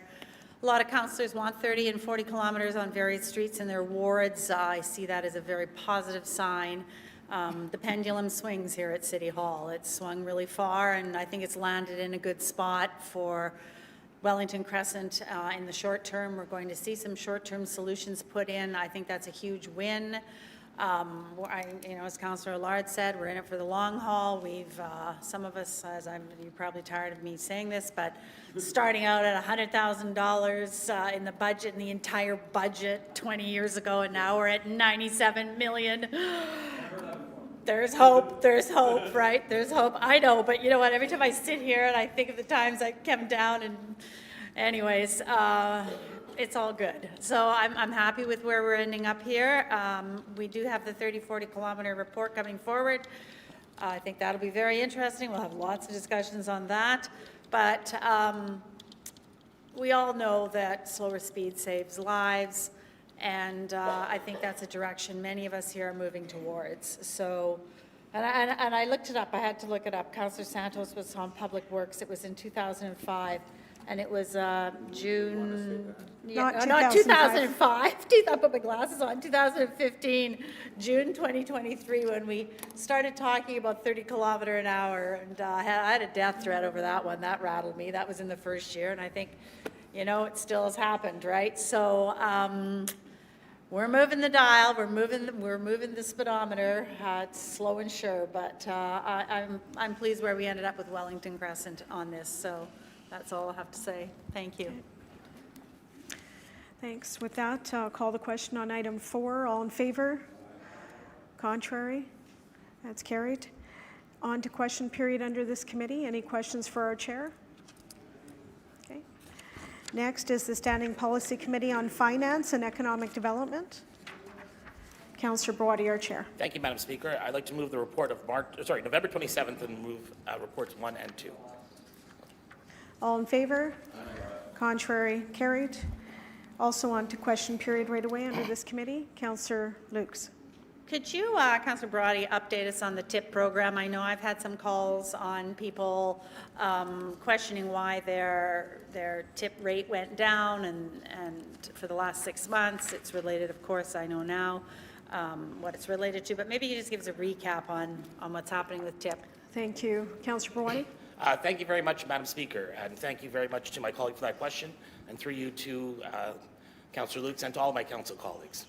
A lot of councillors want 30 and 40 kilometers on various streets in their wards. I see that as a very positive sign. The pendulum swings here at City Hall. It's swung really far, and I think it's landed in a good spot for Wellington Crescent. In the short term, we're going to see some short-term solutions put in. I think that's a huge win. As Councillor Allard said, we're in it for the long haul. We've, some of us, you're probably tired of me saying this, but starting out at $100,000 in the budget, in the entire budget 20 years ago, and now we're at 97 million. There's hope, right? There's hope. I know, but you know what? Every time I sit here and I think of the times I come down and anyways, it's all good. So I'm happy with where we're ending up here. We do have the 30-40 kilometer report coming forward. I think that'll be very interesting. We'll have lots of discussions on that. But we all know that slower speed saves lives. And I think that's a direction many of us here are moving towards. So, and I looked it up. I had to look it up. Councillor Santos was on Public Works. It was in 2005. And it was June, Not not 2005. 2005. I put my glasses on. 2015, June 2023, when we started talking about 30 kilometer an hour. And I had a death threat over that one. That rattled me. That was in the first year. And I think, it still has happened, right? So we're moving the dial. We're moving the speedometer. It's slow and sure, but I'm pleased where we ended up with Wellington Crescent on this. So. That's all I have to say. Thank you. Thanks. With that, I'll call the question on item 4. All in favor? Contrary? That's carried. On to question period under this committee. Any questions for our chair? Okay. Next is the Standing Policy Committee on Finance and Economic Development. Councillor Brody, our chair. Thank you, Madam Speaker. I'd like to move the report of November 27th and move reports 1 and 2. All in favor? Contrary? Carried. Also on to question period right away under this committee. Councillor Lukes. Could you, Councillor Brody, update us on the TIP program? I know I've had some calls on people questioning why their TIP rate went down, and for the last 6 months. It's related, of course, I know now what it's related to, but maybe you just give us a recap on what's happening with TIP. Thank you. Councillor Brody. Thank you very much, Madam Speaker, and thank you very much to my colleague for that question, and through you to Councillor Lukes and to all my council colleagues.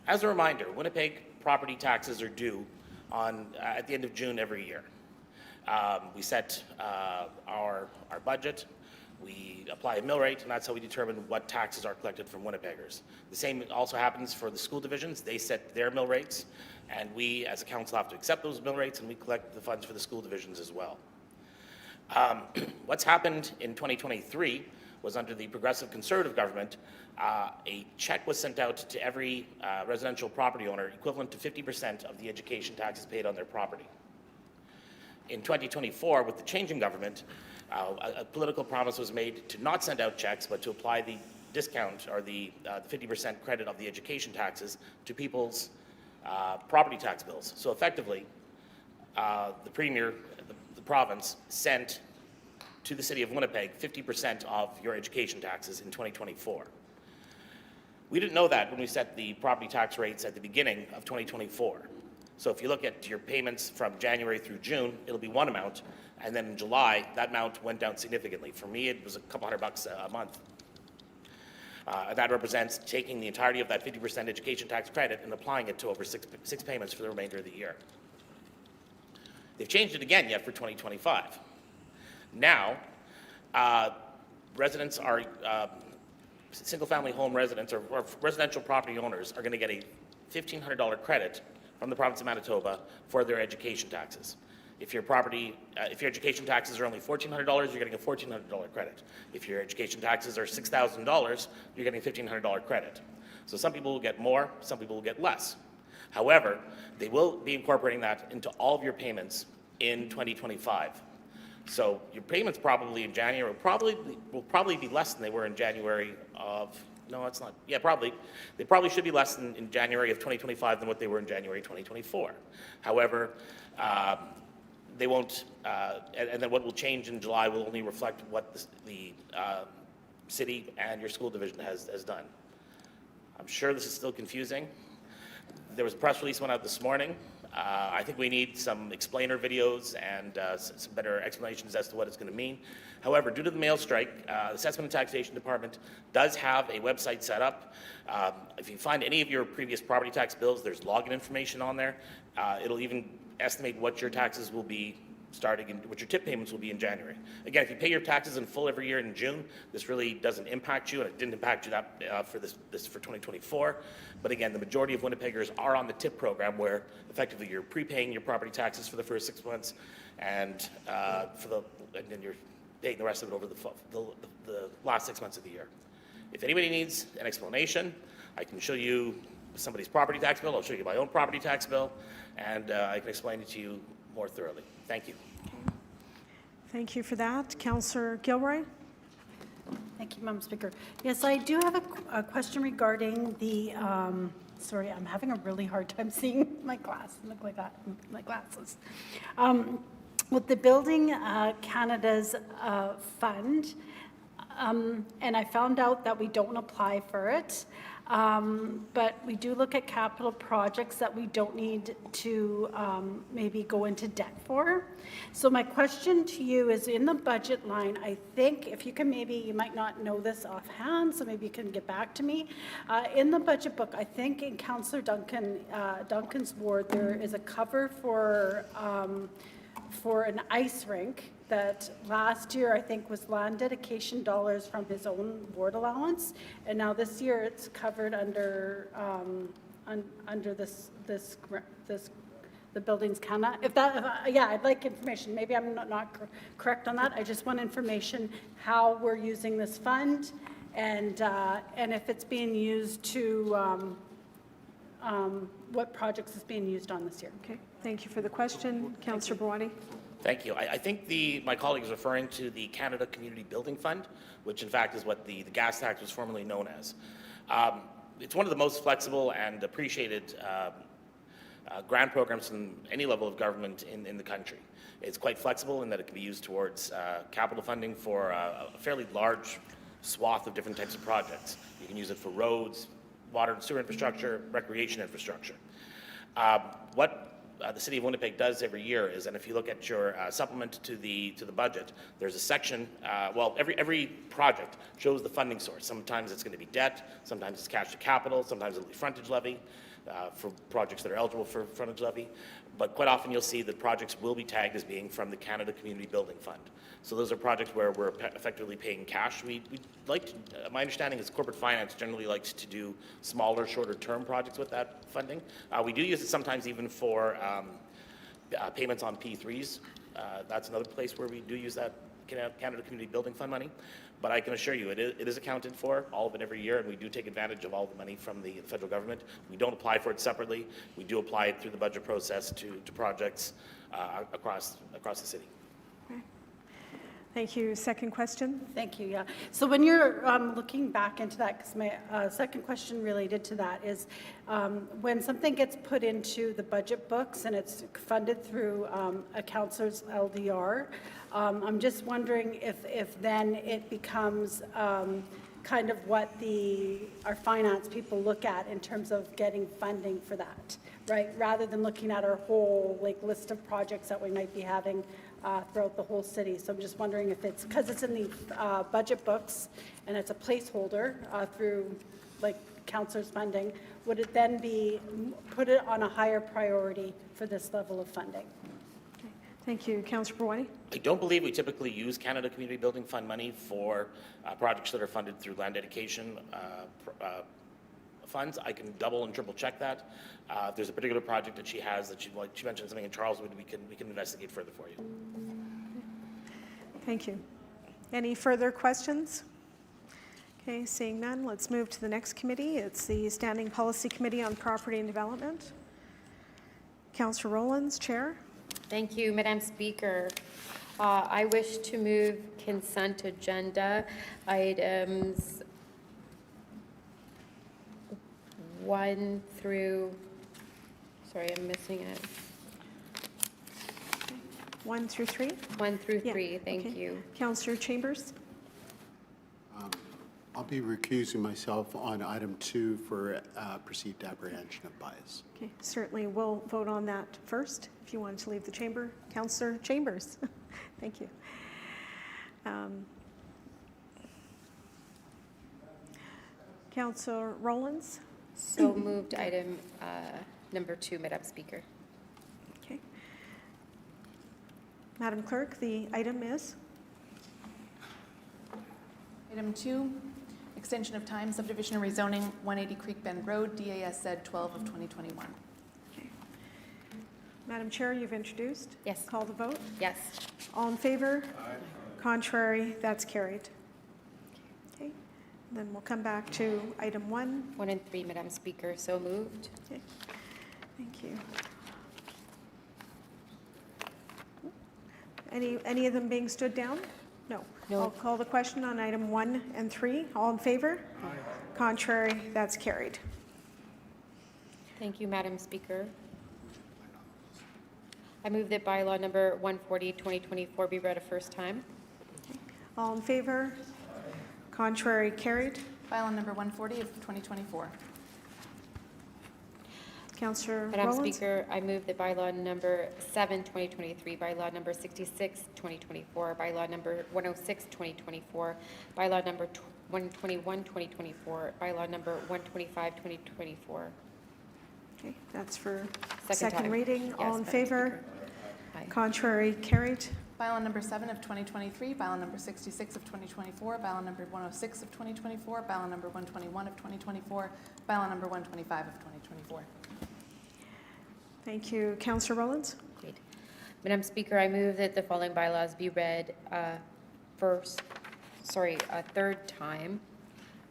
As a reminder, Winnipeg property taxes are due at the end of June every year. We set our budget, we apply a mill rate, and that's how we determine what taxes are collected from Winnipeggers. The same also happens for the school divisions. They set their mill rates, and we as a council have to accept those mill rates, and we collect the funds for the school divisions as well. What's happened in 2023 was under the Progressive Conservative government, a check was sent out to every residential property owner equivalent to 50% of the education taxes paid on their property. In 2024, with the change in government, a political promise was made to not send out checks, but to apply the discount or the 50% credit of the education taxes to people's property tax bills. So effectively, the Premier, the province, sent to the City of Winnipeg 50% of your education taxes in 2024. We didn't know that when we set the property tax rates at the beginning of 2024. So if you look at your payments from January through June, it'll be one amount, and then in July, that amount went down significantly. For me, it was a couple $100 a month. That represents taking the entirety of that 50% education tax credit and applying it to over six payments for the remainder of the year. They've changed it again yet for 2025. Now, residents are, single-family home residents or residential property owners are going to get a $1,500 credit from the province of Manitoba for their education taxes. If your property, if your education taxes are only $1,400, you're getting a $1,400 credit. If your education taxes are $6,000, you're getting a $1,500 credit. So some people will get more, some people will get less. However, they will be incorporating that into all of your payments in 2025. So your payments probably in January will probably be less than they were in January of, no, it's not, yeah, probably. They probably should be less in January of 2025 than what they were in January 2024. However, they won't, and then what will change in July will only reflect what the city and your school division has done. I'm sure this is still confusing. There was a press release went out this morning. I think we need some explainer videos and some better explanations as to what it's going to mean. However, due to the mail strike, the Assessment and Taxation Department does have a website set up. If you find any of your previous property tax bills, there's login information on there. It'll even estimate what your taxes will be starting in, what your tip payments will be in January. Again, if you pay your taxes in full every year in June, this really doesn't impact you, and it didn't impact you that for this for 2024. But again, the majority of Winnipeggers are on the tip program, where effectively you're prepaying your property taxes for the first 6 months, and then you're paying the rest of it over the last 6 months of the year. If anybody needs an explanation, I can show you somebody's property tax bill. I'll show you my own property tax bill, and I can explain it to you more thoroughly. Thank you. Thank you for that. Councillor Gilroy? Thank you, Madam Speaker. Yes, I do have a question regarding the, sorry, I'm having a really hard time seeing my glass, look like that, my glasses. With the Building Canada's fund, and I found out that we don't apply for it, but we do look at capital projects that we don't need to maybe go into debt for. So my question to you is, in the budget line, I think, if you can maybe, you might not know this offhand, so maybe you can get back to me. In the budget book, I think in Councillor Duncan's ward, there is a cover for an ice rink that last year I think was land dedication dollars from his own ward allowance, and now this year it's covered under under the Buildings Canada. Yeah, I'd like information. Maybe I'm not correct on that. I just want information how we're using this fund, and if it's being used to what projects is being used on this year. Okay, thank you for the question. Councillor Brawani? Thank you. I think my colleague is referring to the Canada Community Building Fund, which in fact is what the gas tax was formerly known as. It's one of the most flexible and appreciated grant programs from any level of government in the country. It's quite flexible in that it can be used towards capital funding for a fairly large swath of different types of projects. You can use it for roads, water and sewer infrastructure, recreation infrastructure. What the City of Winnipeg does every year is, and if you look at your supplement to the budget, there's a section, well, every project shows the funding source. Sometimes it's going to be debt, sometimes it's cash to capital, sometimes it'll be frontage levy for projects that are eligible for frontage levy. But quite often you'll see that projects will be tagged as being from the Canada Community Building Fund. So those are projects where we're effectively paying cash. We like to, my understanding is corporate finance generally likes to do smaller, shorter term projects with that funding. We do use it sometimes even for payments on P3s. That's another place where we do use that Canada Community Building Fund money. But I can assure you, it is accounted for, all of it every year, and we do take advantage of all the money from the federal government. We don't apply for it separately. We do apply it through the budget process to projects across the city. Thank you. Second question? Thank you, yeah. So when you're looking back into that, because my second question related to that is, when something gets put into the budget books and it's funded through a councillor's LDR, I'm just wondering if then it becomes kind of what our finance people look at in terms of getting funding for that, right? Rather than looking at our whole list of projects that we might be having throughout the whole city. So I'm just wondering if it's, because it's in the budget books and it's a placeholder through councillor's funding, would it then be put it on a higher priority for this level of funding? Okay. Thank you. Councillor Brawani? I don't believe we typically use Canada Community Building Fund money for projects that are funded through land dedication funds, I can double and triple check that. If there's a particular project that she has that she mentioned something in Charleswood, we can investigate further for you. Thank you. Any further questions? Okay, seeing none, let's move to the next committee. It's the Standing Policy Committee on Property and Development. Councillor Rollins, Chair. Thank you, Madam Speaker. I wish to move consent agenda items 1 through, sorry, I'm missing it. 1 through 3? 1 through Yeah, 3, thank okay. you. Councillor Chambers. I'll be recusing myself on item 2 for perceived apprehension of bias. Okay, certainly we'll vote on that first. If you want to leave the chamber, Councillor Chambers. Thank you. Councillor Rollins. So moved item number 2, Madam Speaker. Okay. Madam Clerk, the item is? Item 2, extension of time, subdivision and rezoning, 180 Creek Bend Road, DASZ 12 of 2021. Madam Chair, you've introduced? Yes. Call the vote? Yes. All in favor? Contrary? That's carried. Okay. Then we'll come back to item 1. 1 and 3, Madam Speaker, so moved. Okay. Thank you. Any of them being stood down? No. No. I'll call the question on item 1 and 3. All in favor? Contrary? That's carried. Thank you, Madam Speaker. I move that bylaw number 140, 2024 be read a first time. All in favor? Contrary? Carried. Bylaw number 140 of 2024. Councillor Madam Rollins? Speaker, I move that bylaw number 7, 2023, bylaw number 66, 2024, bylaw number 106, 2024, bylaw number 121, 2024, bylaw number 125, 2024. Okay, that's for Second second time. reading. Yes, All in Madam favor? Speaker. Aye. Contrary? Carried. Bylaw number 7 of 2023, bylaw number 66 of 2024, bylaw number 106 of 2024, bylaw number 121 of 2024, bylaw number 125 of 2024. Thank you. Councillor Rollins? Great. Madam Speaker, I move that the following bylaws be read a third time.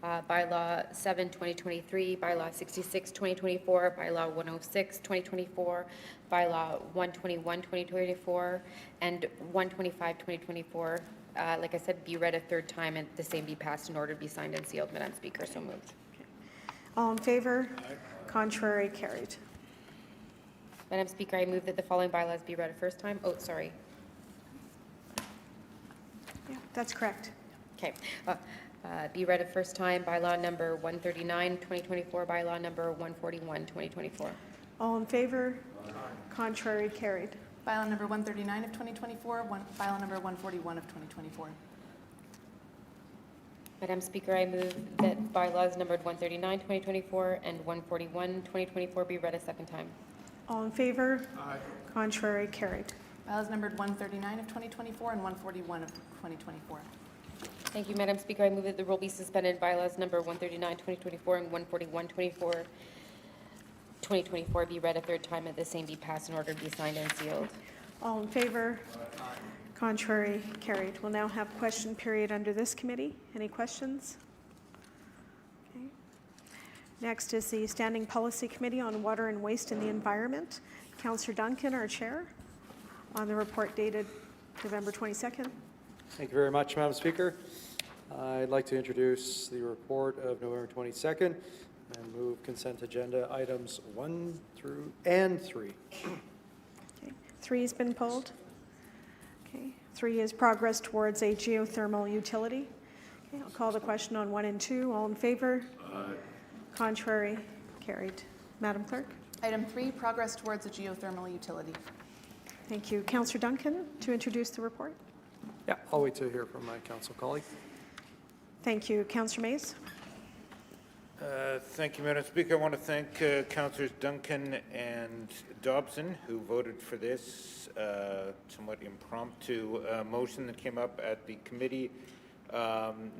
Bylaw 7, 2023, bylaw 66, 2024, bylaw 106, 2024, bylaw 121, 2024, and 125, 2024. Like I said, be read a third time and the same be passed in order to be signed and sealed. Madam Speaker, so moved. All in favor? Contrary? Carried. Madam Speaker, I move that the following bylaws be read a first time. Oh, sorry. Yeah, that's correct. Okay. Be read a first time, bylaw number 139, 2024, bylaw number 141, 2024. All in favor? Contrary? Carried. Bylaw number 139 of 2024, bylaw number 141 of 2024. Madam Speaker, I move that bylaws numbered 139, 2024, and 141, 2024 be read a second time. All in favor? Contrary? Carried. Bylaws numbered 139 of 2024 and 141 of 2024. Thank you, Madam Speaker. I move that the rule be suspended. Bylaws number 139, 2024, and 141, 2024 be read a third time and the same be passed in order to be signed and sealed. All in favor? Contrary? Carried. We'll now have question period under this committee. Any questions? Okay. Next is the Standing Policy Committee on Water and Waste in the Environment. Councillor Duncan, our chair, on the report dated November 22nd. Thank you very much, Madam Speaker. I'd like to introduce the report of November 22nd and move consent agenda items 1 through and 3. Okay. 3 has been pulled. Okay. 3 is progress towards a geothermal utility. Okay. I'll call the question on 1 and 2. All in favor? Contrary? Carried. Madam Clerk? Item 3, progress towards a geothermal utility. Thank you. Councillor Duncan to introduce the report. Yeah, I'll wait to hear from my council colleague. Thank you. Councillor Mays? Thank you, Madam Speaker. I want to thank Councillors Duncan and Dobson, who voted for this somewhat impromptu motion that came up at the committee.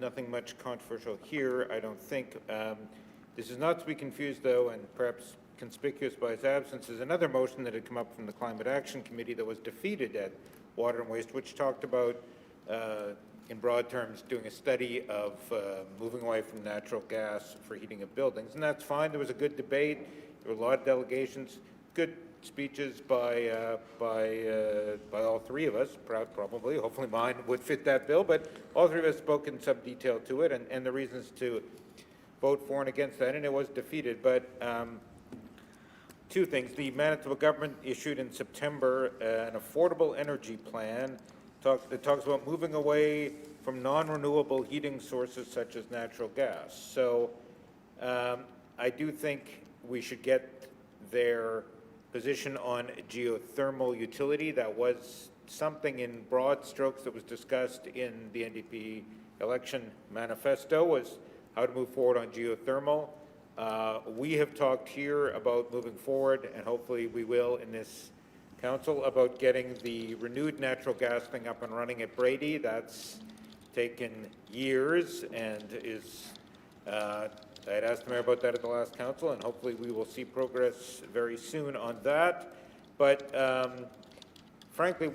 Nothing much controversial here, I don't think. This is not to be confused, though, and perhaps conspicuous by its absence, is another motion that had come up from the Climate Action Committee that was defeated at Water and Waste, which talked about, in broad terms, doing a study of moving away from natural gas for heating of buildings. And that's fine. There was a good debate. There were a lot of delegations, good speeches by all three of us, probably. Hopefully mine would fit that bill, but all three of us spoke in some detail to it and the reasons to vote for and against that, and it was defeated. But two things. The Manitoba government issued in September an affordable energy plan that talks about moving away from non-renewable heating sources such as natural gas. So I do think we should get their position on geothermal utility. That was something in broad strokes that was discussed in the NDP election manifesto, was how to move forward on geothermal. We have talked here about moving forward, and hopefully we will in this council, about getting the renewed natural gas thing up and running at Brady. That's taken years and is, I had asked the mayor about that at the last council, and hopefully we will see progress very soon on that. But frankly,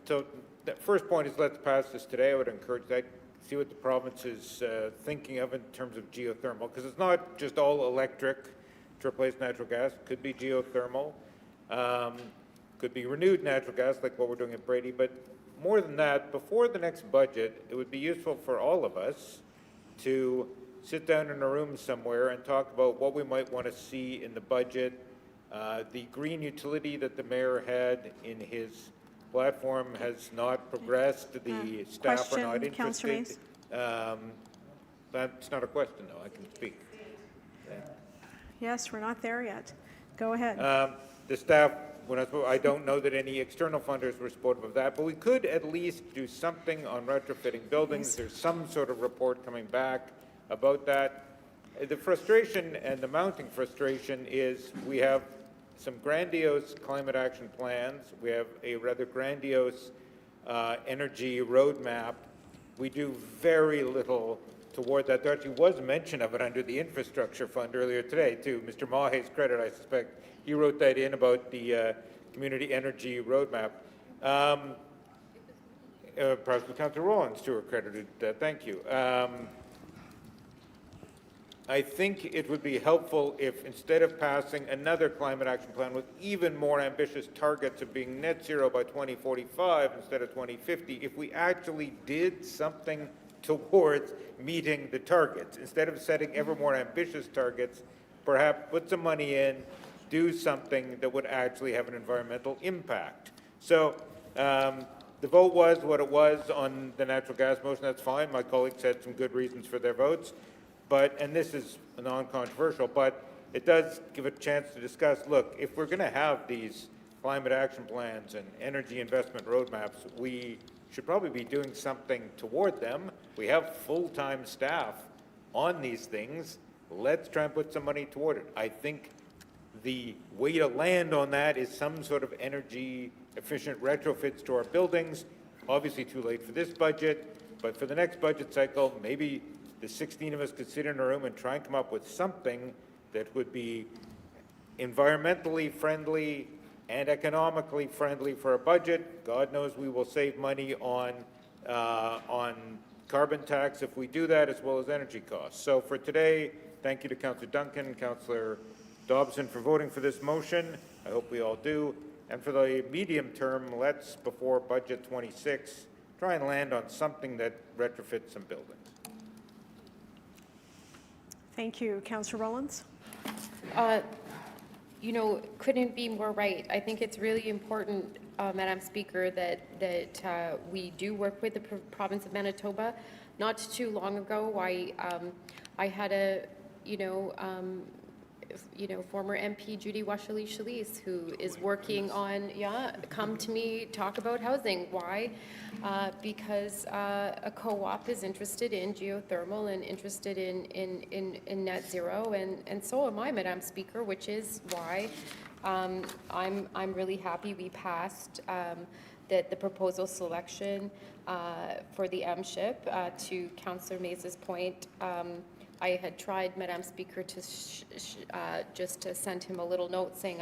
so the first point is let's pass this today. I would encourage that, see what the province is thinking of in terms of geothermal, because it's not just all electric to replace natural gas. It could be geothermal, could be renewed natural gas like what we're doing at Brady. But more than that, before the next budget, it would be useful for all of us to sit down in a room somewhere and talk about what we might want to see in the budget. The green utility that the mayor had in his platform has not progressed. The staff are not Question, Councillor interested. That's not a question, though. I can speak. Yes, we're not there yet. Go ahead. The staff, I don't know that any external funders were supportive of that, but we could at least do something on retrofitting buildings. Yes. There's some sort of report coming back about that. The frustration and the mounting frustration is we have some grandiose climate action plans. We have a rather grandiose energy roadmap. We do very little toward that. There actually was mention of it under the infrastructure fund earlier today, too. Mr. Mahe's credit, I suspect, he wrote that in about the community energy roadmap. Perhaps Councillor Rollins, too, are credited. Thank you. I think it would be helpful if, instead of passing another climate action plan with even more ambitious targets of being net zero by 2045 instead of 2050, if we actually did something towards meeting the targets. Instead of setting ever more ambitious targets, perhaps put some money in, do something that would actually have an environmental impact. So the vote was what it was on the natural gas motion. That's fine. My colleagues had some good reasons for their votes. But, and this is non-controversial, but it does give a chance to discuss, look, if we're going to have these climate action plans and energy investment roadmaps, we should probably be doing something toward them. We have full-time staff on these things. Let's try and put some money toward it. I think the way to land on that is some sort of energy efficient retrofits to our buildings. Obviously too late for this budget, but for the next budget cycle, maybe the 16 of us could sit in a room and try and come up with something that would be environmentally friendly and economically friendly for a budget. God knows we will save money on carbon tax if we do that, as well as energy costs. So for today, thank you to Councillor Duncan and Councillor Dobson for voting for this motion. I hope we all do. And for the medium term, let's, before budget 26, try and land on something that retrofits some buildings. Thank you. Councillor Rollins? You know, couldn't be more right. I think it's really important, Madam Speaker, that we do work with the province of Manitoba. Not too long ago, I had a, former MP Judy Washali-Chalice, who is working on, come to me, talk about housing. Why? Because a co-op is interested in geothermal and interested in net zero, and so am I, Madam Speaker, which is why I'm really happy we passed that the proposal selection for the MSHIP, to Councillor Mays's point, I had tried, Madam Speaker, to just to send him a little note saying,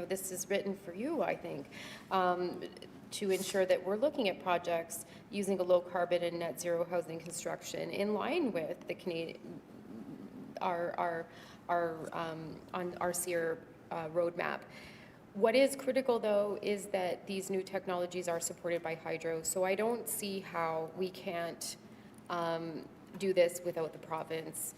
this is written for you, I think, to ensure that we're looking at projects using a low carbon and net zero housing construction in line with the Canadian, on our SEER roadmap. What is critical, though, is that these new technologies are supported by hydro. So I don't see how we can't do this without the province.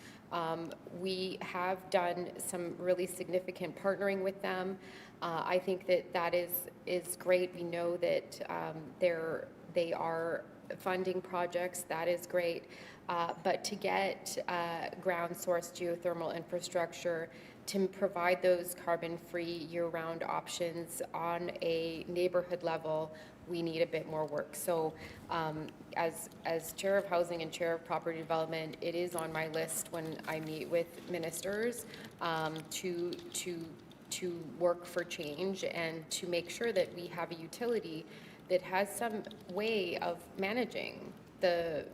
We have done some really significant partnering with them. I think that is great. We know that they are funding projects. That is great. But to get ground source geothermal infrastructure to provide those carbon-free year-round options on a neighborhood level, we need a bit more work. So as Chair of Housing and Chair of Property Development, it is on my list when I meet with ministers to work for change and to make sure that we have a utility that has some way of managing the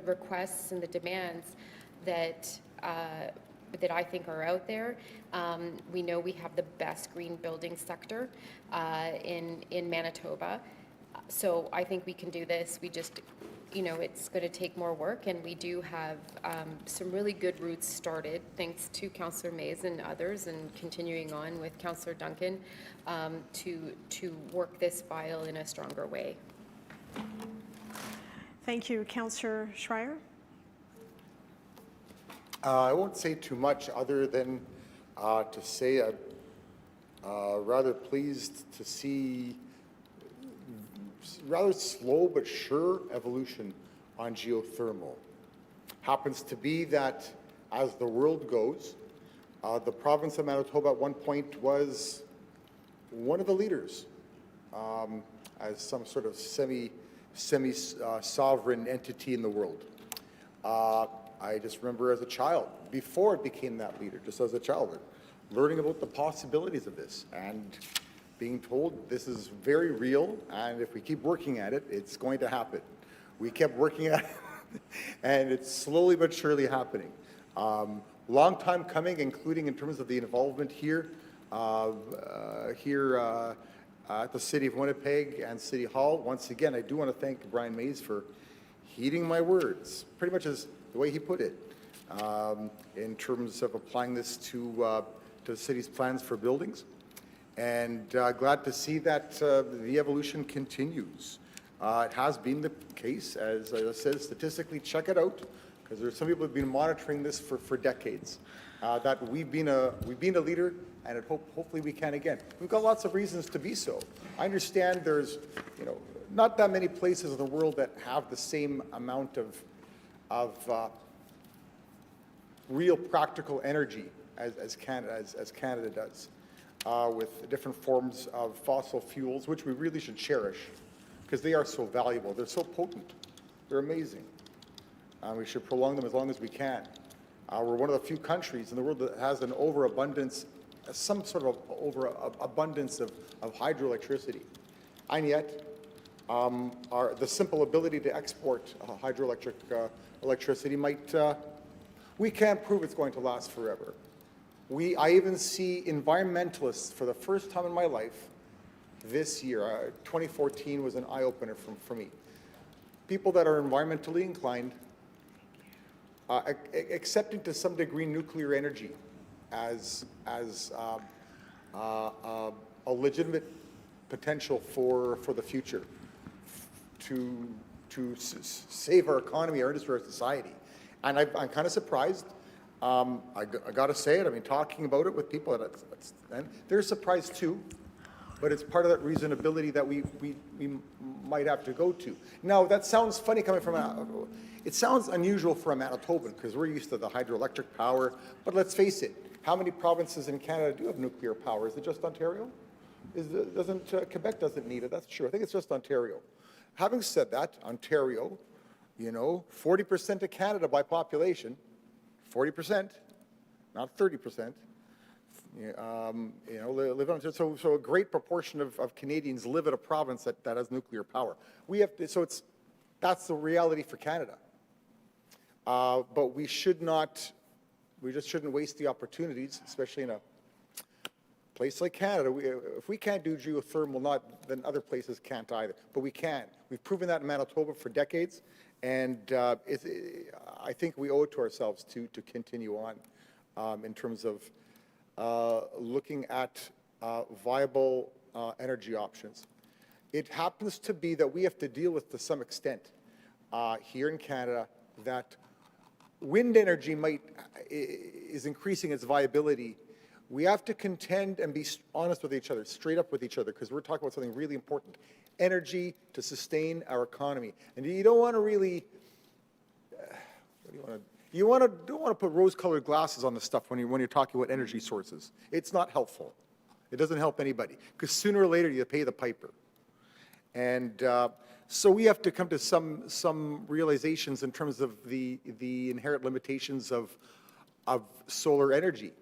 requests and the demands that I think are out there. We know we have the best green building sector in Manitoba. So I think we can do this. We just, it's going to take more work, and we do have some really good routes started, thanks to Councillor Mays and others, and continuing on with Councillor Duncan to work this file in a stronger way. Thank you. Councillor Schreier? I won't say too much other than to say I'm rather pleased to see rather slow but sure evolution on geothermal. Happens to be that as the world goes, the province of Manitoba at one point was one of the leaders as some sort of semi-sovereign entity in the world. I just remember as a child, before it became that leader, just as a child, learning about the possibilities of this and being told this is very real, and if we keep working at it, it's going to happen. We kept working at it, and it's slowly but surely happening. Long time coming, including in terms of the involvement here, at the City of Winnipeg and City Hall. Once again, I do want to thank Brian Mays for heeding my words, pretty much as the way he put it, in terms of applying this to the city's plans for buildings. And glad to see that the evolution continues. It has been the case, as I said, statistically, check it out, because there's some people who have been monitoring this for decades. That we've been a leader, and hopefully we can again. We've got lots of reasons to be so. I understand there's, not that many places in the world that have the same amount of real practical energy as Canada does, with different forms of fossil fuels, which we really should cherish, because they are so valuable. They're so potent. They're amazing. We should prolong them as long as we can. We're one of the few countries in the world that has an overabundance, some sort of overabundance of hydroelectricity. And yet, the simple ability to export hydroelectric electricity might, we can't prove it's going to last forever. I even see environmentalists for the first time in my life this year, 2014 was an eye-opener for me. People that are environmentally inclined, accepting to some degree nuclear energy as a legitimate potential for the future to save our economy, our industry, our society. And I'm kind of surprised. I got to say it. I mean, talking about it with people, and they're surprised too. But it's part of that reasonability that we might have to go to. Now, that sounds funny coming from it sounds unusual for a Manitoban, because we're used to the hydroelectric power. But let's face it, how many provinces in Canada do have nuclear power? Is it just Ontario? Quebec doesn't need it, that's true. I think it's just Ontario. Having said that, Ontario, 40% of Canada by population, 40%, not 30%. Live on, so a great proportion of Canadians live in a province that has nuclear power. That's the reality for Canada. But we should not We just shouldn't waste the opportunities, especially in a place like Canada. If we can't do geothermal, then other places can't either. But we can. We've proven that in Manitoba for decades, and I think we owe it to ourselves to continue on in terms of looking at viable energy options. It happens to be that we have to deal with, to some extent, here in Canada, that wind energy is increasing its viability. We have to contend and be honest with each other, straight up with each other, because we're talking about something really important: energy to sustain our economy. And you don't want to really, what do you want to? Don't want to put rose-colored glasses on the stuff when you're talking about energy sources. It's not helpful. It doesn't help anybody, because sooner or later you pay the piper. And so we have to come to some realizations in terms of the inherent limitations of solar energy.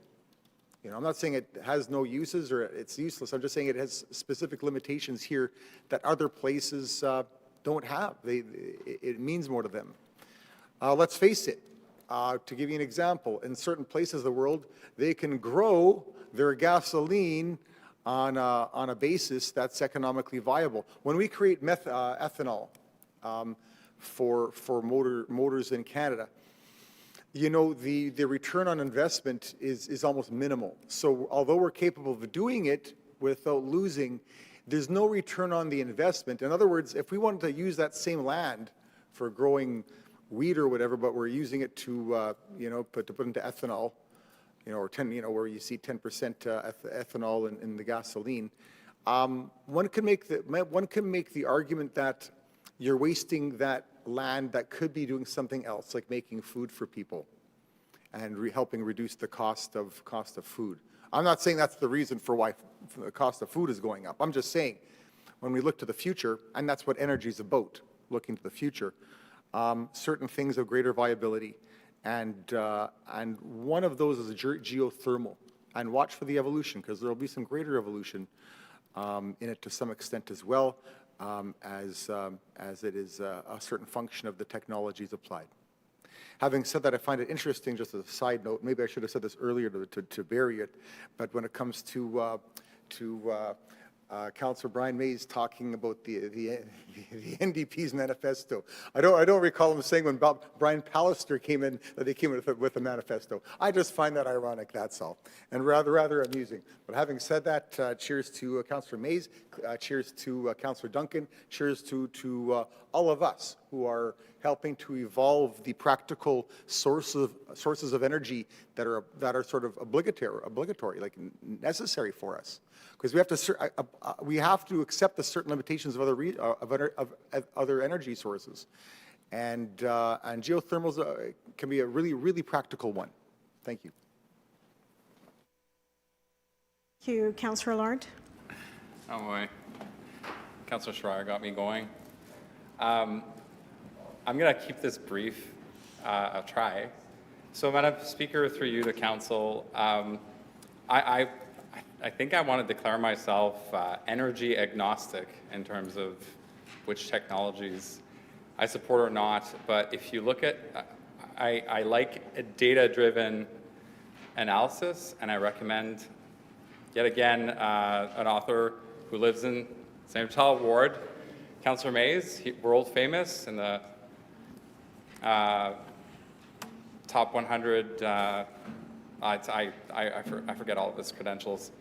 You know, I'm not saying it has no uses or it's useless. I'm just saying it has specific limitations here that other places don't have. It means more to them. Let's face it. To give you an example, in certain places of the world, they can grow their gasoline on a basis that's economically viable. When we create ethanol for motors in Canada, you know, the return on investment is almost minimal. So although we're capable of doing it without losing, there's no return on the investment. In other words, if we wanted to use that same land for growing wheat or whatever, but we're using it to, you know, put into ethanol, you know, or 10, you know, where you see 10% ethanol in the gasoline, one can make the argument that you're wasting that land that could be doing something else, like making food for people and helping reduce the cost of food. I'm not saying that's the reason for why the cost of food is going up. I'm just saying when we look to the future, and that's what energy is about, looking to the future, certain things of greater viability, and one of those is geothermal. And watch for the evolution, because there will be some greater evolution in it to some extent as well, as it is a certain function of the technologies applied. Having said that, I find it interesting, just as a side note, maybe I should have said this earlier to bury it, but when it comes to Councillor Brian Mays talking about the NDP's manifesto. I don't recall him saying when Brian Pallister came in that they came with a manifesto. I just find that ironic, that's all, and rather amusing. But having said that, cheers to Councillor Mays, cheers to Councillor Duncan, cheers to all of us who are helping to evolve the practical sources of energy that are sort of obligatory, like necessary for us. Because we have to accept the certain limitations of other energy sources, and geothermals can be a really practical one. Thank you. Thank you, Councillor Lawrence. Oh boy, Councillor Schreier got me going. I'm going to keep this brief. I'll try. So, Madam Speaker, through you to Council, I think I want to declare myself energy agnostic in terms of which technologies I support or not. But if you look at, I like a data-driven analysis, and I recommend, yet again, an author who lives in St. Vital Ward, Councillor Mays, world famous in the top 100. I forget all of his credentials.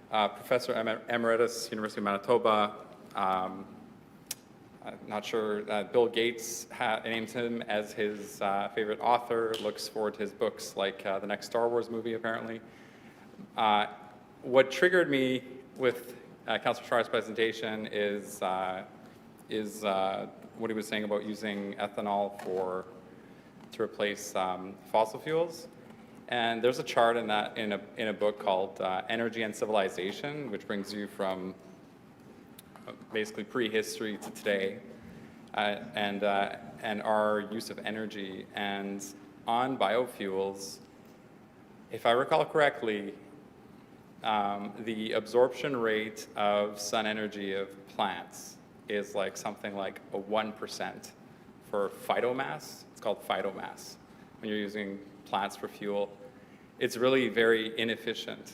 Professor Emeritus, University of Manitoba. I'm not sure. Bill Gates names him as his favorite author, looks forward to his books like the next Star Wars movie, apparently. What triggered me with Councillor Schreier's presentation is what he was saying about using ethanol to replace fossil fuels. And there's a chart in a book called Energy and Civilization, which brings you from basically prehistory to today, and our use of energy. And on biofuels, if I recall correctly, the absorption rate of sun energy of plants is like something like a 1% for phytomass. It's called phytomass when you're using plants for fuel. it's really very inefficient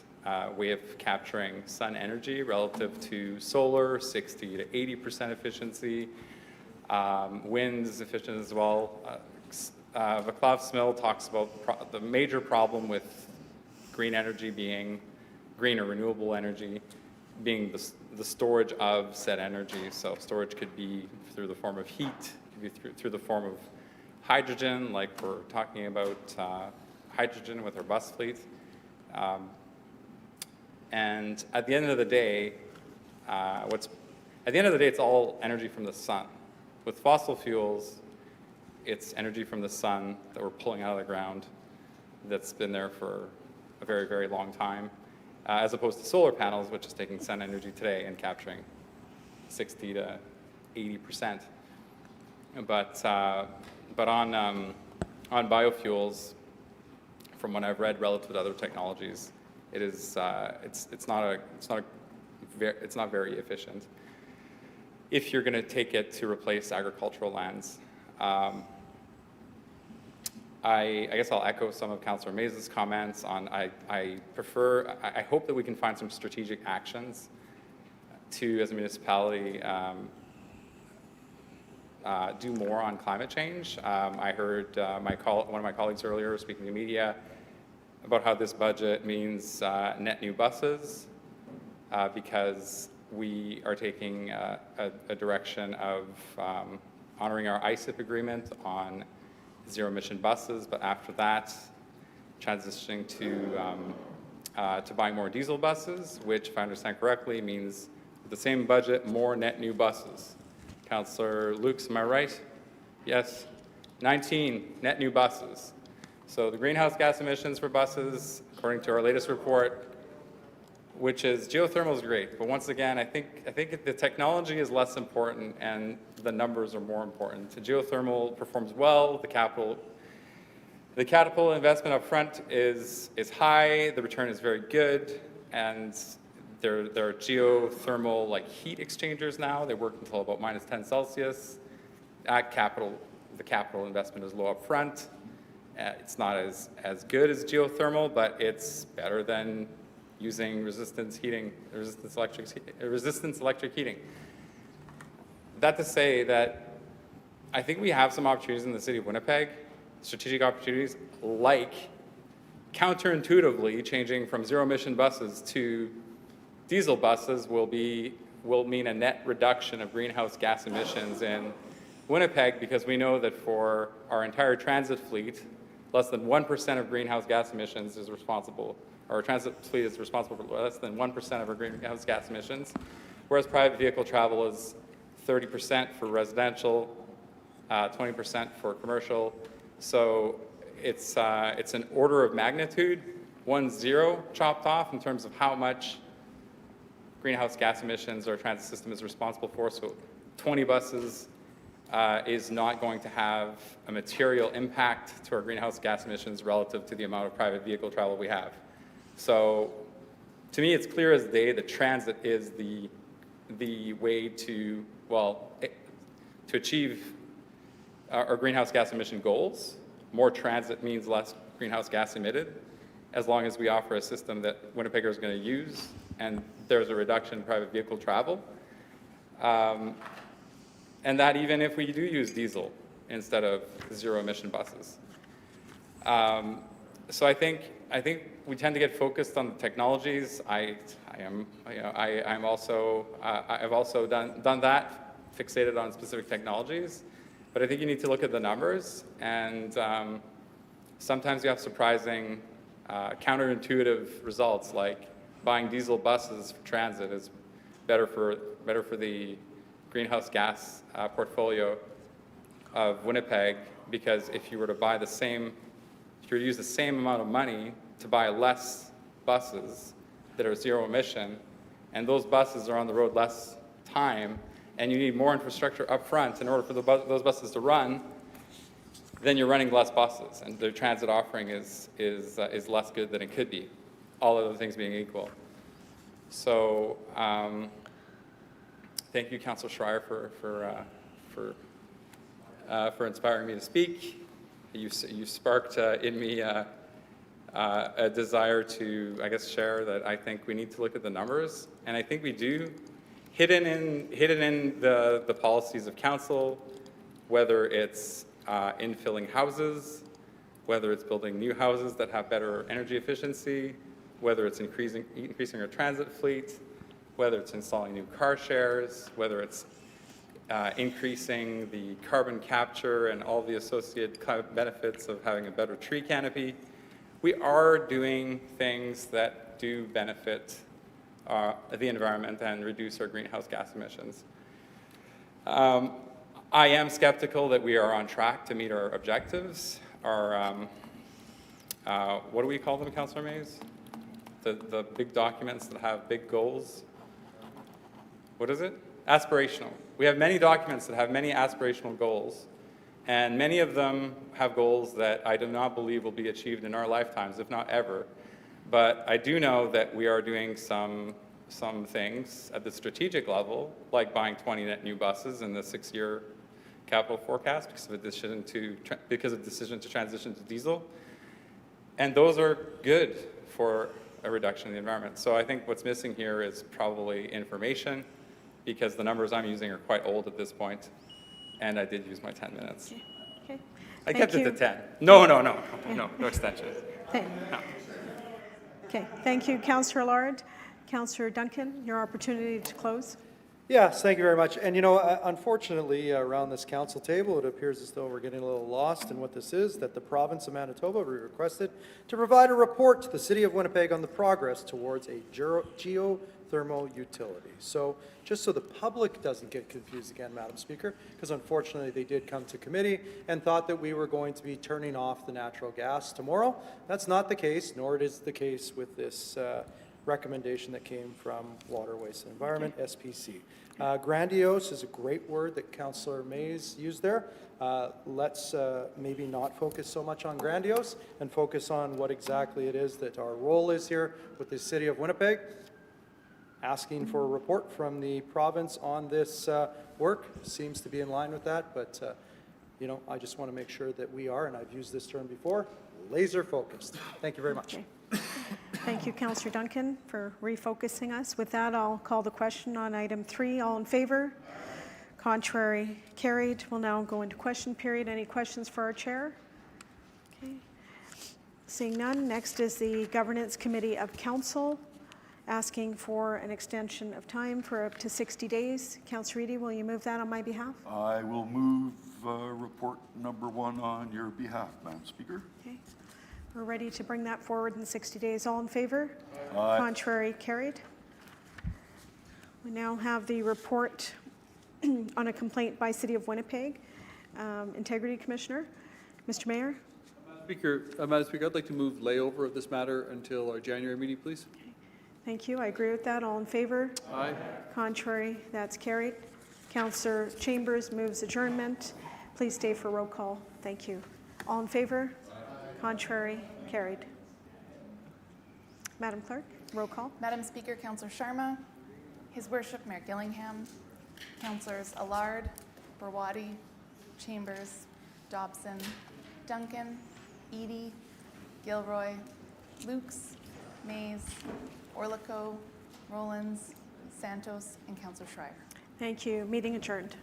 way of capturing sun energy relative to solar, 60 to 80% efficiency. Wind is efficient as well. Vaclav Smil talks about the major problem with green energy being, green or renewable energy, being the storage of said energy. So storage could be through the form of heat, could be through the form of hydrogen, like we're talking about hydrogen with our bus fleet. And at the end of the day, it's all energy from the sun. With fossil fuels, it's energy from the sun that we're pulling out of the ground that's been there for a very, very long time, as opposed to solar panels, which is taking sun energy today and capturing 60 to 80%. But on biofuels, from what I've read relative to other technologies, it is it's not very efficient if you're going to take it to replace agricultural lands. I guess I'll echo some of Councillor Mays' comments on I hope that we can find some strategic actions to, as a municipality, do more on climate change. I heard one of my colleagues earlier speaking to media about how this budget means net new buses because we are taking a direction of honoring our ISIP agreement on zero-emission buses, but after that, transitioning to buying more diesel buses, which, if I understand correctly, means with the same budget, more net new buses. Councillor Lukes, am I right? Yes. 19 net new buses. So the greenhouse gas emissions for buses, according to our latest report, which is geothermal is great, but once again, I think the technology is less important and the numbers are more important. The geothermal performs well, the capital investment up front is high, the return is very good, and there are geothermal like heat exchangers now. They work until about -10 Celsius. The capital investment is low up front. It's not as good as geothermal, but it's better than using resistance electric heating. That to say that I think we have some opportunities in the city of Winnipeg, strategic opportunities like counterintuitively changing from zero-emission buses to diesel buses will mean a net reduction of greenhouse gas emissions in Winnipeg, because we know that for our entire transit fleet, less than 1% of greenhouse gas emissions is responsible. Our transit fleet is responsible for less than 1% of our greenhouse gas emissions, whereas private vehicle travel is 30% for residential, 20% for commercial. So it's an order of magnitude, 1-0 chopped off in terms of how much greenhouse gas emissions our transit system is responsible for. So 20 buses is not going to have a material impact to our greenhouse gas emissions relative to the amount of private vehicle travel we have. So to me, it's clear as day that transit is the way to achieve our greenhouse gas emission goals. More transit means less greenhouse gas emitted, as long as we offer a system that Winnipeggers are going to use and there's a reduction in private vehicle travel. And that even if we do use diesel instead of zero-emission buses. So I think we tend to get focused on the technologies. I've also done that, fixated on specific technologies. But I think you need to look at the numbers, and sometimes you have surprising counterintuitive results, like buying diesel buses for transit is better for the greenhouse gas portfolio of Winnipeg, because if you were to use the same amount of money to buy less buses that are zero emission, and those buses are on the road less time, and you need more infrastructure up front in order for those buses to run, then you're running less buses, and the transit offering is less good than it could be, all other things being equal. So thank you, Councillor Schreier, for inspiring me to speak. You sparked in me a desire to, I guess, share that I think we need to look at the numbers, and I think we do. Hidden in the policies of council, whether it's infilling houses, whether it's building new houses that have better energy efficiency, whether it's increasing our transit fleet, whether it's installing new car shares, whether it's increasing the carbon capture and all the associated benefits of having a better tree canopy. We are doing things that do benefit the environment and reduce our greenhouse gas emissions. I am skeptical that we are on track to meet our objectives. Our, what do we call them, Councillor Mays? The big documents that have big goals. What is it? Aspirational. We have many documents that have many aspirational goals, and many of them have goals that I do not believe will be achieved in our lifetimes, if not ever. But I do know that we are doing some things at the strategic level, like buying 20 net new buses in the 6-year capital forecast because of a decision to transition to diesel. And those are good for a reduction in the environment. So I think what's missing here is probably information, because the numbers I'm using are quite old at this point, and I did use my 10 minutes. Okay. I Thank kept it you. to 10. No extension. Thank- Okay, thank you, Councillor Lard. Councillor Duncan, your opportunity to close. Yes, thank you very much. And you know, unfortunately, around this council table, it appears as though we're getting a little lost in what this is, that the province of Manitoba requested to provide a report to the City of Winnipeg on the progress towards a geothermal utility. So just so the public doesn't get confused again, Madam Speaker, because unfortunately they did come to committee and thought that we were going to be turning off the natural gas tomorrow. That's not the case, nor it is the case with this recommendation that came from Water, Waste and Environment, SPC. Grandiose is a great word that Councillor Mays used there. Let's maybe not focus so much on grandiose and focus on what exactly it is that our role is here with the City of Winnipeg. Asking for a report from the province on this work seems to be in line with that, but you know, I just want to make sure that we are, and I've used this term before, laser focused. Thank you very much. Okay. Thank you, Councillor Duncan, for refocusing us. With that, I'll call the question on item 3. All in favor? Contrary? Carried. We'll now go into question period. Any questions for our chair? Okay. Seeing none, next is the Governance Committee of Council, asking for an extension of time for up to 60 days. Councillor Eadie, will you move that on my behalf? I will move report number 1 on your behalf, Madam Speaker. Okay. We're ready to bring that forward in 60 days. All in favor? Aye. Contrary? Carried. We now have the report on a complaint by City of Winnipeg. Integrity Commissioner. Mr. Mayor? Madam Speaker, I'd like to move layover of this matter until our January meeting, please. Thank you. I agree with that. All in favor? Aye. Contrary? That's carried. Councillor Chambers moves adjournment. Please stay for roll call. Thank you. All in favor? Contrary? Carried. Madam Clerk, roll call. Madam Speaker, Councillor Sharma, His Worship Mayor Gillingham, Councillors Allard, Berwadi, Chambers, Dobson, Duncan, Eadie, Gilroy, Lukes, Mays, Orlico, Rollins, Santos, and Councillor Schreier. Thank you. Meeting adjourned.